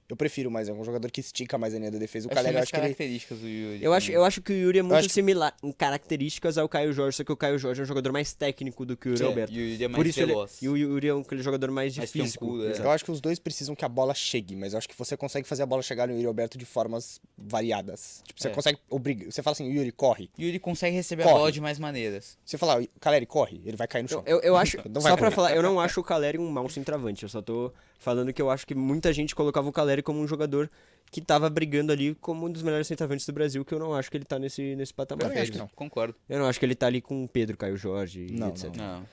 Eu prefiro mais, é um jogador que estica mais a linha da defesa. O Eu achei Caleri, eu mais acho que ele... características do Yuri. Eu acho que o Yuri é muito acho que- similar em características ao Caio Jorge, só que o Caio Jorge é um jogador mais técnico do que o Yuri Alberto. E o Yuri é Por mais isso veloz. e o Yuri é aquele jogador mais de Mais físico. troncudo, é. Exato. Eu acho que os dois precisam que a bola chegue, mas eu acho que você consegue fazer a bola chegar no Yuri Alberto de formas variadas. Tipo, você É. consegue obrigar. Você fala assim, Yuri, corre. E o Yuri consegue receber Corre. a bola de mais maneiras. Você fala, Caleri, corre, ele vai cair no chão. Eu acho, Não vai só pra correr. falar, eu não acho o Caleri um mau centroavante, eu só tô falando que eu acho que muita gente colocava o Caleri como um jogador que tava brigando ali como um dos melhores centroavantes do Brasil, que eu não acho que ele tá nesse patamar. também acho que não. Concordo. Eu não acho que ele tá ali com o Pedro, Caio Jorge e Não, etc. Não.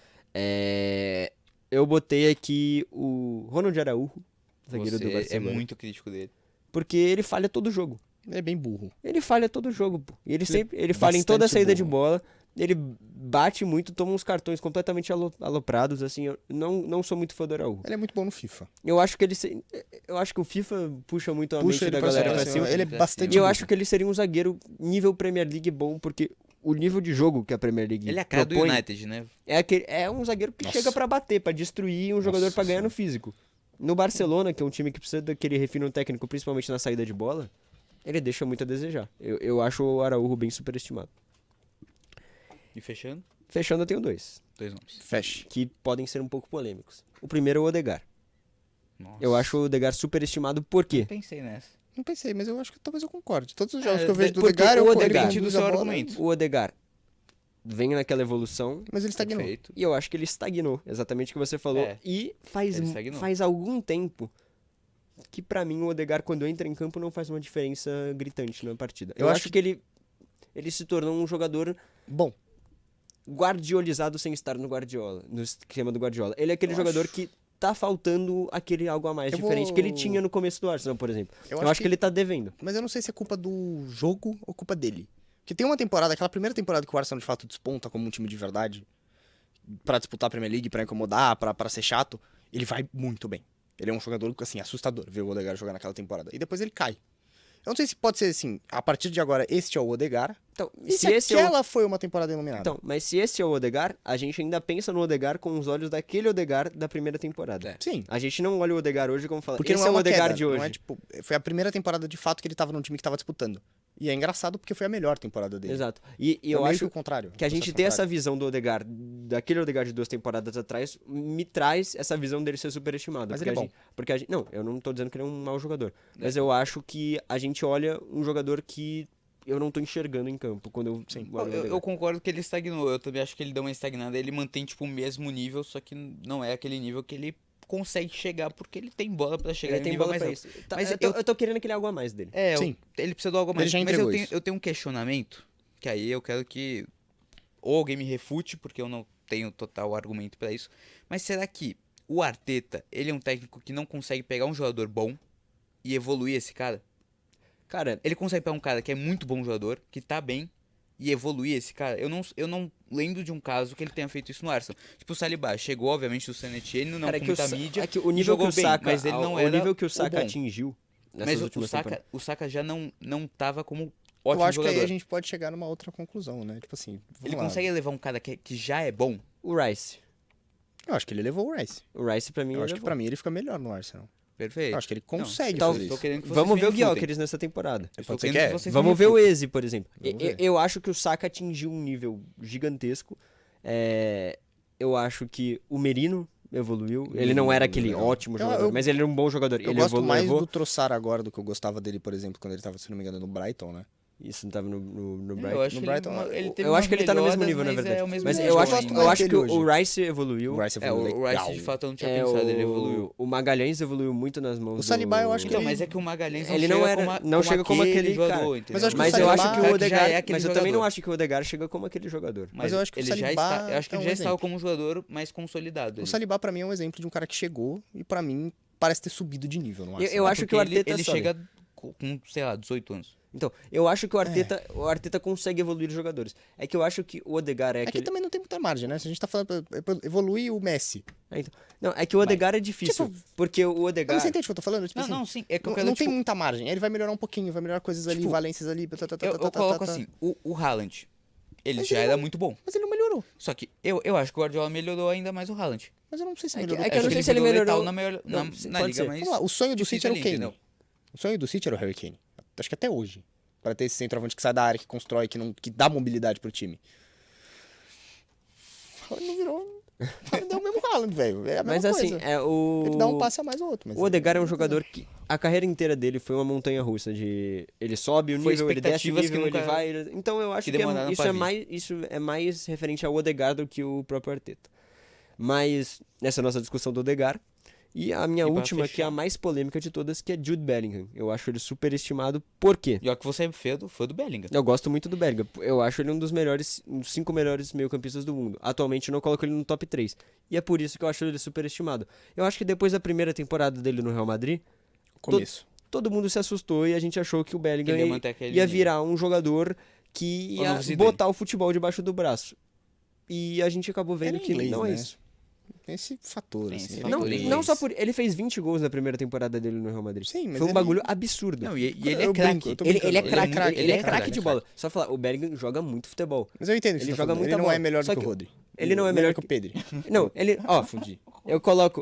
Eu botei aqui o Ronald Araújo, zagueiro do Você é Barcelona, muito crítico dele. porque ele falha todo jogo. Ele é bem burro. Ele falha todo jogo, pô. E ele é falha em toda a bastante saída de burro. bola. Ele bate muito, toma uns cartões completamente aloprados, assim. Eu não sou muito fã do Araújo. Ele é muito bom no FIFA. Eu acho que o FIFA puxa muito a Puxa mente ele da pra galera pra cima. cima. Ele é Pra bastante E eu burro. acho que ele seria um zagueiro nível Premier League bom, porque o nível de jogo que a Premier League Ele é a cara do propõe United, né? é um zagueiro que Nossa. chega pra bater, pra destruir um jogador Nossa pra ganhar Senhora. no físico. No Barcelona, que é um time que precisa daquele refino técnico, principalmente na saída de bola, ele deixa muito a desejar. Eu acho o Araújo bem superestimado. E fechando, Fechando, eu tenho dois, dois nomes. Feche. que podem ser um pouco polêmicos. O primeiro é o Odegaard. Nossa. Eu acho o Odegaard superestimado, por quê? Pensei nessa. Não pensei, mas eu acho que talvez eu concorde. Todos os jogos que eu de- vejo do porque Odegaard, o ele Odegaard- conduz do a seu bola, argumento. O Odegaard vem naquela evolução, Mas ele estagnou. Perfeito. e eu acho que ele estagnou, exatamente o que você falou. É, E ele estagnou. faz algum tempo que pra mim o Odegaard, quando entra em campo, não faz uma diferença gritante na partida. Eu acho que ele se tornou um jogador Bom, guardiolizado sem estar no Guardiola, no esquema do Guardiola. Ele é aquele Eu jogador acho- que tá faltando aquele algo a mais Eu diferente vou- que ele tinha no começo do Arsenal, por exemplo. Eu Eu, acho acho que que- ele tá devendo. mas eu não sei se é culpa do jogo ou culpa dele. Porque tem uma temporada, aquela primeira temporada que o Arsenal de fato desponta como um time de verdade, pra disputar a Premier League, pra incomodar, pra ser chato, ele vai muito bem. Ele é um jogador, assim, assustador ver o Odegaard jogar naquela temporada. E depois ele cai. Eu não sei se pode ser assim, a partir de agora, este é o Odegaard. Então, E se esse é o... aquela foi uma temporada iluminada? Então, mas se esse é o Odegaard, a gente ainda pensa no Odegaard com os olhos daquele Odegaard da primeira temporada. Sim. A gente não olha o Odegaard hoje como fala, Porque esse não é é o uma Odegaard queda, de hoje. não é, tipo, foi a primeira temporada de fato que ele tava num time que tava disputando. E é engraçado porque foi a melhor temporada dele. Exato. E eu meio acho o contrário. que a gente processo ter essa contrário. visão do Odegaard, daquele Odegaard de 2 temporadas atrás, me traz essa visão dele ser superestimado. Mas porque ele é a bom. gente, porque a gente, não, eu não tô dizendo que ele é um mau jogador. Mas eu acho que a gente olha um jogador que eu não tô enxergando em campo quando eu olho o Eu Odegaard. concordo que ele estagnou. Eu também acho que ele deu uma estagnada. Ele mantém, tipo, o mesmo nível, só que não é aquele nível que ele consegue chegar, porque ele tem bola pra chegar Ele em um tem nível bola mais pra alto. isso. Tá, Mas eu tô querendo aquele algo a mais dele. Sim. Ele precisa de algo a Ele mais. já Mas entregou eu isso. tenho um questionamento, que aí eu quero que ou alguém me refute, porque eu não tenho total argumento pra isso. Mas será que o Arteta, ele é um técnico que não consegue pegar um jogador bom e evoluir esse cara? Cara, Ele consegue pegar um cara que é muito bom jogador, que tá bem, e evoluir esse cara? Eu não lembro de um caso que ele tenha feito isso no Arsenal. Tipo, o Saliba chegou, obviamente, do Saint Etienne, não cara, com que muita mídia. é que o e nível que jogou o bem, Saka, mas ele não o era nível que o Saka bom. atingiu nessas Mas últimas temporadas. o Saka já não tava como Eu ótimo acho que jogador. aí a gente pode chegar numa outra conclusão, né? Tipo assim, vamos Ele lá. consegue levar um cara que já é bom? O Rice. Eu acho que ele levou o Rice. O Rice pra mim Eu acho que levou. pra mim ele fica melhor no Arsenal. Perfeito. Eu acho que ele consegue Então, fazer Tô isso. querendo que vocês Vamos me ver o refutem. Gyökeres nessa temporada. Eu tô Pode ser querendo que é. vocês me Vamos ver o refutem. Eze, por exemplo. Vamos ver. Eu acho que o Saka atingiu um nível gigantesco. Eu acho que o Merino evoluiu. Ele não era aquele legal. ótimo Eu- jogador, eu- mas ele era um bom jogador. Eu Ele gosto mais levou... do Trossard agora do que eu gostava dele, por exemplo, quando ele tava, se não me engano, no Brighton, né? Isso não tava no Eu Brighton. acho No que Brighton, ele teve Eu acho umas que ele tá no mesmo melhoras, nível, na mas verdade. É o mesmo Mas nível eu eu acho, gosto ainda. mais eu acho dele que hoje. o Rice evoluiu. O Rice O evoluiu legal. Rice de fato eu não tinha pensado, ele evoluiu. O Magalhães evoluiu muito nas mãos O Saliba, eu acho que Então, ele- mas é que o Magalhães Ele não chega era- como, não chega como aquele jogador, cara. entendeu? Mas eu acho que Mas o eu Saliba- acho que o já Odegaard, é aquele mas eu também não jogador. acho que o Odegaard chega como aquele jogador. Mas eu acho que o ele já Saliba está, eu acho que é ele um já estava exemplo. como um jogador mais consolidado. O ali. Saliba, pra mim, é um exemplo de um cara que chegou e, pra mim, parece ter subido de nível no Arsenal. Eu acho que o Porque Arteta ele sobe. chega com, sei lá, 18 anos. Então, eu acho que o Arteta consegue evoluir os jogadores. É que eu acho que o Odegaard é Aqui aquele... também não tem muita margem, né? Se a gente tá falando pra evoluir o Messi. Então, não, é que o Odegaard é difícil, porque o Mas você Odegaard... entende o que eu tô falando? Tipo Não, assim, não, sim. É que eu não, quero, não tipo, tem muita margem. Ele vai melhorar um pouquinho, vai melhorar coisas ali, Tipo, valências ali. eu coloco assim, o Haaland, ele Mas já ele era não- muito bom. Mas ele não melhorou. Só que eu acho que o Guardiola melhorou ainda mais o Haaland. Mas eu não sei se É que- melhorou. é que eu não Acho sei se ele virou melhorou... letal na, maior, Não, na pode liga ser. mais Vamos lá, o sonho do City difícil era o ali, Kane. entendeu? O sonho do City era o Harry Kane. Acho que até hoje. Pra ter esse centroavante que sai da área, que constrói, que dá mobilidade pro time. Não virou. Deu o mesmo Haaland, velho. É a Mas mesma assim, coisa. o... Ele dá um passe a mais ou outro. Mas O Odegaard é um jogador que a carreira inteira dele foi uma montanha russa de ele sobe o Foi nível, ele desce o expectativas nível, que ele nunca- vai, então eu acho que que demoraram pra vir. isso é mais referente ao Odegaard do que o próprio Arteta. Mas essa é a nossa discussão do Odegaard e a minha E pra última, que é a fechar- mais polêmica de todas, que é Jude Bellingham. Eu acho ele superestimado. Por quê? E ó que você é fã do Bellingham. Eu gosto muito do Bellingham. Eu acho ele um dos melhores, um dos 5 melhores meio-campistas do mundo. Atualmente eu não coloco ele no top 3. E é por isso que eu acho ele superestimado. Eu acho que depois da primeira temporada dele no Real Madrid, começo. todo mundo se assustou e a gente achou que o Bellingham Ele ia manter aquele ia nível. virar um jogador que O ia novo Zidane. botar o futebol debaixo do braço. E a gente acabou vendo Ele é que inglês, não é né? isso. Tem esse fator, Tem assim. esse ele é fator. Não, inglês. não só por... Ele fez 20 gols na primeira temporada dele no Real Madrid. Sim, mas Foi um ele- bagulho absurdo. Não, e ele é Eu brinco, craque. eu tô Ele é brincando. craque, ele é craque, craque de bola. Só falar, o Bellingham joga muito futebol. Mas eu entendo isso. Ele que você tá joga falando. muita Ele não bola. é melhor Só do que o que Rodri. ele não é melhor que o Pedri. Não, ele, ó, Confundi. eu coloco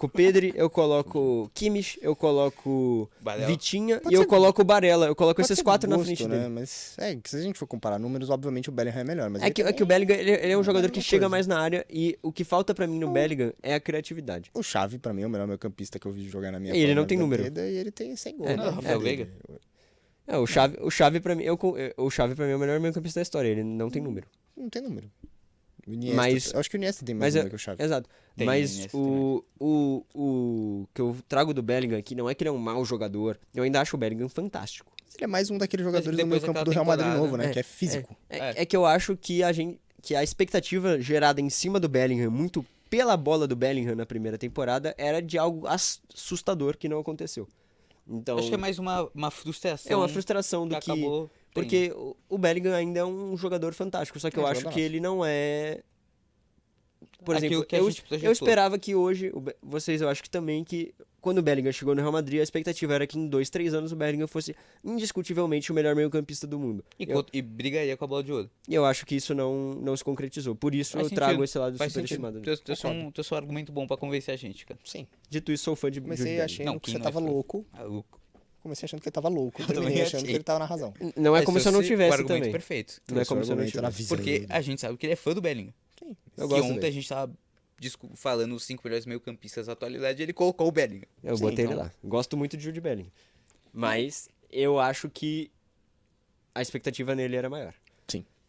o Pedri, eu coloco o Kimmich, eu coloco Barella. Vitinha Pode e eu ser- coloco o Barella. Eu coloco Pode esses ser 4 na gosto, frente né? dele. Mas que se a gente for comparar números, obviamente o Bellingham é melhor. Mas É que o Bellingham, ele é um jogador que mesma chega coisa. mais na área e o que falta pra mim no Bellingham é a criatividade. O Xavi, pra mim, é o melhor meio-campista que eu vi jogar na minha E ele na não tem vida número. toda, E ele tem 100 gols. É, né? não, Rafael Dele. Veiga. O Xavi pra mim, o Xavi pra mim é o melhor meio-campista da história, ele não tem número. Não tem número. O Iniesta, Mas- eu acho que o Iniesta tem mais Mas número que o Xavi. exato. Tem, Mas Iniesta o que eu trago do Bellingham aqui não é que ele é um mau jogador. Eu ainda acho o Bellingham fantástico. Ele é mais um daqueles jogadores do depois meio campo daquela do Real Madrid temporada, novo, né? É, Que é físico. É que eu acho que a expectativa gerada em cima do Bellingham, muito pela bola do Bellingham na primeira temporada, era de algo assustador que não aconteceu. Então, Acho que é mais uma frustração. é uma frustração do que... acabou. Porque o Bellingham ainda é um jogador fantástico, só que É, eu acho jogador que ele não é... Por Aquilo exemplo, que a gente projetou. eu esperava que hoje, vocês eu acho que também, que quando o Bellingham chegou no Real Madrid, a expectativa era que em 2, 3 anos o Bellingham fosse indiscutivelmente o melhor meio-campista do mundo. E brigaria com a bola de ouro. E eu acho que isso não se concretizou. Por isso Faz eu trago sentido, esse lado Faz superestimado. sentido. Teu um argumento bom pra convencer a gente, cara. Sim. Dito isso, sou fã de Jude Comecei Bellingham. achando Não, que quem você não é tava fã? louco. Maluco. Comecei achando que ele tava louco. também Terminei achando achei. que ele tava na razão. Não é como se eu não Esse tivesse o argumento também. perfeito. Não é Esse como se eu não argumento era tivesse. visão Porque dele. a gente sabe que ele é fã do Bellingham. Eu E gosto ontem dele. a gente tava falando os 5 melhores meio-campistas da atualidade e ele colocou o Bellingham. Eu Sim, botei então- ele lá. Gosto muito de Jude Bellingham. Mas eu acho que a expectativa nele era maior.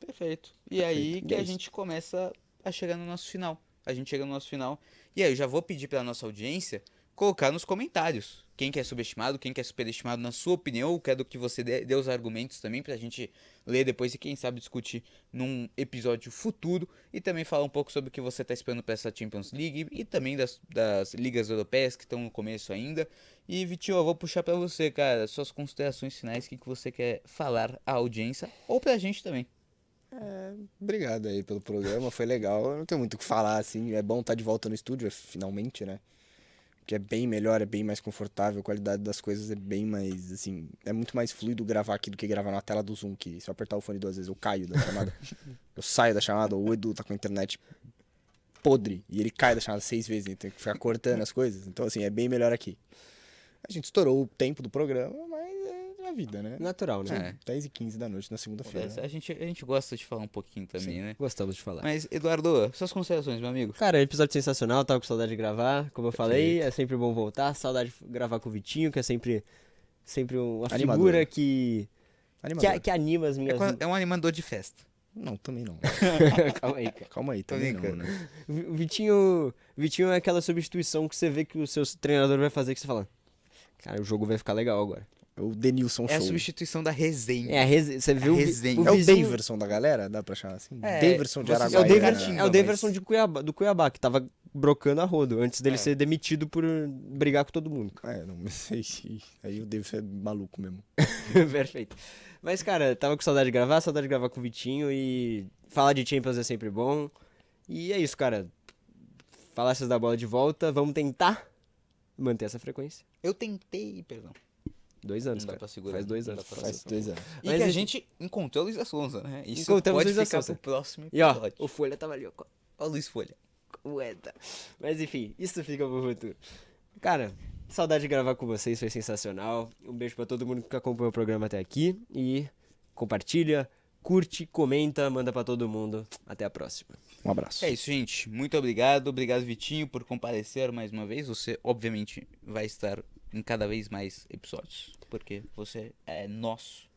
Perfeito. E aí E que é a isso. gente começa a chegar no nosso final. A gente chega no nosso final. E aí eu já vou pedir pra nossa audiência colocar nos comentários quem que é subestimado, quem que é superestimado na sua opinião. Eu quero que você dê os argumentos também pra gente ler depois e quem sabe discutir num episódio futuro. E também falar um pouco sobre o que você tá esperando pra essa Champions League e também das ligas europeias que estão no começo ainda. E Vitinho, eu vou puxar pra você, cara, suas considerações finais, o que você quer falar à audiência ou pra gente também. Obrigado aí pelo programa, foi legal. Eu não tenho muito o que falar, assim. É bom estar de volta no estúdio, finalmente, né? Que é bem melhor, é bem mais confortável, a qualidade das coisas é bem mais, assim... É muito mais fluido gravar aqui do que gravar na tela do Zoom, que se eu apertar o fone 2 vezes eu caio da chamada. Eu saio da chamada, ou o Edu tá com a internet podre, e ele cai da chamada 6 vezes, então tem que ficar cortando as coisas. Então, assim, é bem melhor aqui. A gente estourou o tempo do programa, mas é a vida, né? Natural, né? É. 10h15 da noite na segunda-feira. A gente gosta de falar um pouquinho também, né? Gostamos de falar. Mas, Eduardo, suas considerações, meu amigo. Cara, episódio sensacional, tava com saudade de gravar. Como eu falei, é sempre bom voltar. Saudade de gravar com o Vitinho, que é sempre uma Animador. figura que Animador. que anima as minhas... É um animador de festa. Não, também não. Calma aí, cara. Calma aí, também não, brincando. né? O Vitinho é aquela substituição que você vê que o seu treinador vai fazer que você fala, cara, o jogo vai ficar legal agora. O Denilson É a Show. substituição da resenha. Você viu resenha. É o vizinho- Daverson da galera? Dá pra chamar assim? É, Daverson de vocês- É o Araguaia. Daverson, né? é o Daverson de Cuiabá, do Cuiabá, que tava brocando a rodo antes dele É. ser demitido por brigar com todo mundo. Não sei se... Aí o Daverson é maluco mesmo. Perfeito. Mas, cara, tava com saudade de gravar com o Vitinho e falar de Champions é sempre bom. E é isso, cara. Falácias da bola de volta, vamos tentar manter essa frequência. Eu tentei, perdão. 2 anos, Não dá cara. pra segurar, Faz 2 não dá anos. pra Faz 2 anos. E Mas que a a gente encontrou a Luísa Sonza, né? Isso Encontramos pode Luísa ficar Sonza. pro próximo E ó, episódio. o Folha tava ali, ó. Ó, Luiz Folha. Ueta. Mas enfim, isso fica pro futuro. Cara, saudade de gravar com vocês, foi sensacional. Um beijo pra todo mundo que acompanhou o programa até aqui. E compartilha, curte, comenta, manda pra todo mundo. Até a próxima. Um abraço. É isso, gente. Muito obrigado. Obrigado, Vitinho, por comparecer mais uma vez. Você, obviamente, vai estar em cada vez mais episódios, porque você é nosso.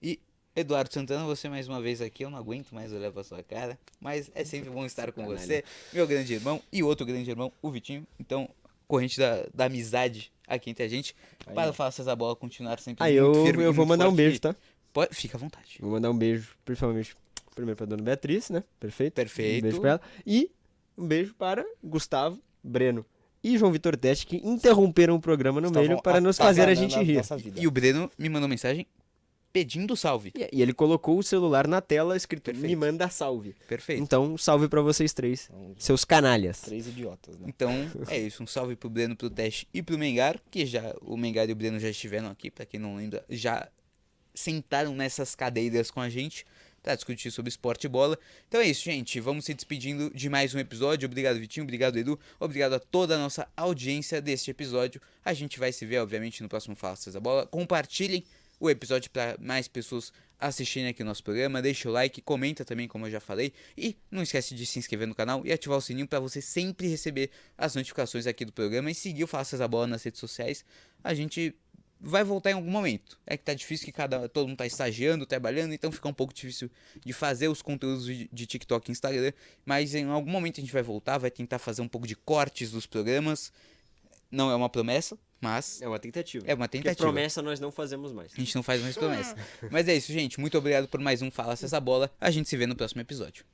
E, Eduardo Santana, você mais uma vez aqui. Eu não aguento mais olhar pra sua cara, mas é sempre bom estar com você, meu grande irmão e outro grande irmão, o Vitinho. Então, corrente da amizade aqui entre a gente, para falar se essa bola continuar sempre Aí muito eu firme e vou muito mandar um forte. beijo, tá? Fica à vontade. Vou mandar um beijo, principalmente, primeiro pra dona Beatriz, né? Perfeito? Perfeito. Um beijo pra ela. E um beijo para Gustavo, Breno e João Vitor Teste, que interromperam o programa no meio para nos fazer a gente rir. E o Breno me mandou mensagem pedindo salve. E ele colocou o celular na tela escrito Perfeito. "Me manda salve". Perfeito. Então, salve pra vocês três, seus canalhas. 3 idiotas, né? Então, é isso. Um salve pro Breno, pro Teste e pro Mengar, que já o Mengar e o Breno já estiveram aqui, pra quem não lembra, já sentaram nessas cadeiras com a gente pra discutir sobre esporte e bola. Então é isso, gente. Vamos se despedindo de mais um episódio. Obrigado, Vitinho. Obrigado, Edu. Obrigado a toda a nossa audiência deste episódio. A gente vai se ver, obviamente, no próximo Fala César Bola. Compartilhem o episódio para mais pessoas assistirem aqui o nosso programa. Deixa o like, comenta também, como eu já falei. E não esquece de se inscrever no canal e ativar o sininho para você sempre receber as notificações aqui do programa. E seguir o Fala César Bola nas redes sociais. A gente vai voltar em algum momento. É que tá difícil que todo mundo tá estagiando, trabalhando, então fica um pouco difícil de fazer os conteúdos de TikTok e Instagram. Mas em algum momento a gente vai voltar, vai tentar fazer um pouco de cortes dos programas. Não é uma promessa, mas É uma tentativa. é uma Porque tentativa. promessa nós não fazemos mais. A gente não faz mais promessa. Mas é isso, gente. Muito obrigado por mais um Fala Essa Bola. A gente se vê no próximo episódio.